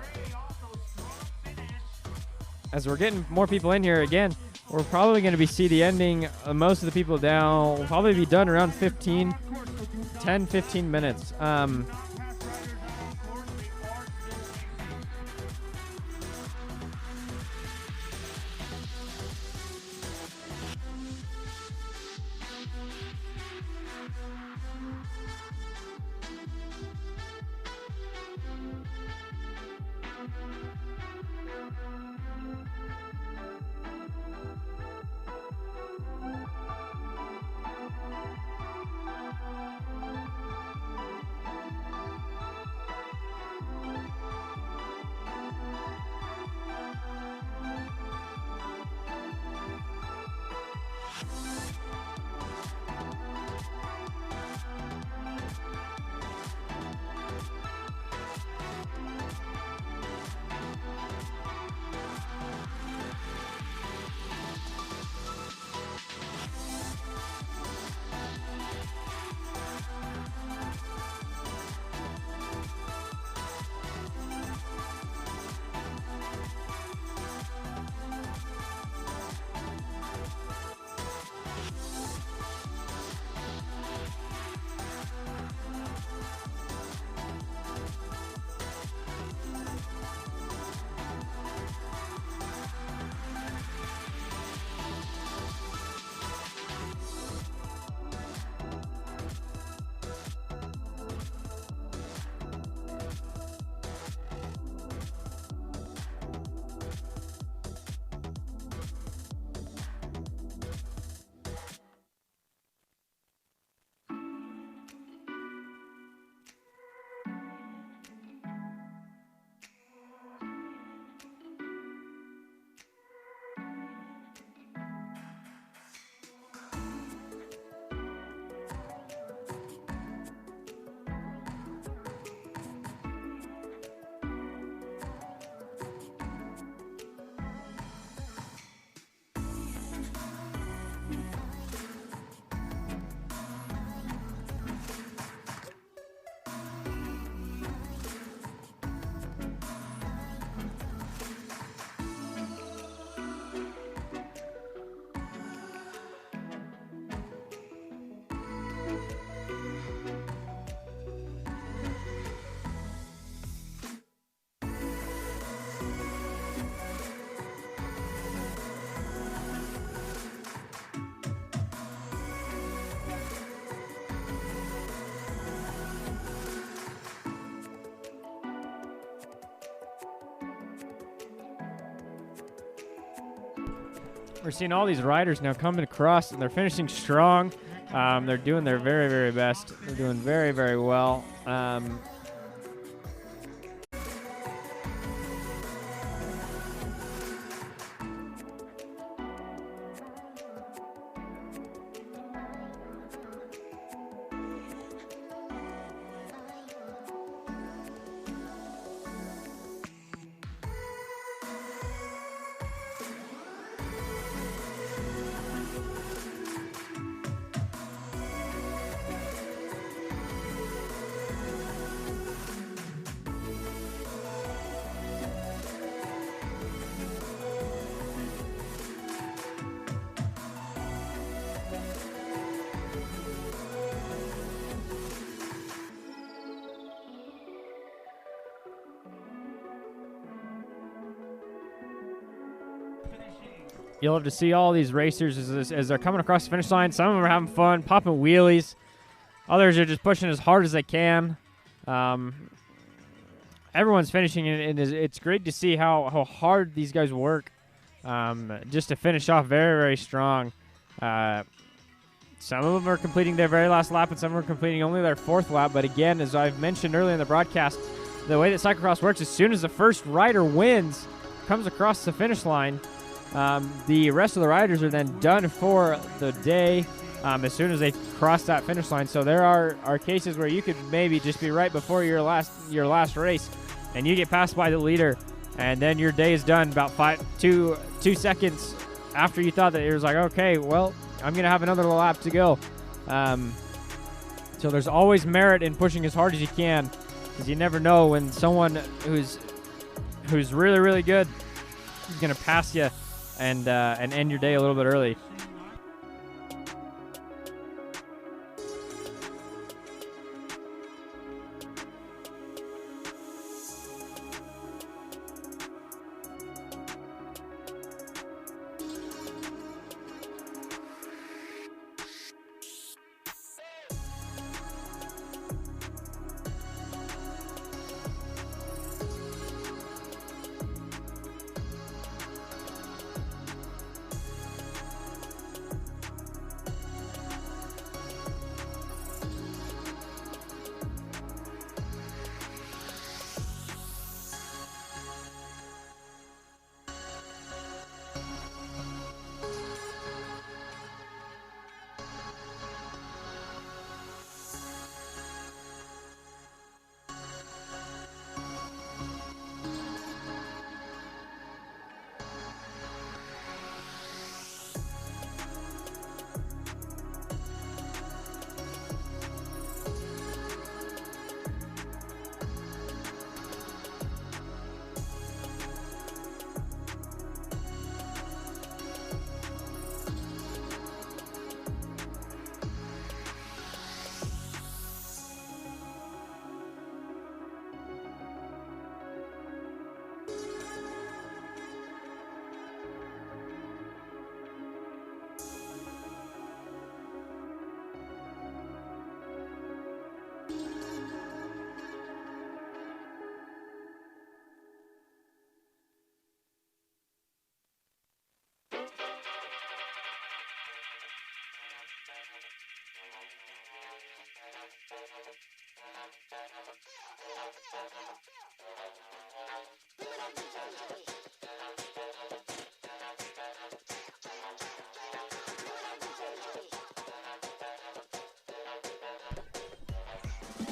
we're getting more people in here again, we're probably going to be see the ending. Most of the people down will probably be done around 10, 15 minutes. We're seeing all these riders now coming across, and they're finishing strong. They're doing their very, very best. They're doing very, very well. You'll have to see all these racers as they're coming across the finish line. Some of them are having fun, popping wheelies. Others are just pushing as hard as they can. Everyone's finishing, and it's great to see how hard these guys work just to finish off very, very strong. Some of them are completing their very last lap, and some are completing only their 4th lap. But again, as I've mentioned earlier in the broadcast, the way that cyclocross works, as soon as the first rider wins, comes across the finish line, the rest of the riders are then done for the day as soon as they cross that finish line. So there are cases where you could maybe just be right before your last race, and you get passed by the leader, and then your day is done about 2 seconds after you thought that it was like, okay, well, I'm going to have another lap to go. So there's always merit in pushing as hard as you can, because you never know when someone who's really, really good is going to pass you and end your day a little bit early.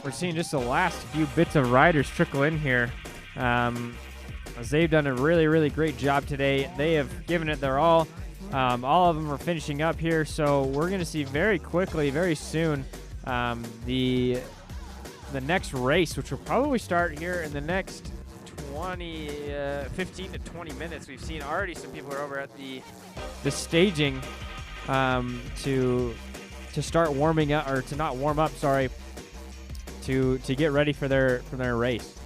We're seeing just the last few bits of riders trickle in here. As they've done a really, really great job today. They have given it their all. All of them are finishing up here, so we're going to see very quickly, very soon, the next race, which will probably start here in the next 15 to 20 minutes. We've seen already some people are over at the staging to start warming up, or to not warm up, sorry, to get ready for their race.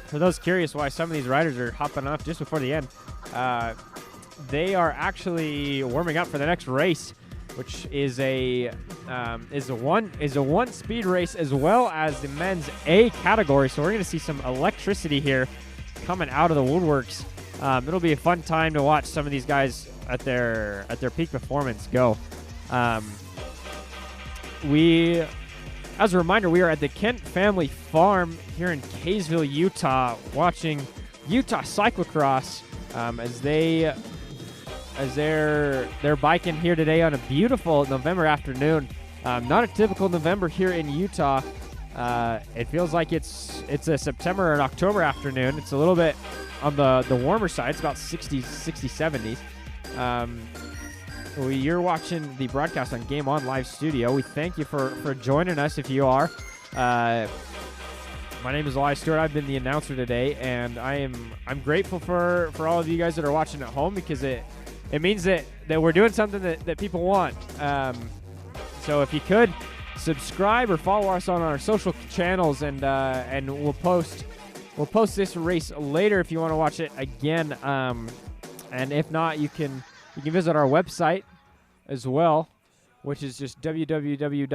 For those curious why some of these riders are hopping off just before the end, they are actually warming up for the next race, which is a one speed race as well as the men's A category. So we're going to see some electricity here coming out of the woodworks. It'll be a fun time to watch some of these guys at their peak performance go. As a reminder, we are at the Kent Family Farm here in Kaysville, Utah, watching Utah Cyclocross as they're biking here today on a beautiful November afternoon. Not a typical November here in Utah. It feels like it's a September or an October afternoon. It's a little bit on the warmer side. It's about 60s, 70s. You're watching the broadcast on Game On Live Studio. We thank you for joining us if you are. My name is Elias Stewart. I've been the announcer today, and I'm grateful for all of you guys that are watching at home, because it means that we're doing something that people want. So if you could subscribe or follow us on our social channels, and we'll post this race later if you want to watch it again. And if not, you can visit our website as well, which is just www.gols.co.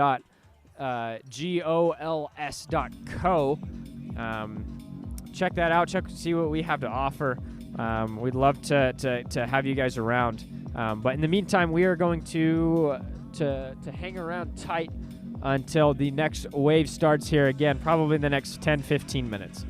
Check that out. See what we have to offer. We'd love to have you guys around. But in the meantime, we are going to hang around tight until the next wave starts here again, probably in the next 10-15 minutes.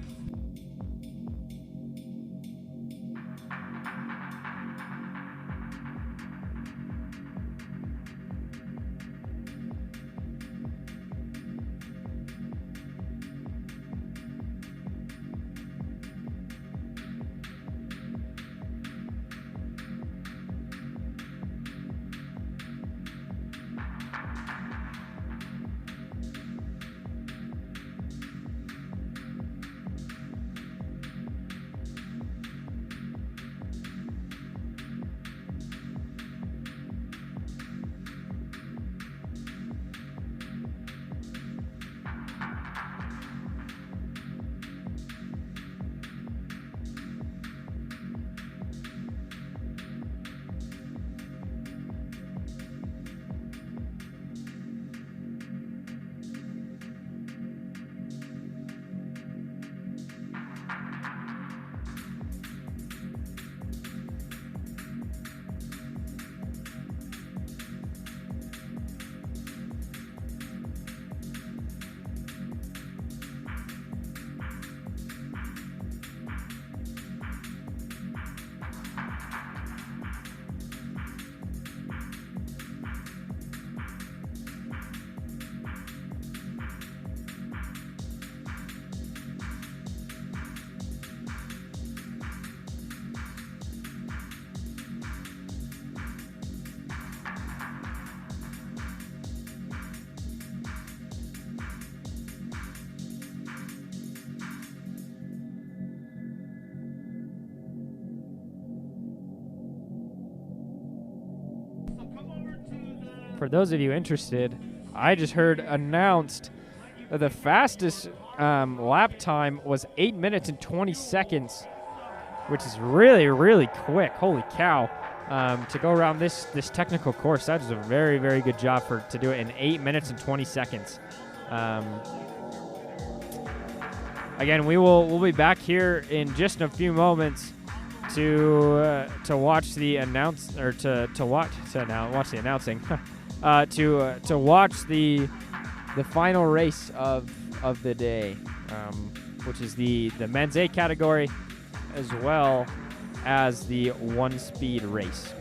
For those of you interested, I just heard announced that the fastest lap time was 8 minutes and 20 seconds, which is really, really quick. Holy cow. To go around this technical course, that is a very, very good job to do it in 8 minutes and 20 seconds. Again, we'll be back here in just a few moments to watch the watch the announcing. To watch the final race of the day, which is the men's A category, as well as the one-speed race.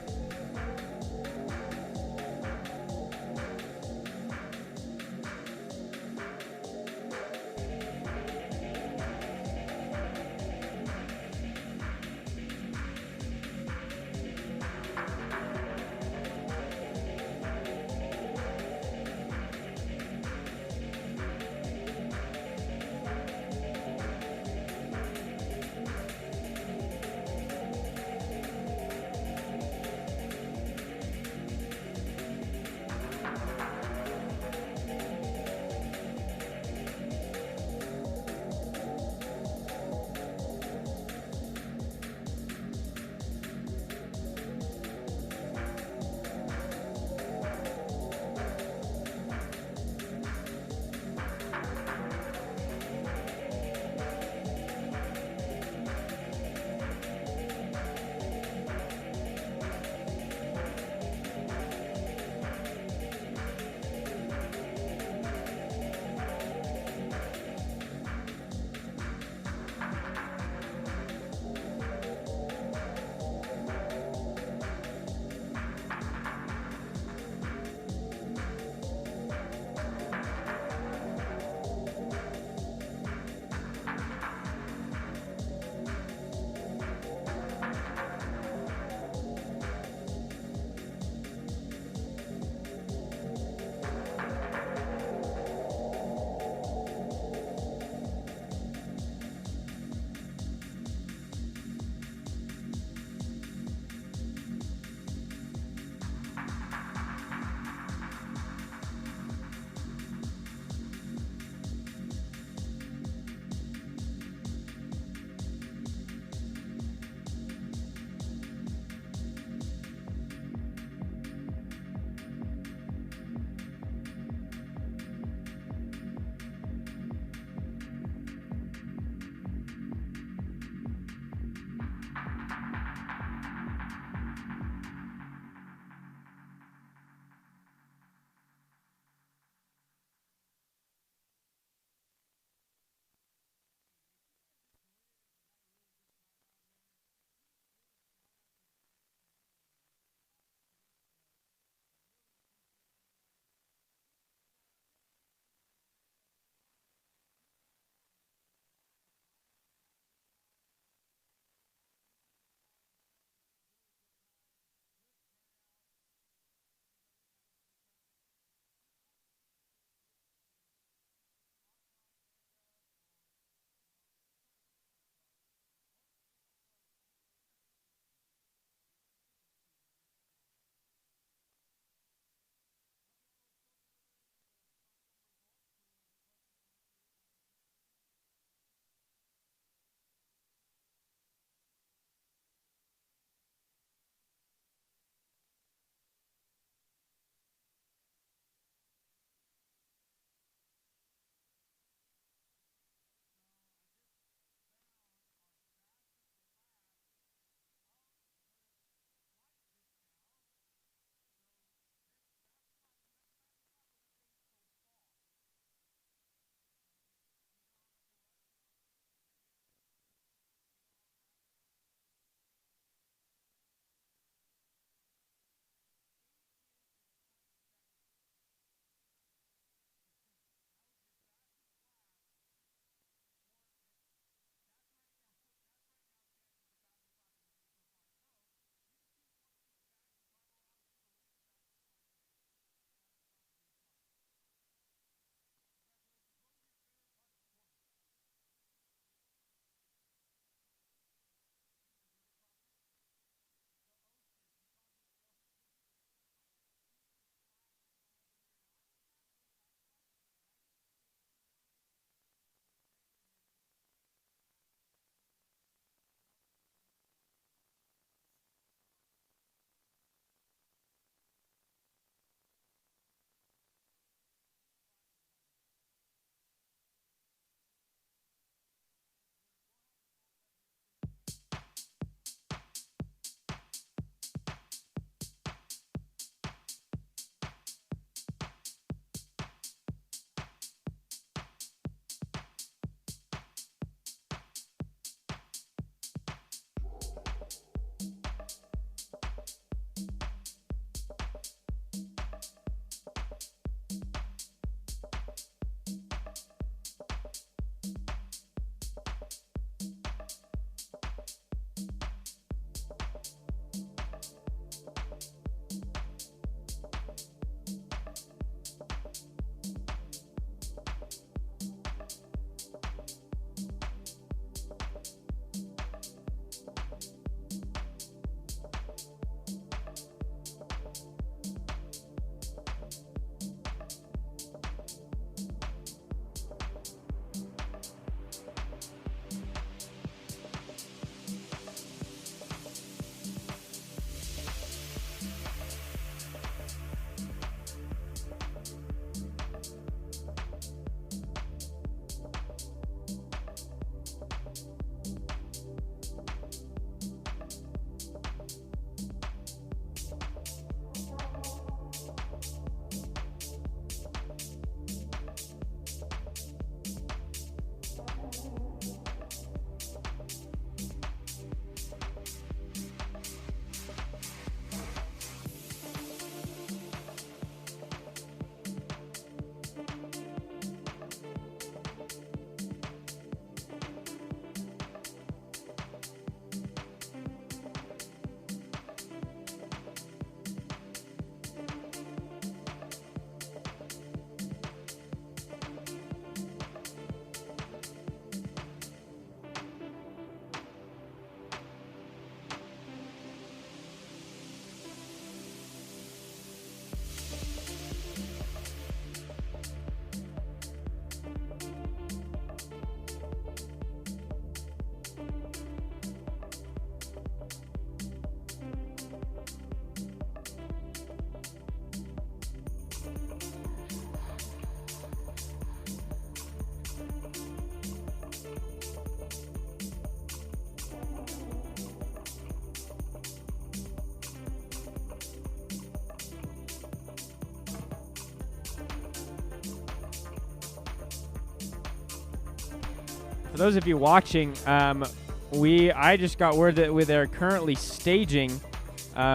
For those of you watching, I just got word that they're currently staging,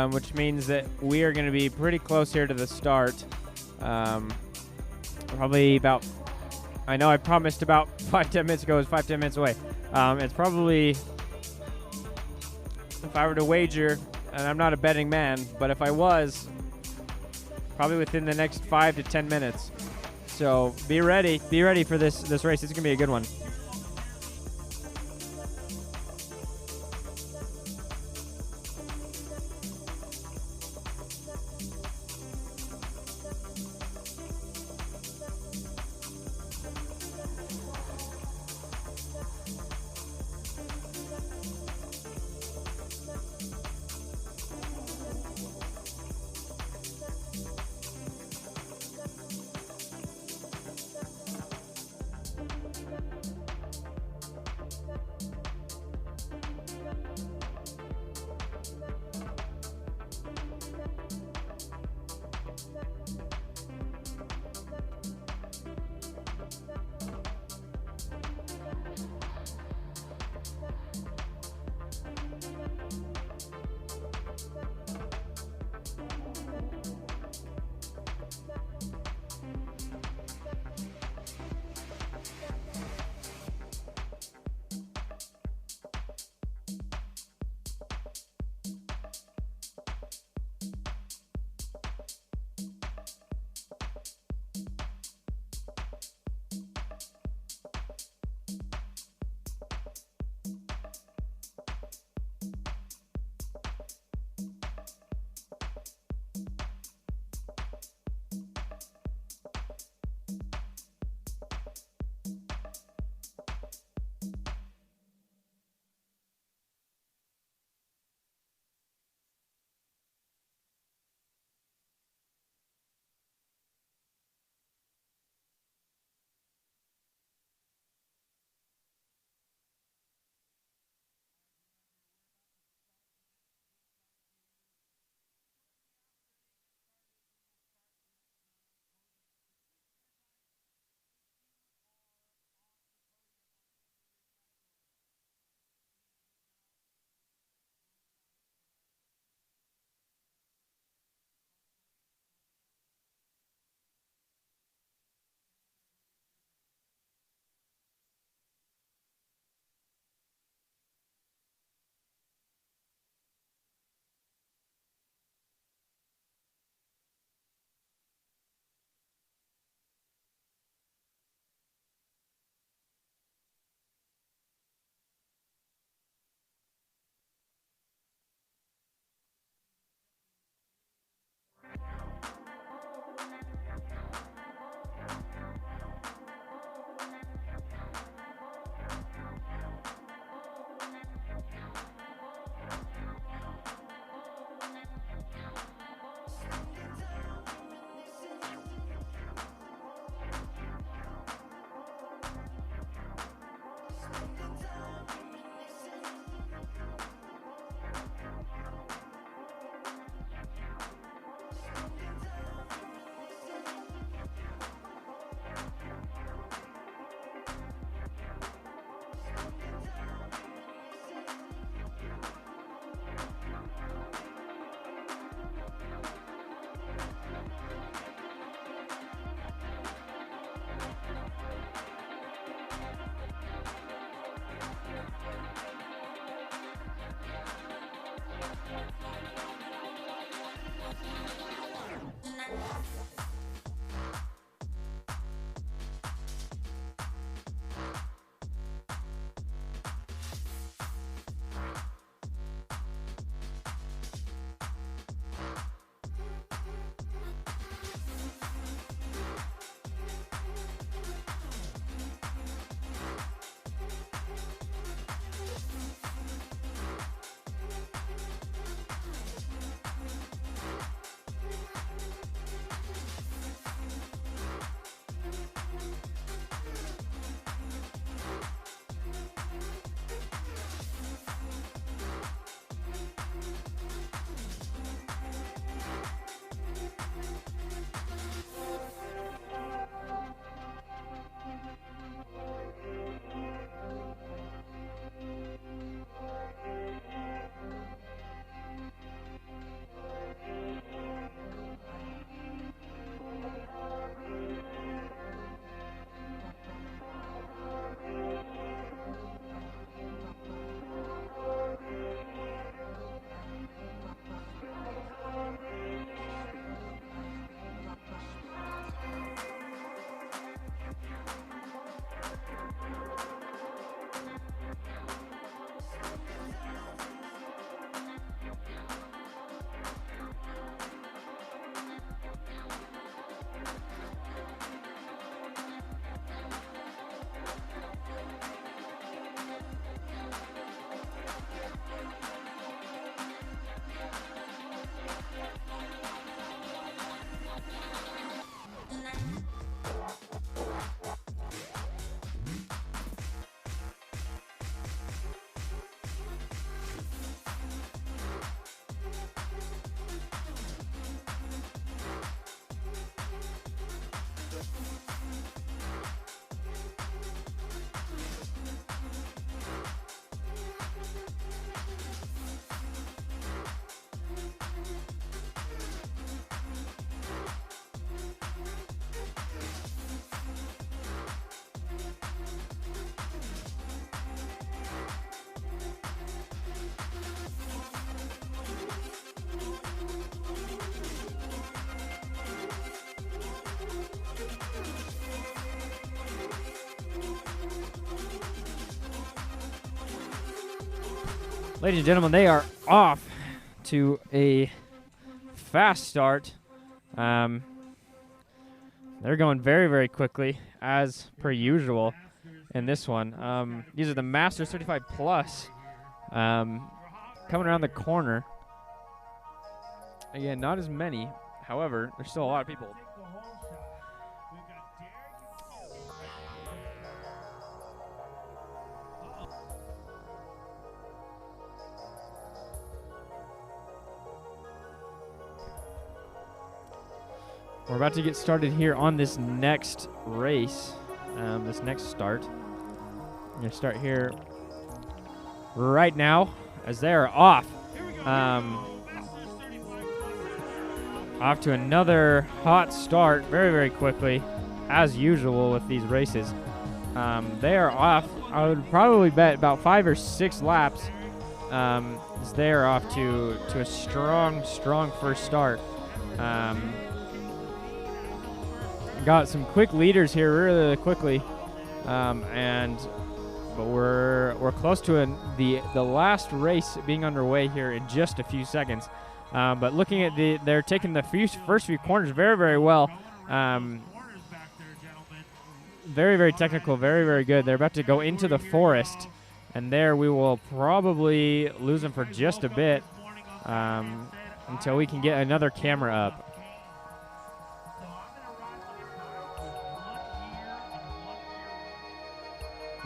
which means that we are going to be pretty close here to the start. Probably about, I know I promised about 5-10 minutes ago, it's 5-10 minutes away. It's probably, if I were to wager, and I'm not a betting man, but if I was, probably within the next 5 to 10 minutes. So be ready for this race. It's gonna be a good one. Ladies and gentlemen, they are off to a fast start. They're going very, very quickly, as per usual in this one. These are the Masters 35 Plus coming around the corner. Again, not as many. However, there's still a lot of people. We're about to get started here on this next race, this next start. I'm going to start here right now as they are off. Off to another hot start very, very quickly, as usual with these races. They are off, I would probably bet about 5 or 6 laps as they are off to a strong, strong first start. Got some quick leaders here really quickly, but we're close to the last race being underway here in just a few seconds. But looking at they're taking the first few corners very, very well. Very, very technical, very, very good. They're about to go into the forest, and there we will probably lose them for just a bit until we can get another camera up.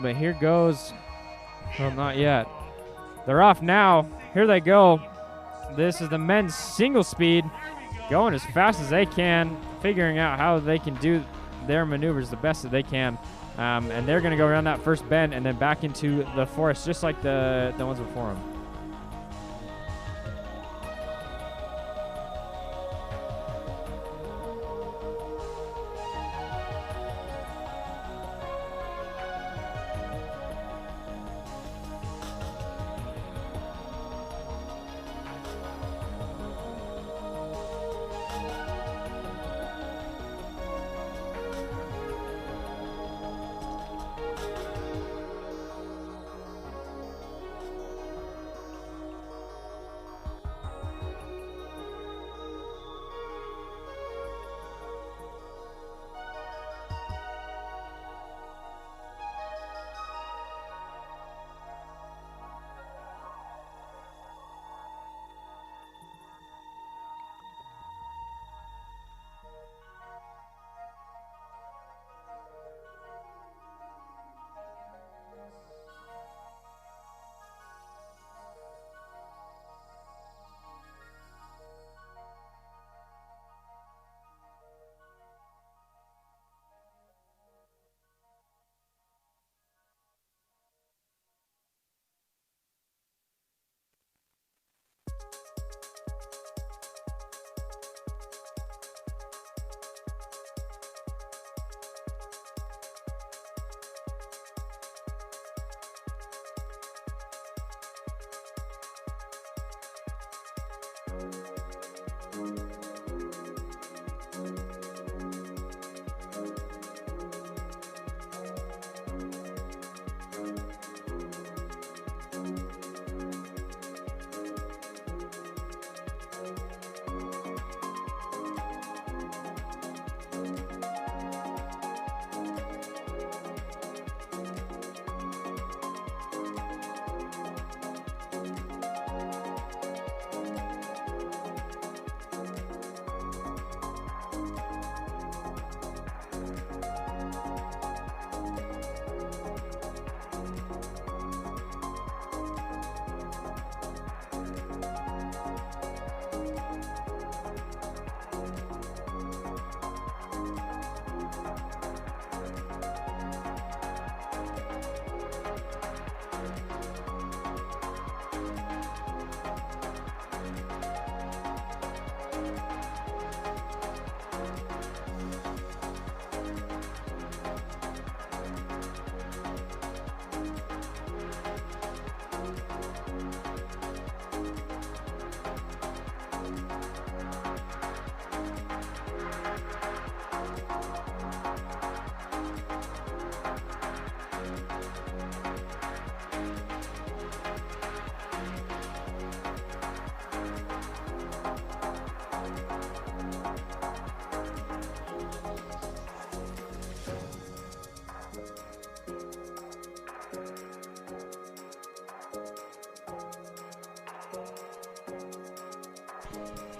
But here goes, well, not yet. They're off now. Here they go. This is the men's single speed, going as fast as they can, figuring out how they can do their maneuvers the best that they can. And they're going to go around that first bend and then back into the forest, just like the ones before them.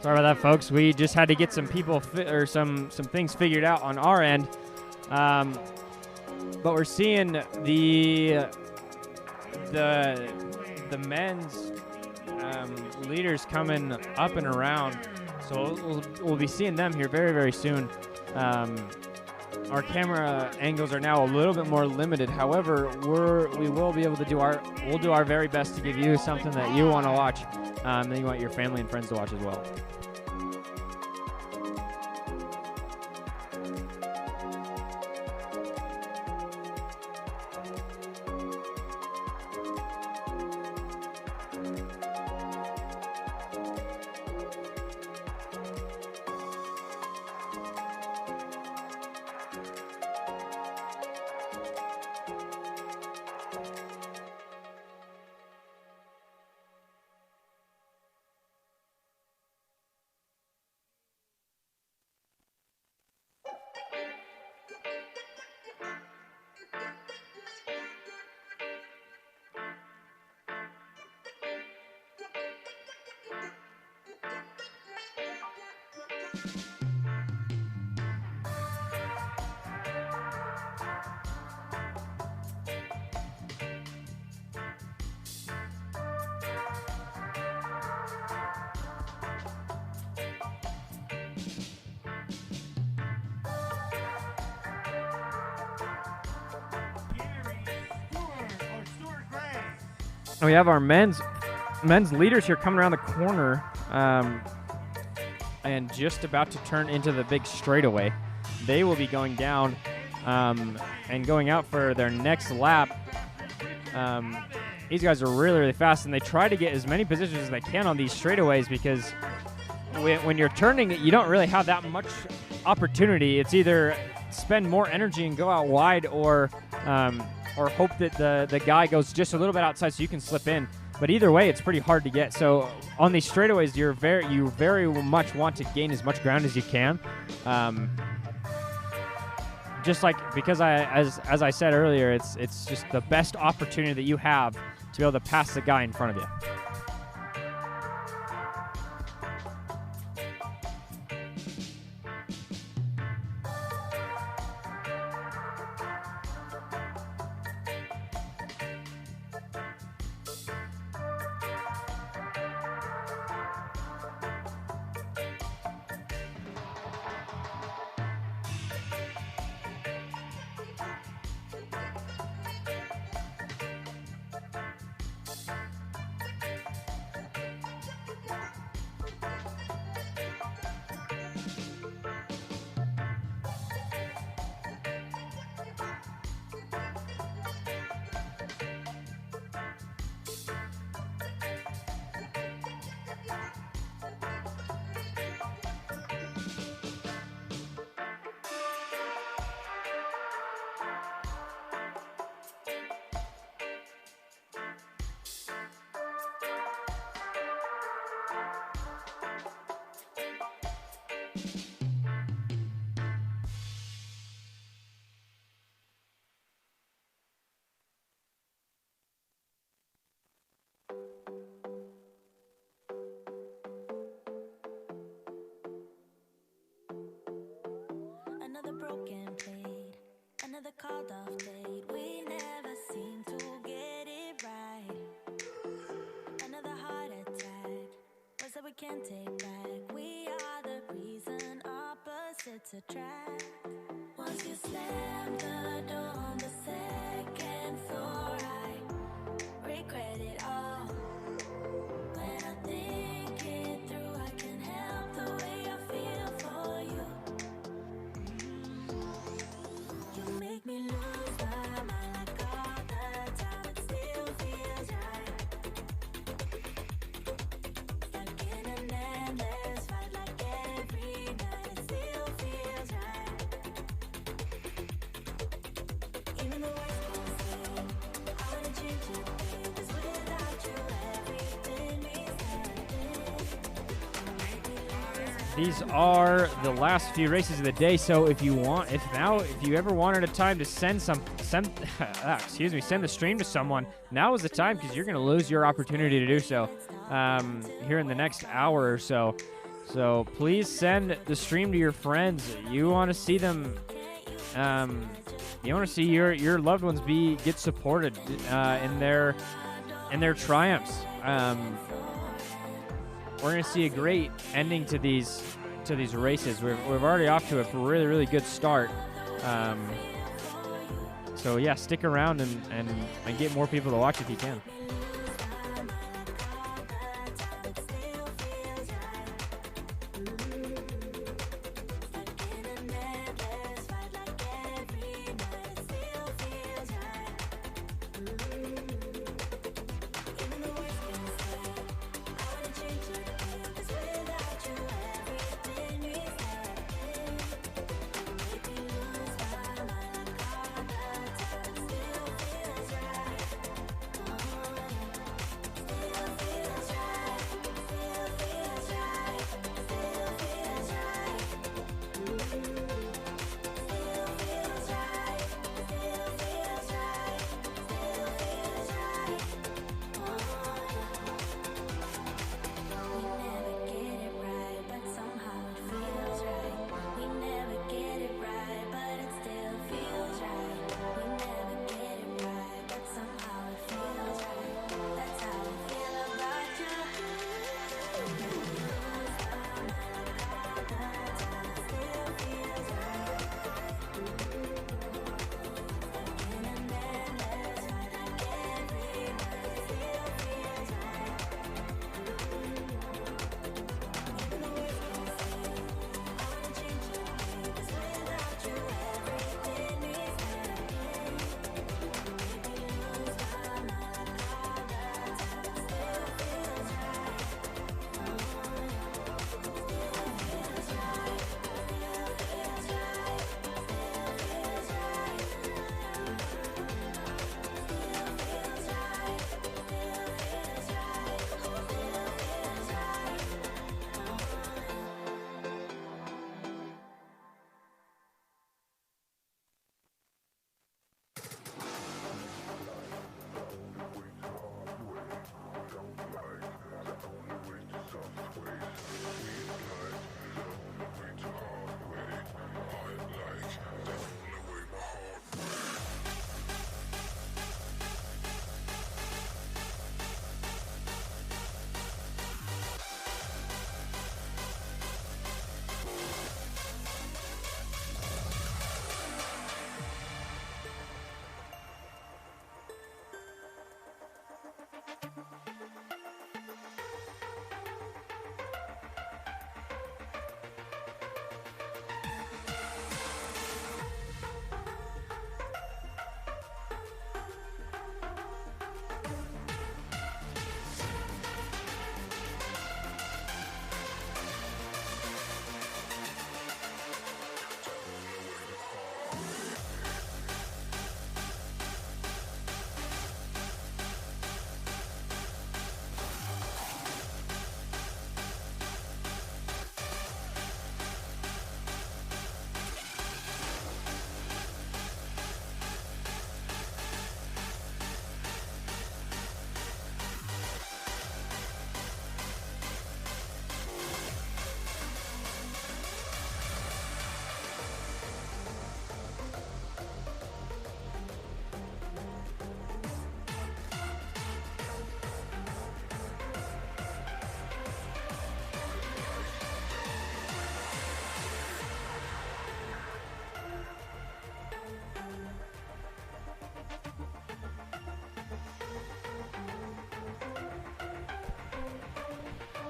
Sorry about that, folks. We just had to get some people or some things figured out on our end. But we're seeing the men's leaders coming up and around, so we'll be seeing them here very, very soon. Our camera angles are now a little bit more limited. However, we will be able to we'll do our very best to give you something that you want to watch, and you want your family and friends to watch as well. And we have our men's leaders here coming around the corner, and just about to turn into the big straightaway. They will be going down and going out for their next lap. These guys are really, really fast, and they try to get as many positions as they can on these straightaways, because when you're turning it, you don't really have that much opportunity. It's either spend more energy and go out wide, or hope that the guy goes just a little bit outside so you can slip in. But either way, it's pretty hard to get. So on these straightaways, you very much want to gain as much ground as you can. Just like, because as I said earlier, it's just the best opportunity that you have to be able to pass the guy in front of you. Another broken plate, another called off date. We never seem to get it right. Another heart attack, words that we can't take back. We are the reason opposites attract. Once you slam the door on the second floor, I regret it all. When I think it through, I can't help the way I feel for you. You make me lose my mind like all the time. It still feels right. Stuck in an endless fight like every night. It still feels right. Even the worst can say I wouldn't change it, babe. 'Cause without you, everything means nothing. You make me lose my These are the last few races of the day, so if you ever wanted a time to send the stream to someone, now is the time, because you're going to lose your opportunity to do so here in the next hour or so. So please send the stream to your friends. You want to see them. You want to see your loved ones get supported in their triumphs. We're gonna see a great ending to these races. We're already off to a really good start. So yeah, stick around and get more people to watch if you can.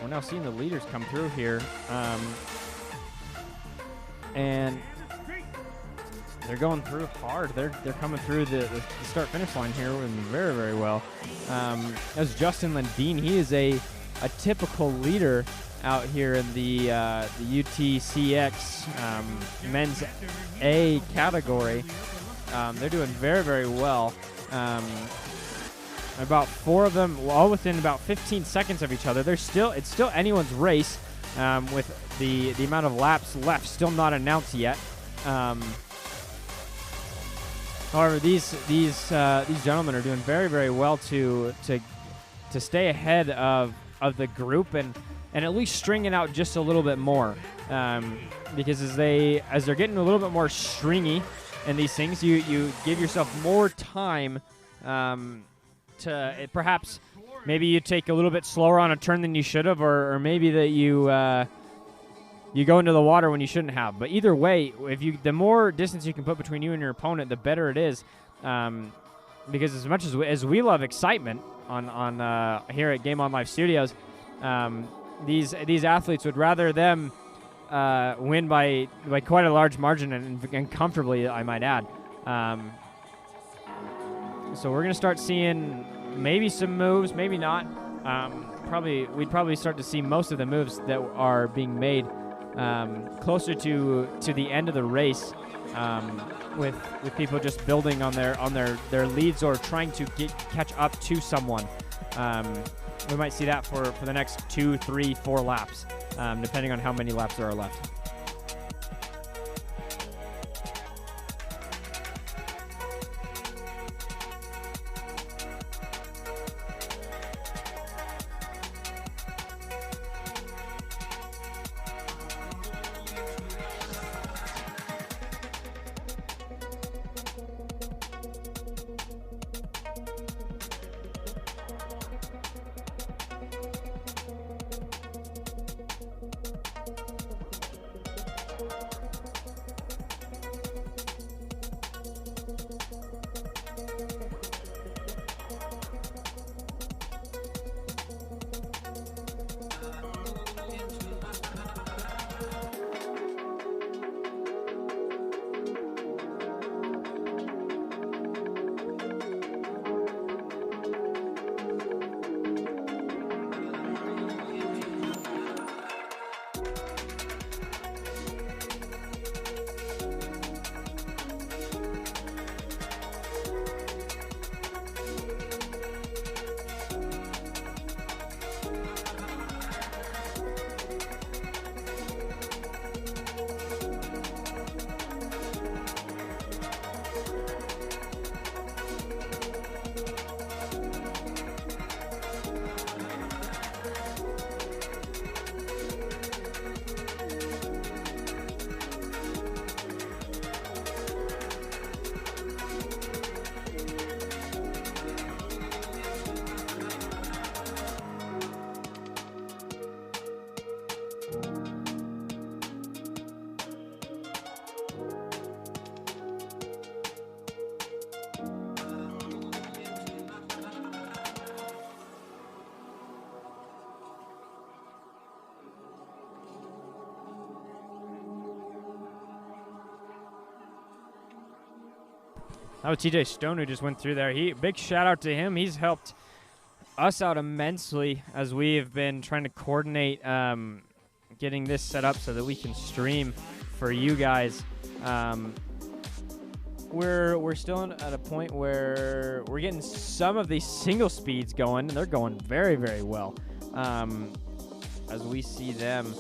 We're now seeing the leaders come through here. And they're going through hard. They're coming through the start-finish line here very, very well. As Justin Lundeen, he is a typical leader out here in the UTCX men's A category. They're doing very, very well. About 4 of them, all within about 15 seconds of each other. It's still anyone's race with the amount of laps left still not announced yet. However, these gentlemen are doing very, very well to stay ahead of the group, and and at least string it out just a little bit more. Because as they're getting a little bit more stringy in these things, you give yourself more time to perhaps maybe you take a little bit slower on a turn than you should have, or maybe that you go into the water when you shouldn't have. But either way, the more distance you can put between you and your opponent, the better it is. Because as much as we love excitement on here at Game On Live Studios, these athletes would rather them win by quite a large margin and comfortably, I might add. So we're gonna start seeing maybe some moves, maybe not. We'd probably start to see most of the moves that are being made closer to the end of the race, with people just building on their leads or trying to catch up to someone. We might see that for the next 2, 3, 4 laps, depending on how many laps there are left. That was TJ Stone who just went through there. Big shout out to him. He's helped us out immensely as we've been trying to coordinate getting this set up so that we can stream for you guys. We're still at a point where we're getting some of these single speeds going, and they're going very, very well. As we see them,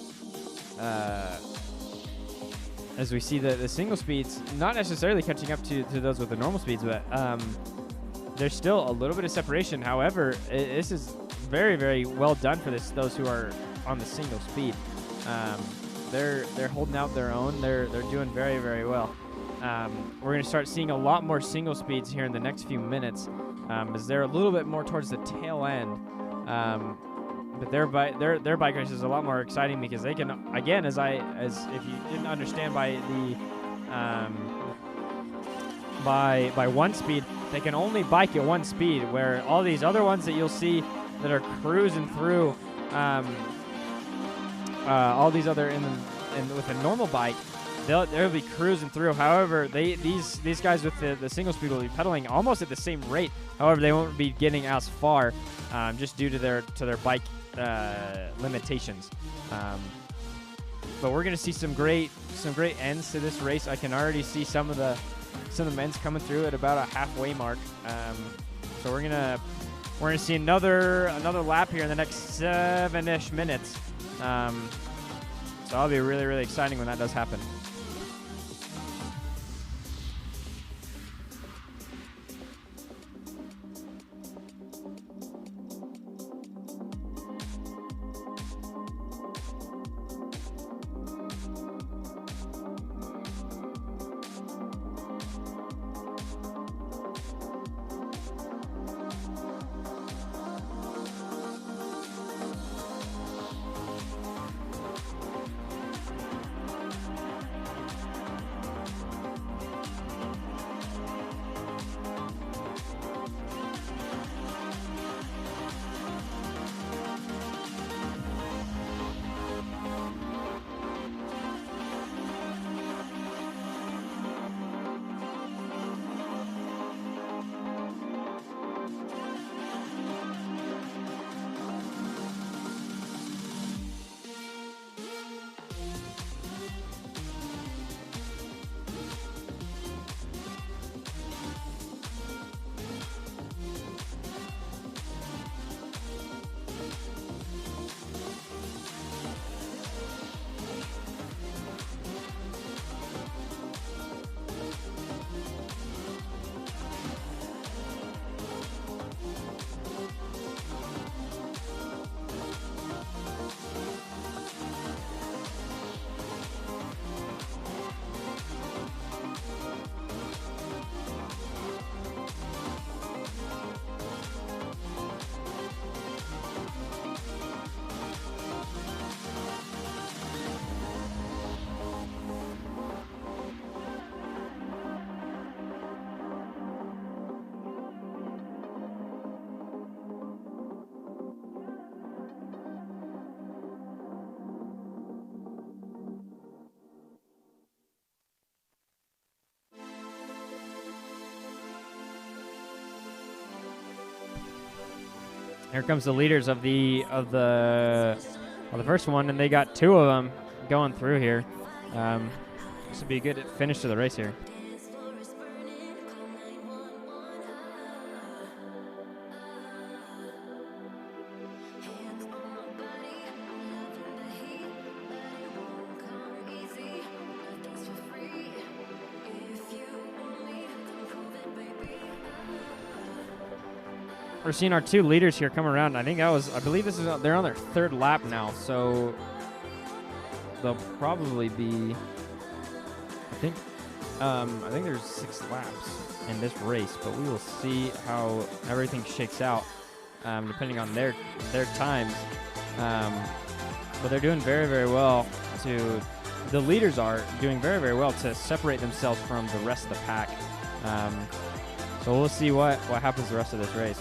as we see the single speeds, not necessarily catching up to those with the normal speeds, but there's still a little bit of separation. However, this is very, very well done for those who are on the single speed. They're holding out their own. They're doing very, very well. We're going to start seeing a lot more single speeds here in the next few minutes, as they're a little bit more towards the tail end. But their bike race is a lot more exciting because they can, again, as if you didn't understand by the by one speed, they can only bike at one speed, where all these other ones that you'll see that are cruising through, all these other with a normal bike, they'll be cruising through. However, these guys with the single speed will be pedaling almost at the same rate. However, they won't be getting as far, just due to their bike limitations. But we're gonna see some great ends to this race. I can already see some of the men's coming through at about a halfway mark. So we're gonna see another lap here in the next 7-ish minutes. So that'll be really, really exciting when that does happen. Here comes the leaders of the first one, and they got 2 of them going through here. This would be a good finish to the race here. We're seeing our 2 leaders here come around. I believe they're on their 3rd lap now, so they'll probably be. I think there's 6 laps in this race, but we will see how everything shakes out depending on their times. But they're doing very, very well. The leaders are doing very, very well to separate themselves from the rest of the pack. So we'll see what happens the rest of this race.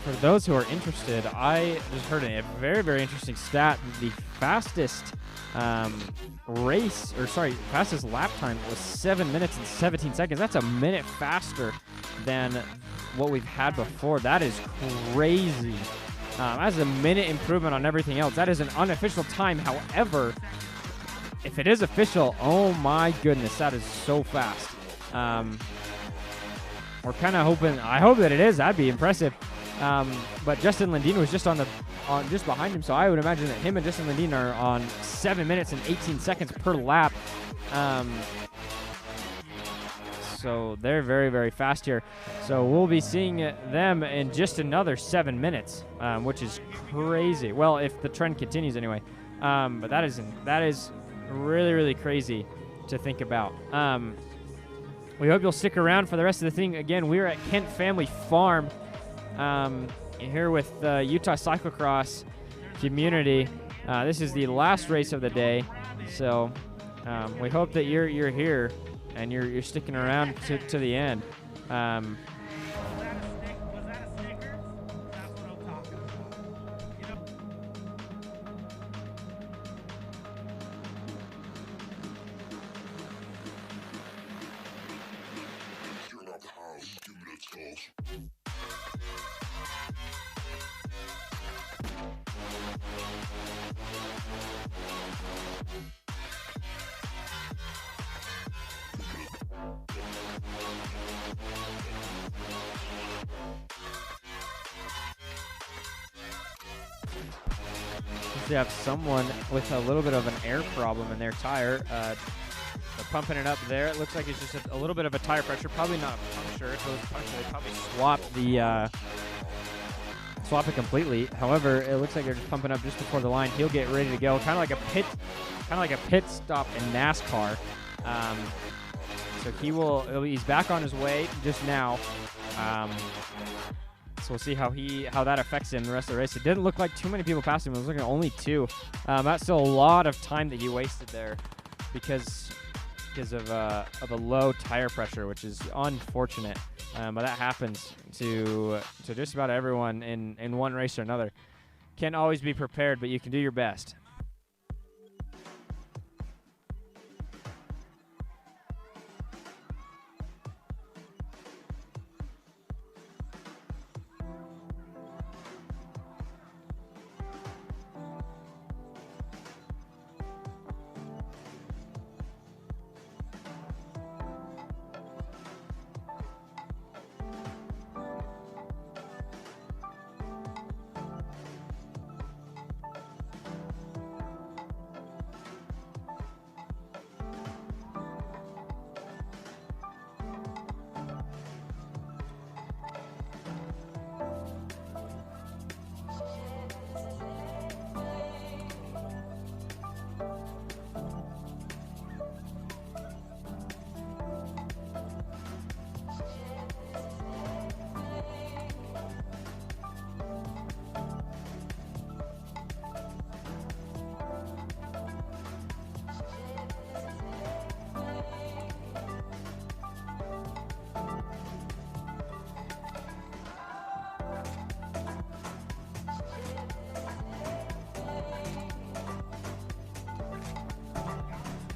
For those who are interested, I just heard a very, very interesting stat. The fastest fastest lap time was 7 minutes and 17 seconds. That's a minute faster than what we've had before. That is crazy. That's a minute improvement on everything else. That is an unofficial time. However, if it is official, oh my goodness, that is so fast. We're kind of hoping. I hope that it is. That'd be impressive. But Justin Lindeen was just just behind him, so I would imagine that him and Justin Lindeen are on 7 minutes and 18 seconds per lap. So they're very, very fast here. So we'll be seeing them in just another 7 minutes, which is crazy. Well, if the trend continues anyway. But that is really, really crazy to think about. We hope you'll stick around for the rest of the thing. Again, we're at Kent Family Farm here with Utah Cyclocross community. This is the last race of the day, so we hope that you're here and you're sticking around to the end. Was that a sticker? That's what I'm talking about. You know? Turn out the house, give me the toast. seems to have someone with a little bit of an air problem in their tire. They're pumping it up there. It looks like it's just a little bit of a tire pressure. Probably not a puncture. If it was a puncture, they'd probably swap it completely. However, it looks like they're just pumping up just before the line. He'll get ready to go. Kind of like a pit stop in NASCAR. So he's back on his way just now. So we'll see how that affects him the rest of the race. It didn't look like too many people passed him. It was looking at only 2. That's still a lot of time that he wasted there because of a low tire pressure, which is unfortunate. But that happens to just about everyone in one race or another. Can't always be prepared, but you can do your best.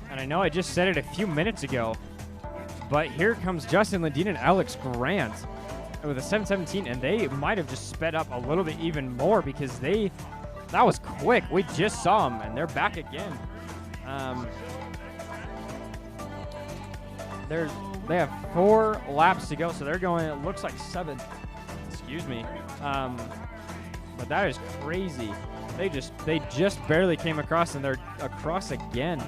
And I know I just said it a few minutes ago, but here comes Justin Ledeen and Alex Grant with a 7:17, and they might have just sped up a little bit even more because that was quick. We just saw them, and they're back again. They have 4 laps to go, so they're going, it looks like 7. Excuse me. But that is crazy. They just barely came across, and they're across again.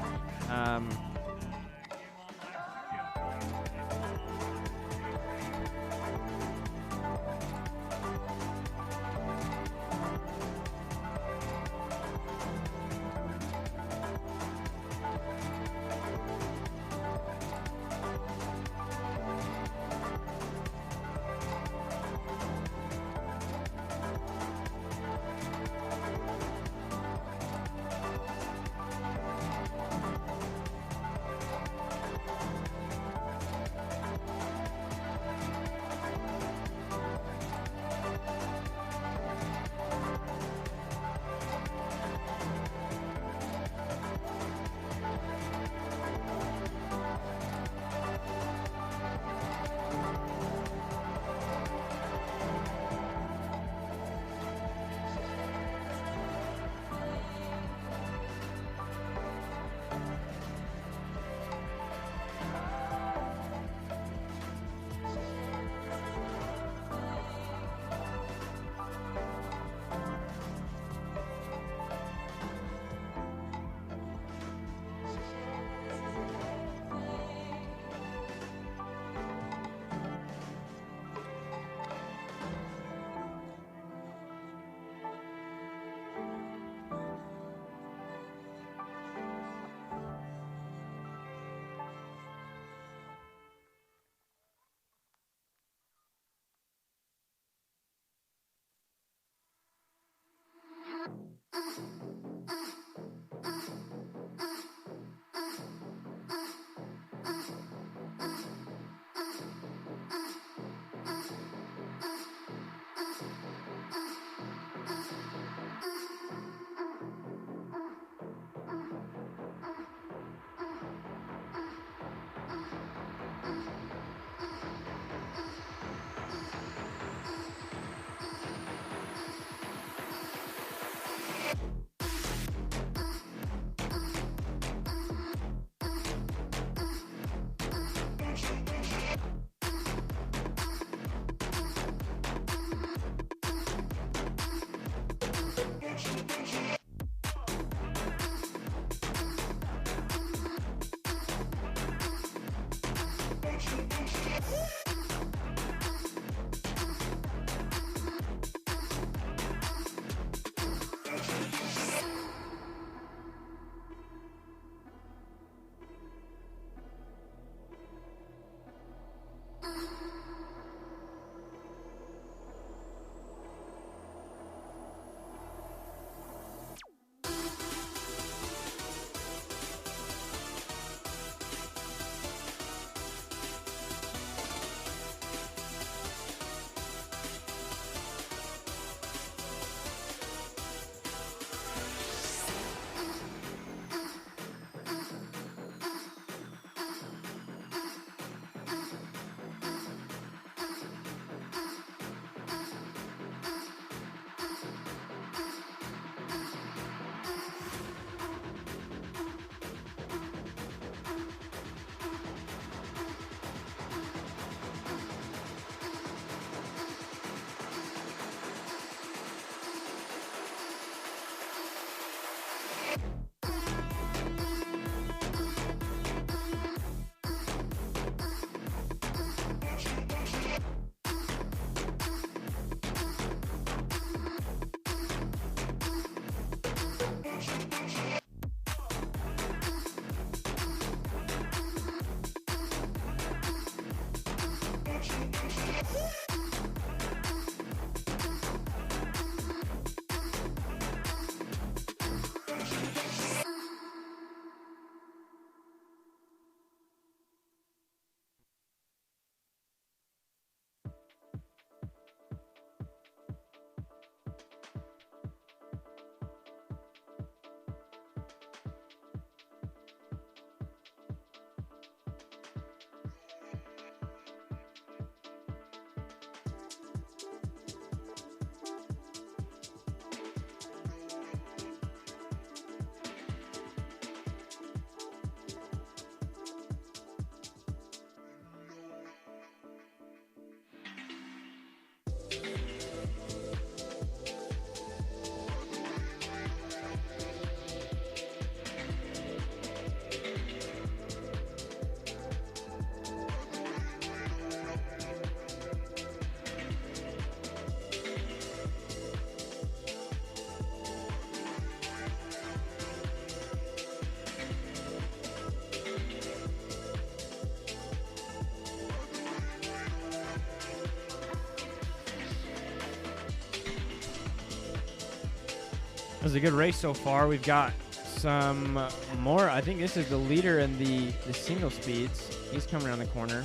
was a good race so far. We've got some more. I think this is the leader in the single speeds. He's coming around the corner.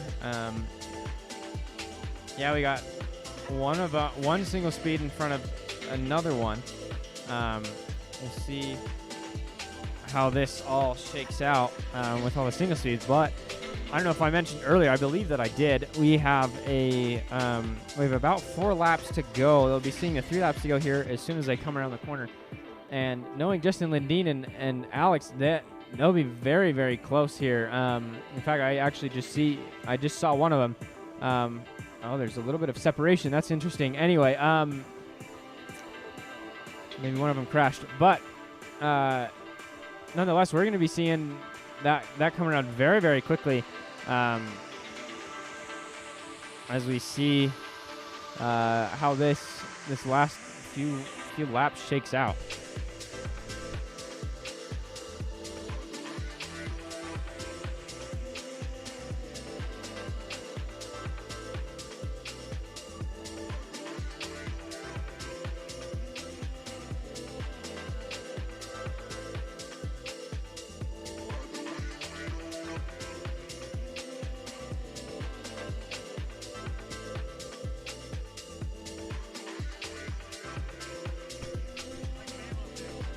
Yeah, we got one single speed in front of another one. We'll see how this all shakes out with all the single speeds. But I don't know if I mentioned earlier. I believe that I did. We have about 4 laps to go. They'll be seeing the 3 laps to go here as soon as they come around the corner. And knowing Justin Lindeen and Alex, they'll be very, very close here. In fact, I just saw one of them. Oh, there's a little bit of separation. That's interesting. Anyway, maybe one of them crashed. But nonetheless, we're going to be seeing that coming around very, very quickly as we see how this last few laps shakes out.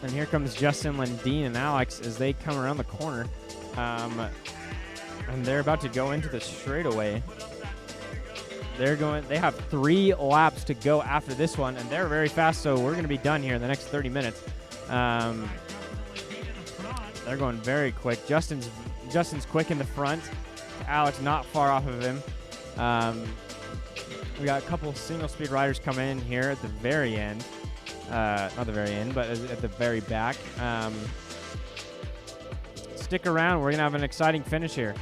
And here comes Justin Lindeen and Alex as they come around the corner. And they're about to go into the straightaway. They have 3 laps to go after this one, and they're very fast, so we're going to be done here in the next 30 minutes. They're going very quick. Justin's quick in the front. Alex not far off of him. We got a couple single speed riders coming in here at the very end. Not the very end, but at the very back. Stick around. We're going to have an exciting finish here.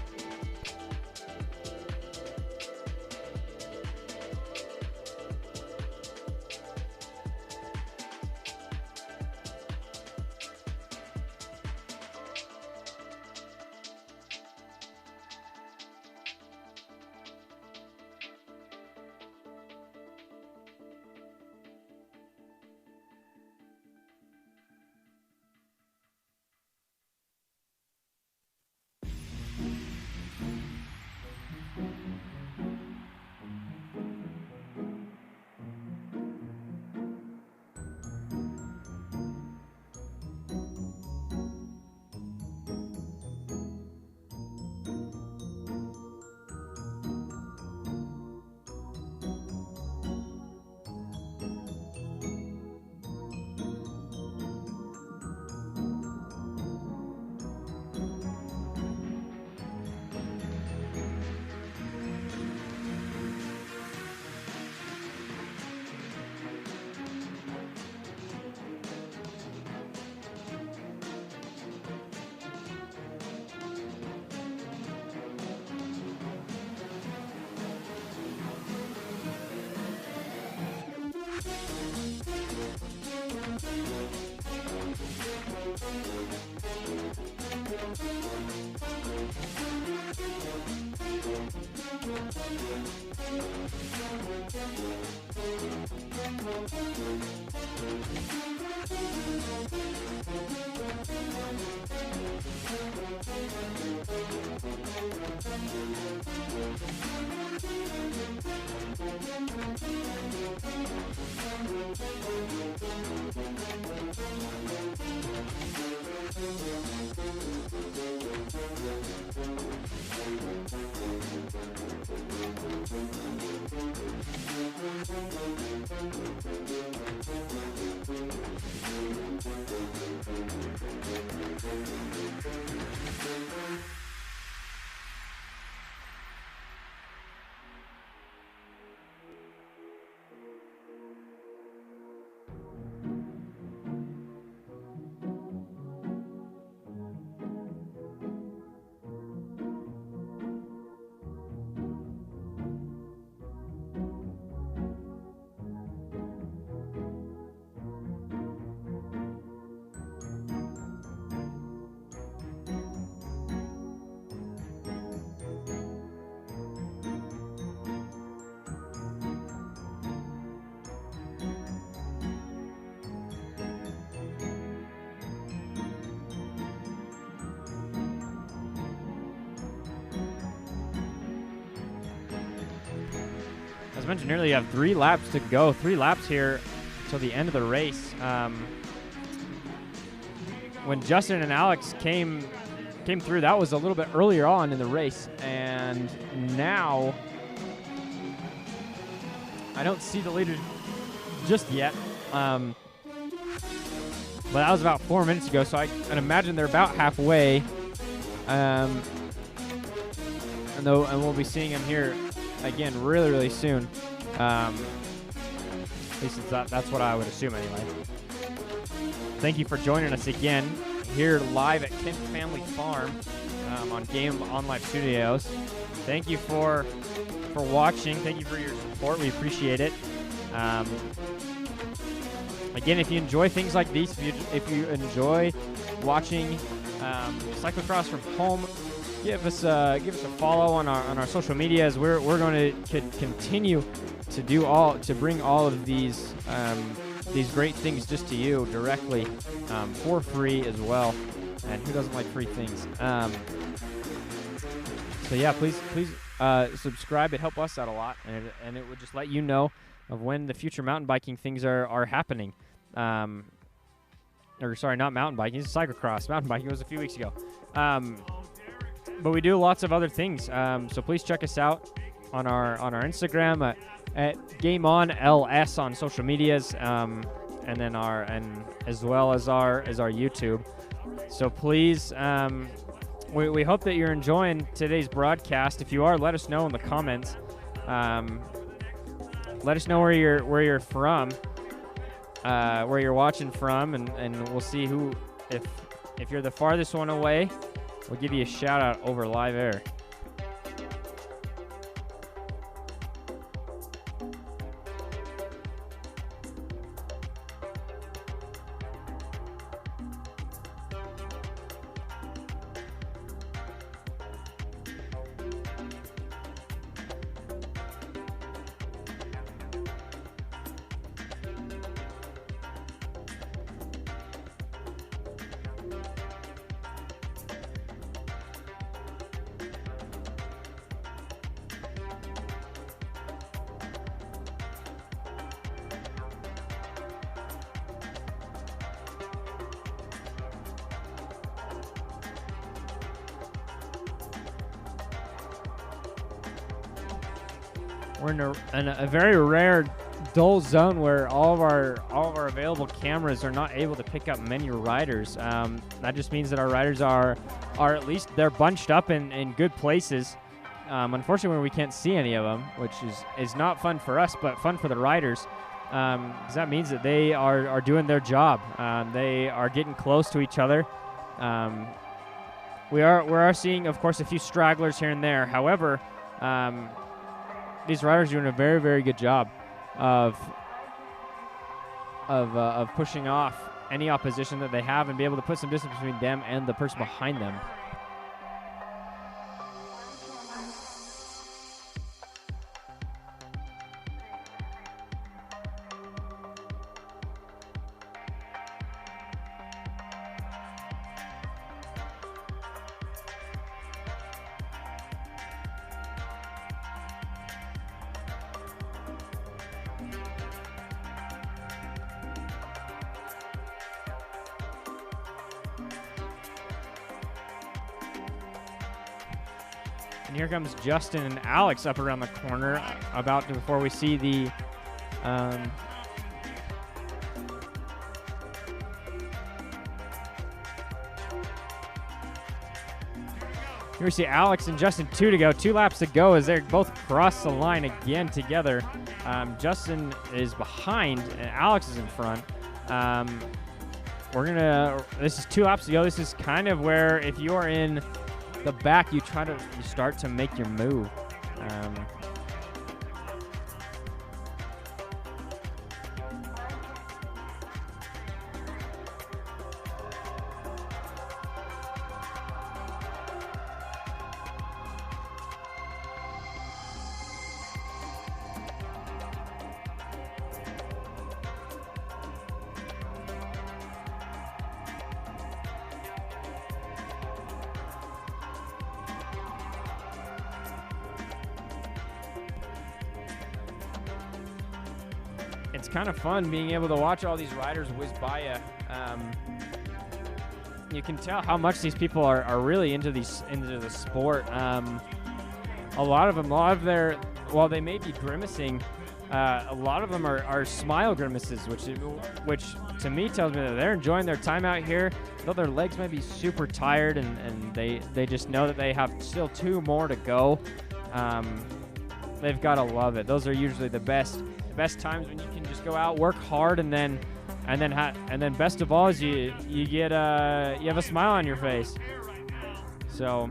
as mentioned earlier, you have 3 laps to go. 3 laps here till the end of the race. When Justin and Alex came through, that was a little bit earlier on in the race, and now I don't see the leader just yet. But that was about 4 minutes ago, so I can imagine they're about halfway. And we'll be seeing him here again really, really soon. At least that's what I would assume anyway. Thank you for joining us again here live at Kent Family Farm on Game On Live Studios. Thank you for watching. Thank you for your support. We appreciate it. Again, if you enjoy things like these, if you enjoy watching cyclocross from home, give us a follow on our social media, as we're going to continue to bring all of these great things just to you directly for free as well. And who doesn't like free things? So yeah, please subscribe. It helps us out a lot, and it would just let you know of when the future mountain biking things are happening. Or sorry, not mountain biking, it's cyclocross. Mountain biking was a few weeks ago. But we do lots of other things. So please check us out on our Instagram at Game On LS on social medias, and then as well as our YouTube. So please, we hope that you're enjoying today's broadcast. If you are, let us know in the comments. Let us know where you're from, where you're watching from, and we'll see who. If you're the farthest one away, we'll give you a shout out over live air. We're in a very rare dull zone where all of our available cameras are not able to pick up many riders. That just means that our riders are at least they're bunched up in good places. Unfortunately, we can't see any of them, which is not fun for us, but fun for the riders. 'Cause that means that they are doing their job. They are getting close to each other. We are seeing, of course, a few stragglers here and there. However, these riders are doing a very, very good job of pushing off any opposition that they have and be able to put some distance between them and the person behind them. And here comes Justin and Alex up around the corner, before we see the here we see Alex and Justin 2 to go, 2 laps to go as they both cross the line again together. Justin is behind and Alex is in front. This is 2 laps to go. This is kind of where if you are in the back, you start to make your move. it's kind of fun being able to watch all these riders whiz by you. You can tell how much these people are really into the sport. A lot of their, while they may be grimacing, a lot of them are smile grimaces, which to me tells me that they're enjoying their time out here. Though their legs might be super tired, and they just know that they have still 2 more to go. They've got to love it. Those are usually the best times when you can just go out, work hard, and then best of all is you get you have a smile on your face. So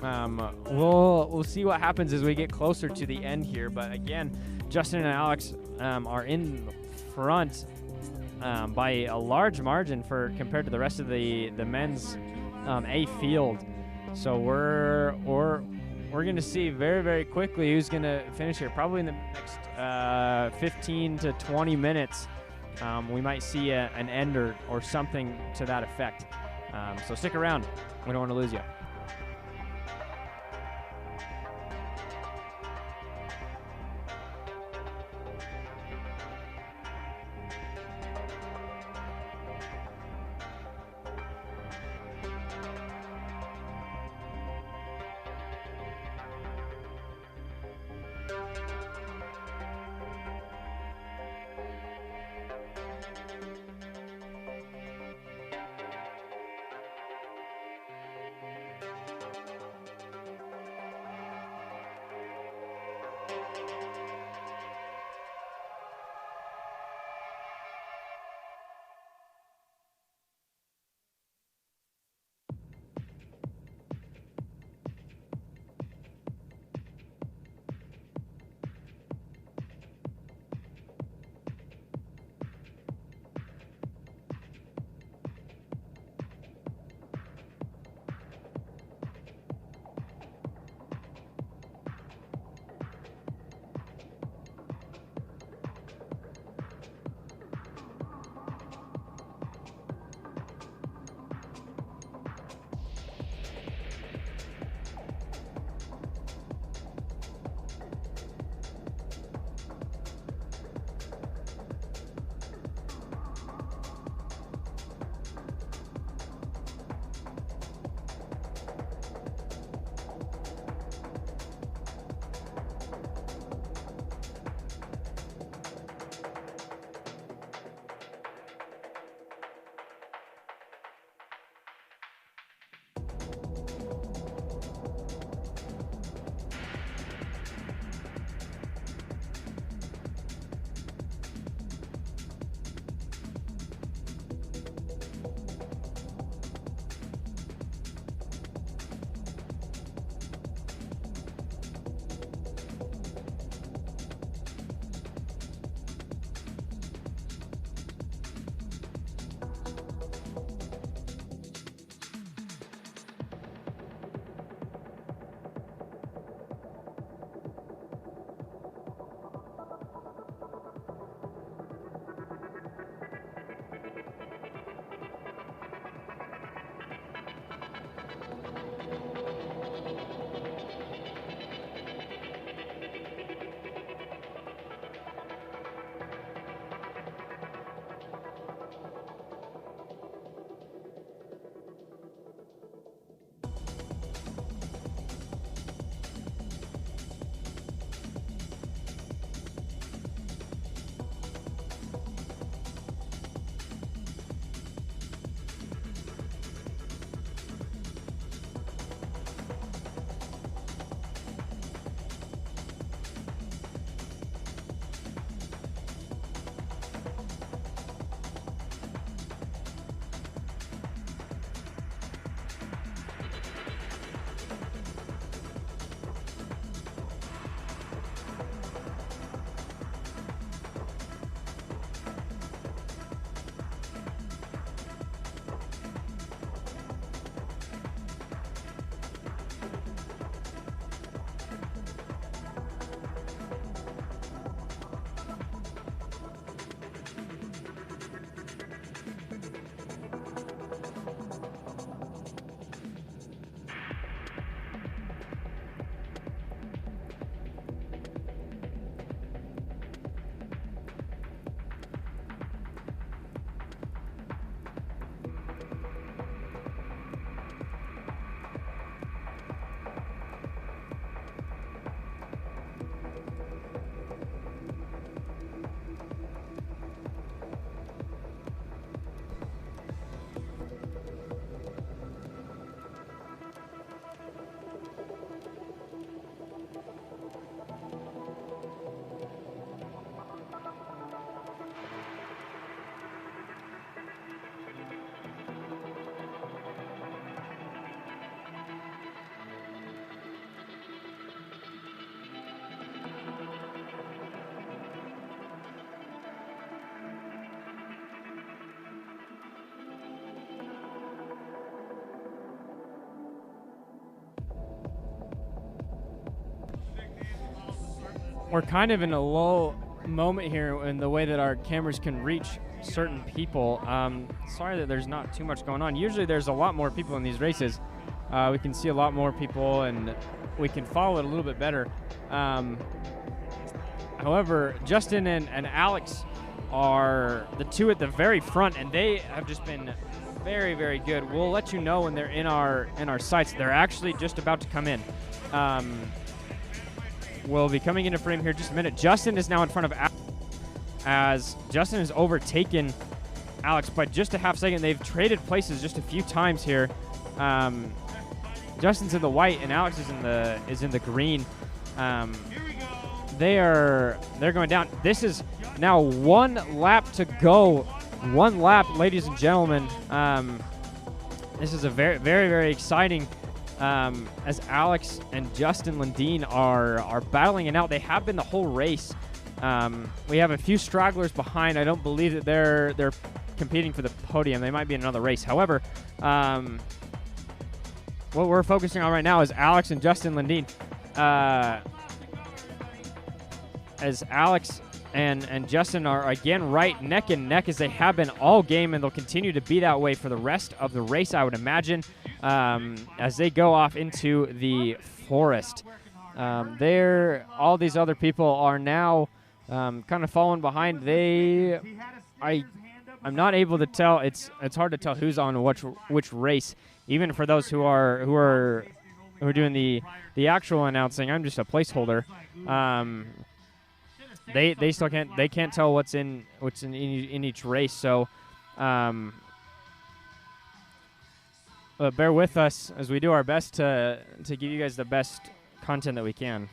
we'll see what happens as we get closer to the end here. But again, Justin and Alex are in front by a large margin compared to the rest of the men's A field. So we're going to see very, very quickly who's going to finish here. Probably in the next 15 to 20 minutes, we might see an end or something to that effect. So stick around. We don't want to lose you. we're kind of in a lull moment here in the way that our cameras can reach certain people. Sorry that there's not too much going on. Usually there's a lot more people in these races. We can see a lot more people and we can follow it a little bit better. However, Justin and Alex are the two at the very front, and they have just been very, very good. We'll let you know when they're in our sights. They're actually just about to come in. We'll be coming into frame here in just a minute. Justin is now in front of Alex, as Justin has overtaken Alex by just a half second. They've traded places just a few times here. Justin's in the white and Alex is in the green. They're going down. This is now 1 lap to go. 1 lap, ladies and gentlemen. This is a very, very, very exciting. As Alex and Justin Lundeen are battling it out. They have been the whole race. We have a few stragglers behind. I don't believe that they're competing for the podium. They might be in another race. However, what we're focusing on right now is Alex and Justin Lundeen. As Alex and Justin are again right neck and neck as they have been all game, and they'll continue to be that way for the rest of the race, I would imagine, as they go off into the forest. All these other people are now kind of falling behind. I'm not able to tell. It's hard to tell who's on which race, even for those who are doing the actual announcing. I'm just a placeholder. They still can't tell what's in each race. So, but bear with us as we do our best to give you guys the best content that we can.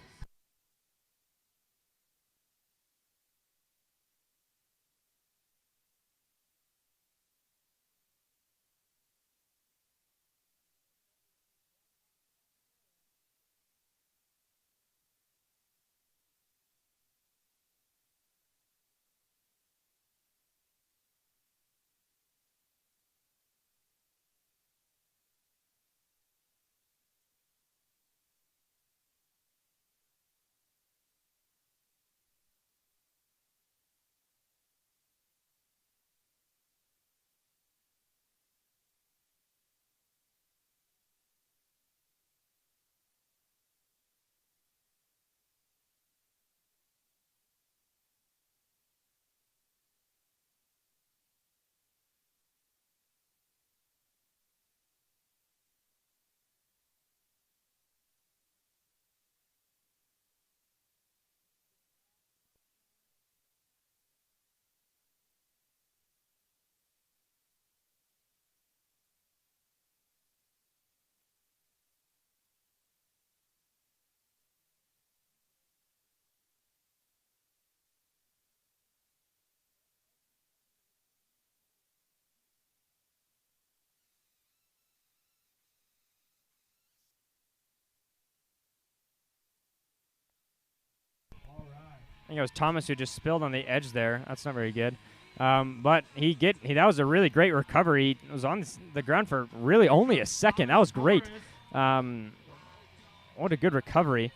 I think it was Thomas who just spilled on the edge there. That's not very good. But that was a really great recovery. He was on the ground for really only a second. That was great. What a good recovery.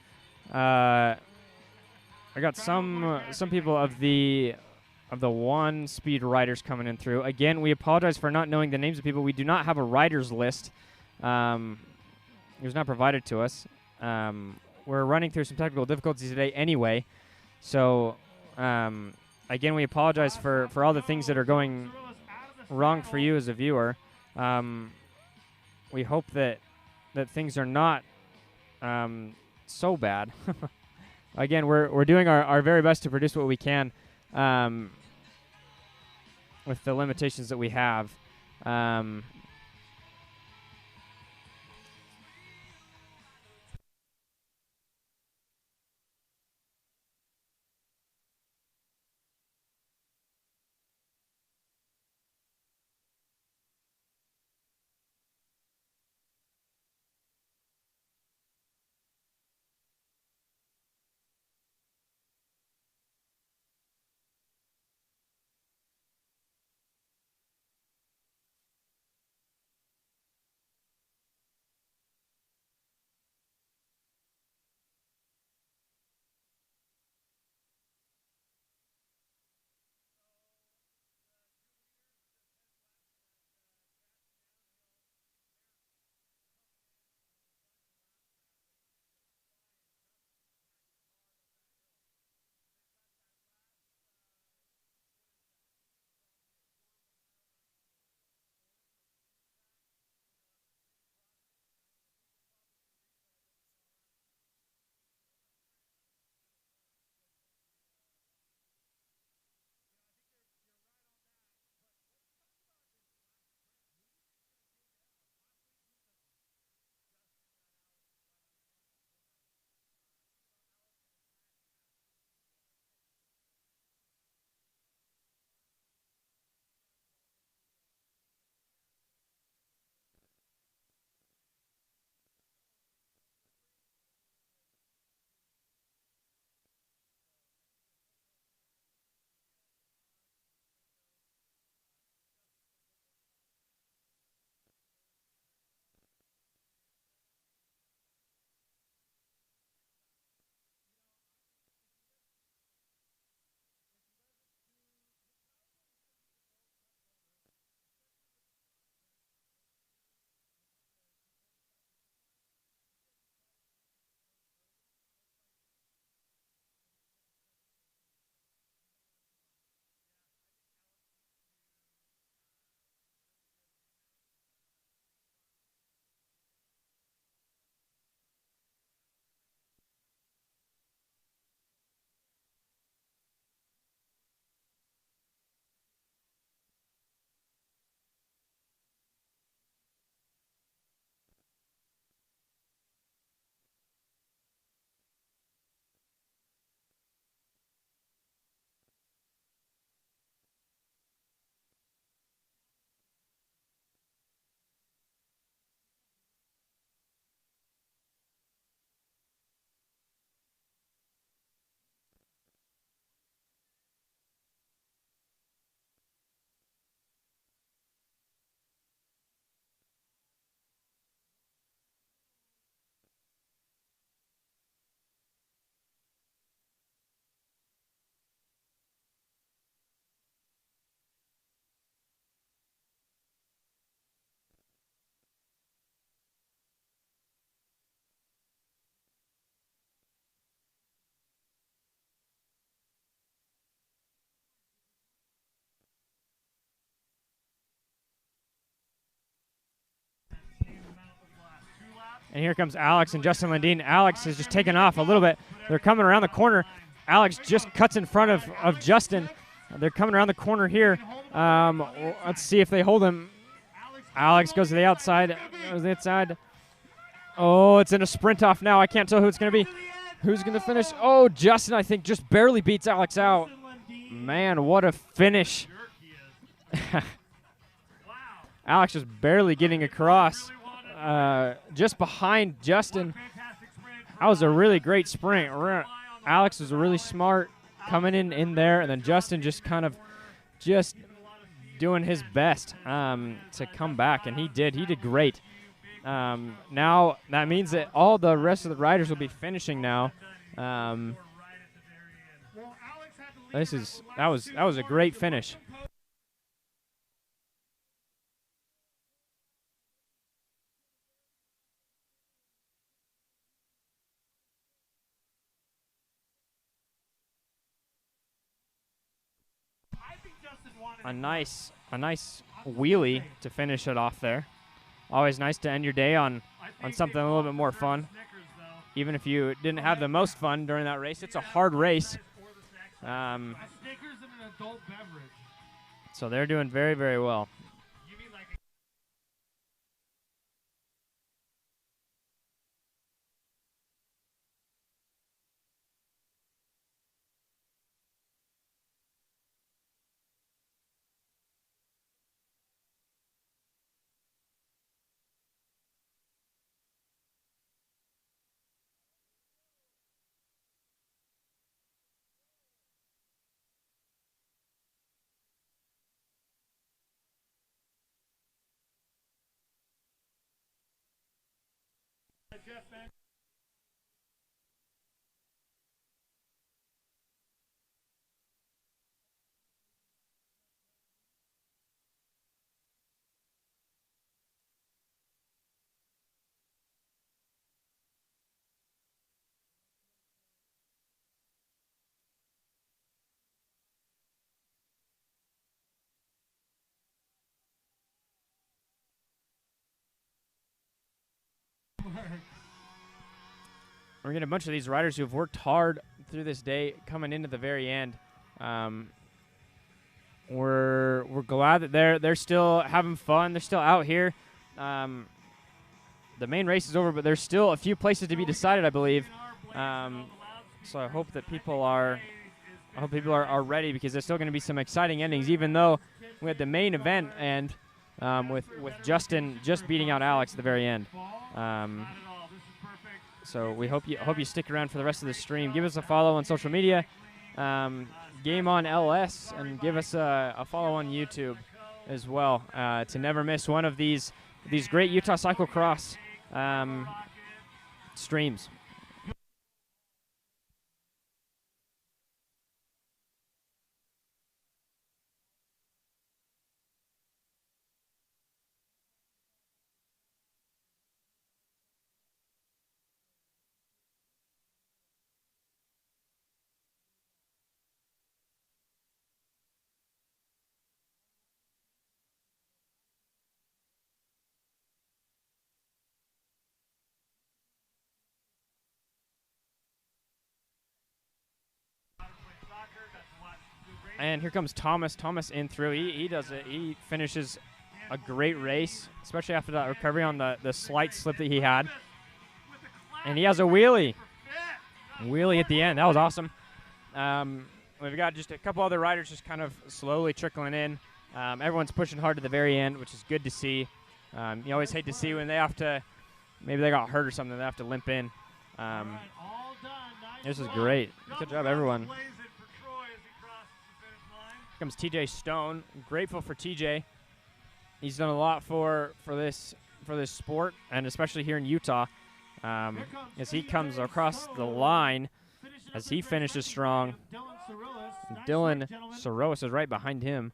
I got some people of the one speed riders coming in through. Again, we apologize for not knowing the names of people. We do not have a riders list. It was not provided to us. We're running through some technical difficulties today anyway. So, again, we apologize for all the things that are going wrong for you as a viewer. We hope that things are not so bad. Again, we're doing our very best to produce what we can with the limitations that we have. And here comes Alex and Justin Landine. Alex has just taken off a little bit. They're coming around the corner. Alex just cuts in front of Justin. They're coming around the corner here. Let's see if they hold him. Alex goes to the outside. Goes to the inside. Oh, it's in a sprint off now. I can't tell who it's going to be. Who's going to finish? Oh, Justin, I think, just barely beats Alex out. Man, what a finish. Alex just barely getting across. Just behind Justin. That was a really great sprint. Alex was really smart coming in there, and then Justin just kind of just doing his best to come back, and he did. He did great. Now that means that all the rest of the riders will be finishing now. That was a great finish. A nice wheelie to finish it off there. Always nice to end your day on something a little bit more fun. Even if you didn't have the most fun during that race, it's a hard race. So they're doing very, very well. We're getting a bunch of these riders who have worked hard through this day coming into the very end. We're glad that they're still having fun. They're still out here. The main race is over, but there's still a few places to be decided, I believe. So I hope that people are ready, because there's still going to be some exciting endings, even though we had the main event and with Justin just beating out Alex at the very end. So we hope you stick around for the rest of the stream. Give us a follow on social media, Game On LS, and give us a follow on YouTube as well to never miss one of these great Utah Cyclocross streams. And here comes Thomas. Thomas in through. He does it. He finishes a great race, especially after that recovery on the slight slip that he had. And he has a wheelie. Wheelie at the end. That was awesome. We've got just a couple other riders just kind of slowly trickling in. Everyone's pushing hard to the very end, which is good to see. You always hate to see when they have to, maybe they got hurt or something, they have to limp in. This is great. Good job, everyone. Here comes TJ Stone. I'm grateful for TJ. He's done a lot for this sport, and especially here in Utah, as he comes across the line, as he finishes strong. Dylan Soros is right behind him.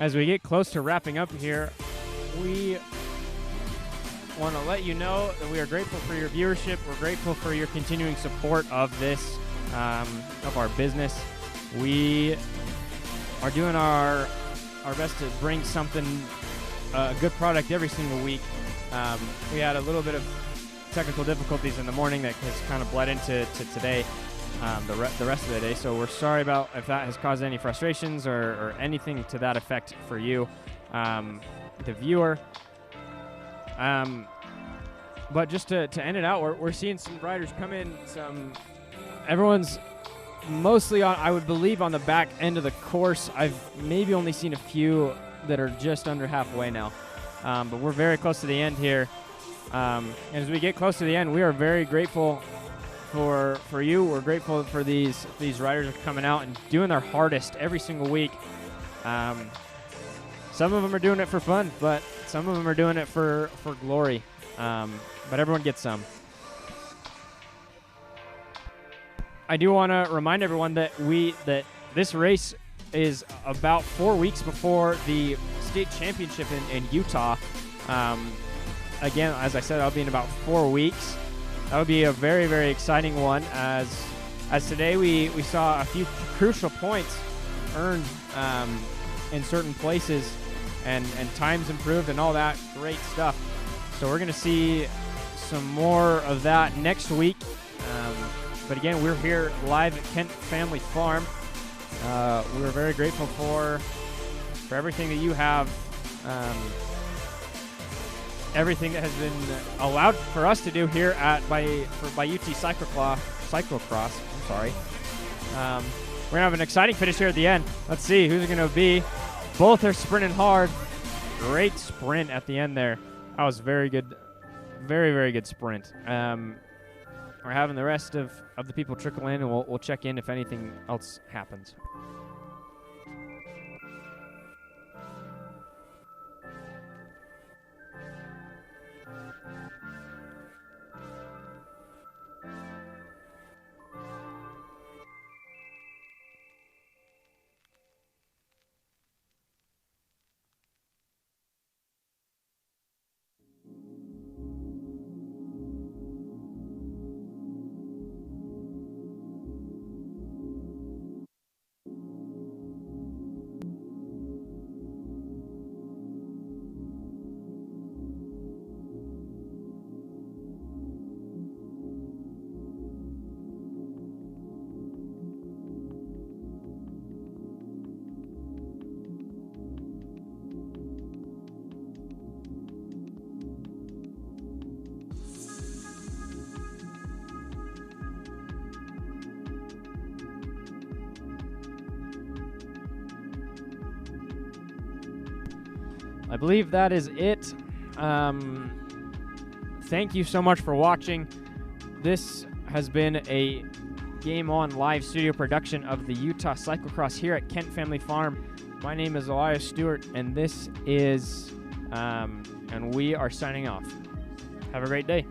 as we get close to wrapping up here, we want to let you know that we are grateful for your viewership. We're grateful for your continuing support of this, of our business. We are doing our best to bring something, a good product every single week. We had a little bit of technical difficulties in the morning that has kind of bled into today, the rest of the day. So we're sorry about if that has caused any frustrations or anything to that effect for you, the viewer. But just to end it out, we're seeing some riders come in. Everyone's mostly on, I would believe, on the back end of the course. I've maybe only seen a few that are just under halfway now. But we're very close to the end here. And as we get close to the end, we are very grateful for you. We're grateful for these riders are coming out and doing their hardest every single week. Some of them are doing it for fun, but some of them are doing it for glory. But everyone gets some. I do want to remind everyone that this race is about 4 weeks before the state championship in Utah. Again, as I said, that'll be in about 4 weeks. That'll be a very, very exciting one. As today we saw a few crucial points earned in certain places, and times improved and all that great stuff. So we're going to see some more of that next week. But again, we're here live at Kent Family Farm. We're very grateful for everything that you have, everything that has been allowed for us to do here by UT Cyclocross. I'm sorry. We're gonna have an exciting finish here at the end. Let's see who's it gonna be. Both are sprinting hard. Great sprint at the end there. That was very good, very, very good sprint. We're having the rest of the people trickle in, and we'll check in if anything else happens. I believe that is it. Thank you so much for watching. This has been a Game On live studio production of the Utah Cyclocross here at Kent Family Farm. My name is Elias Stewart, and this is, and we are signing off. Have a great day.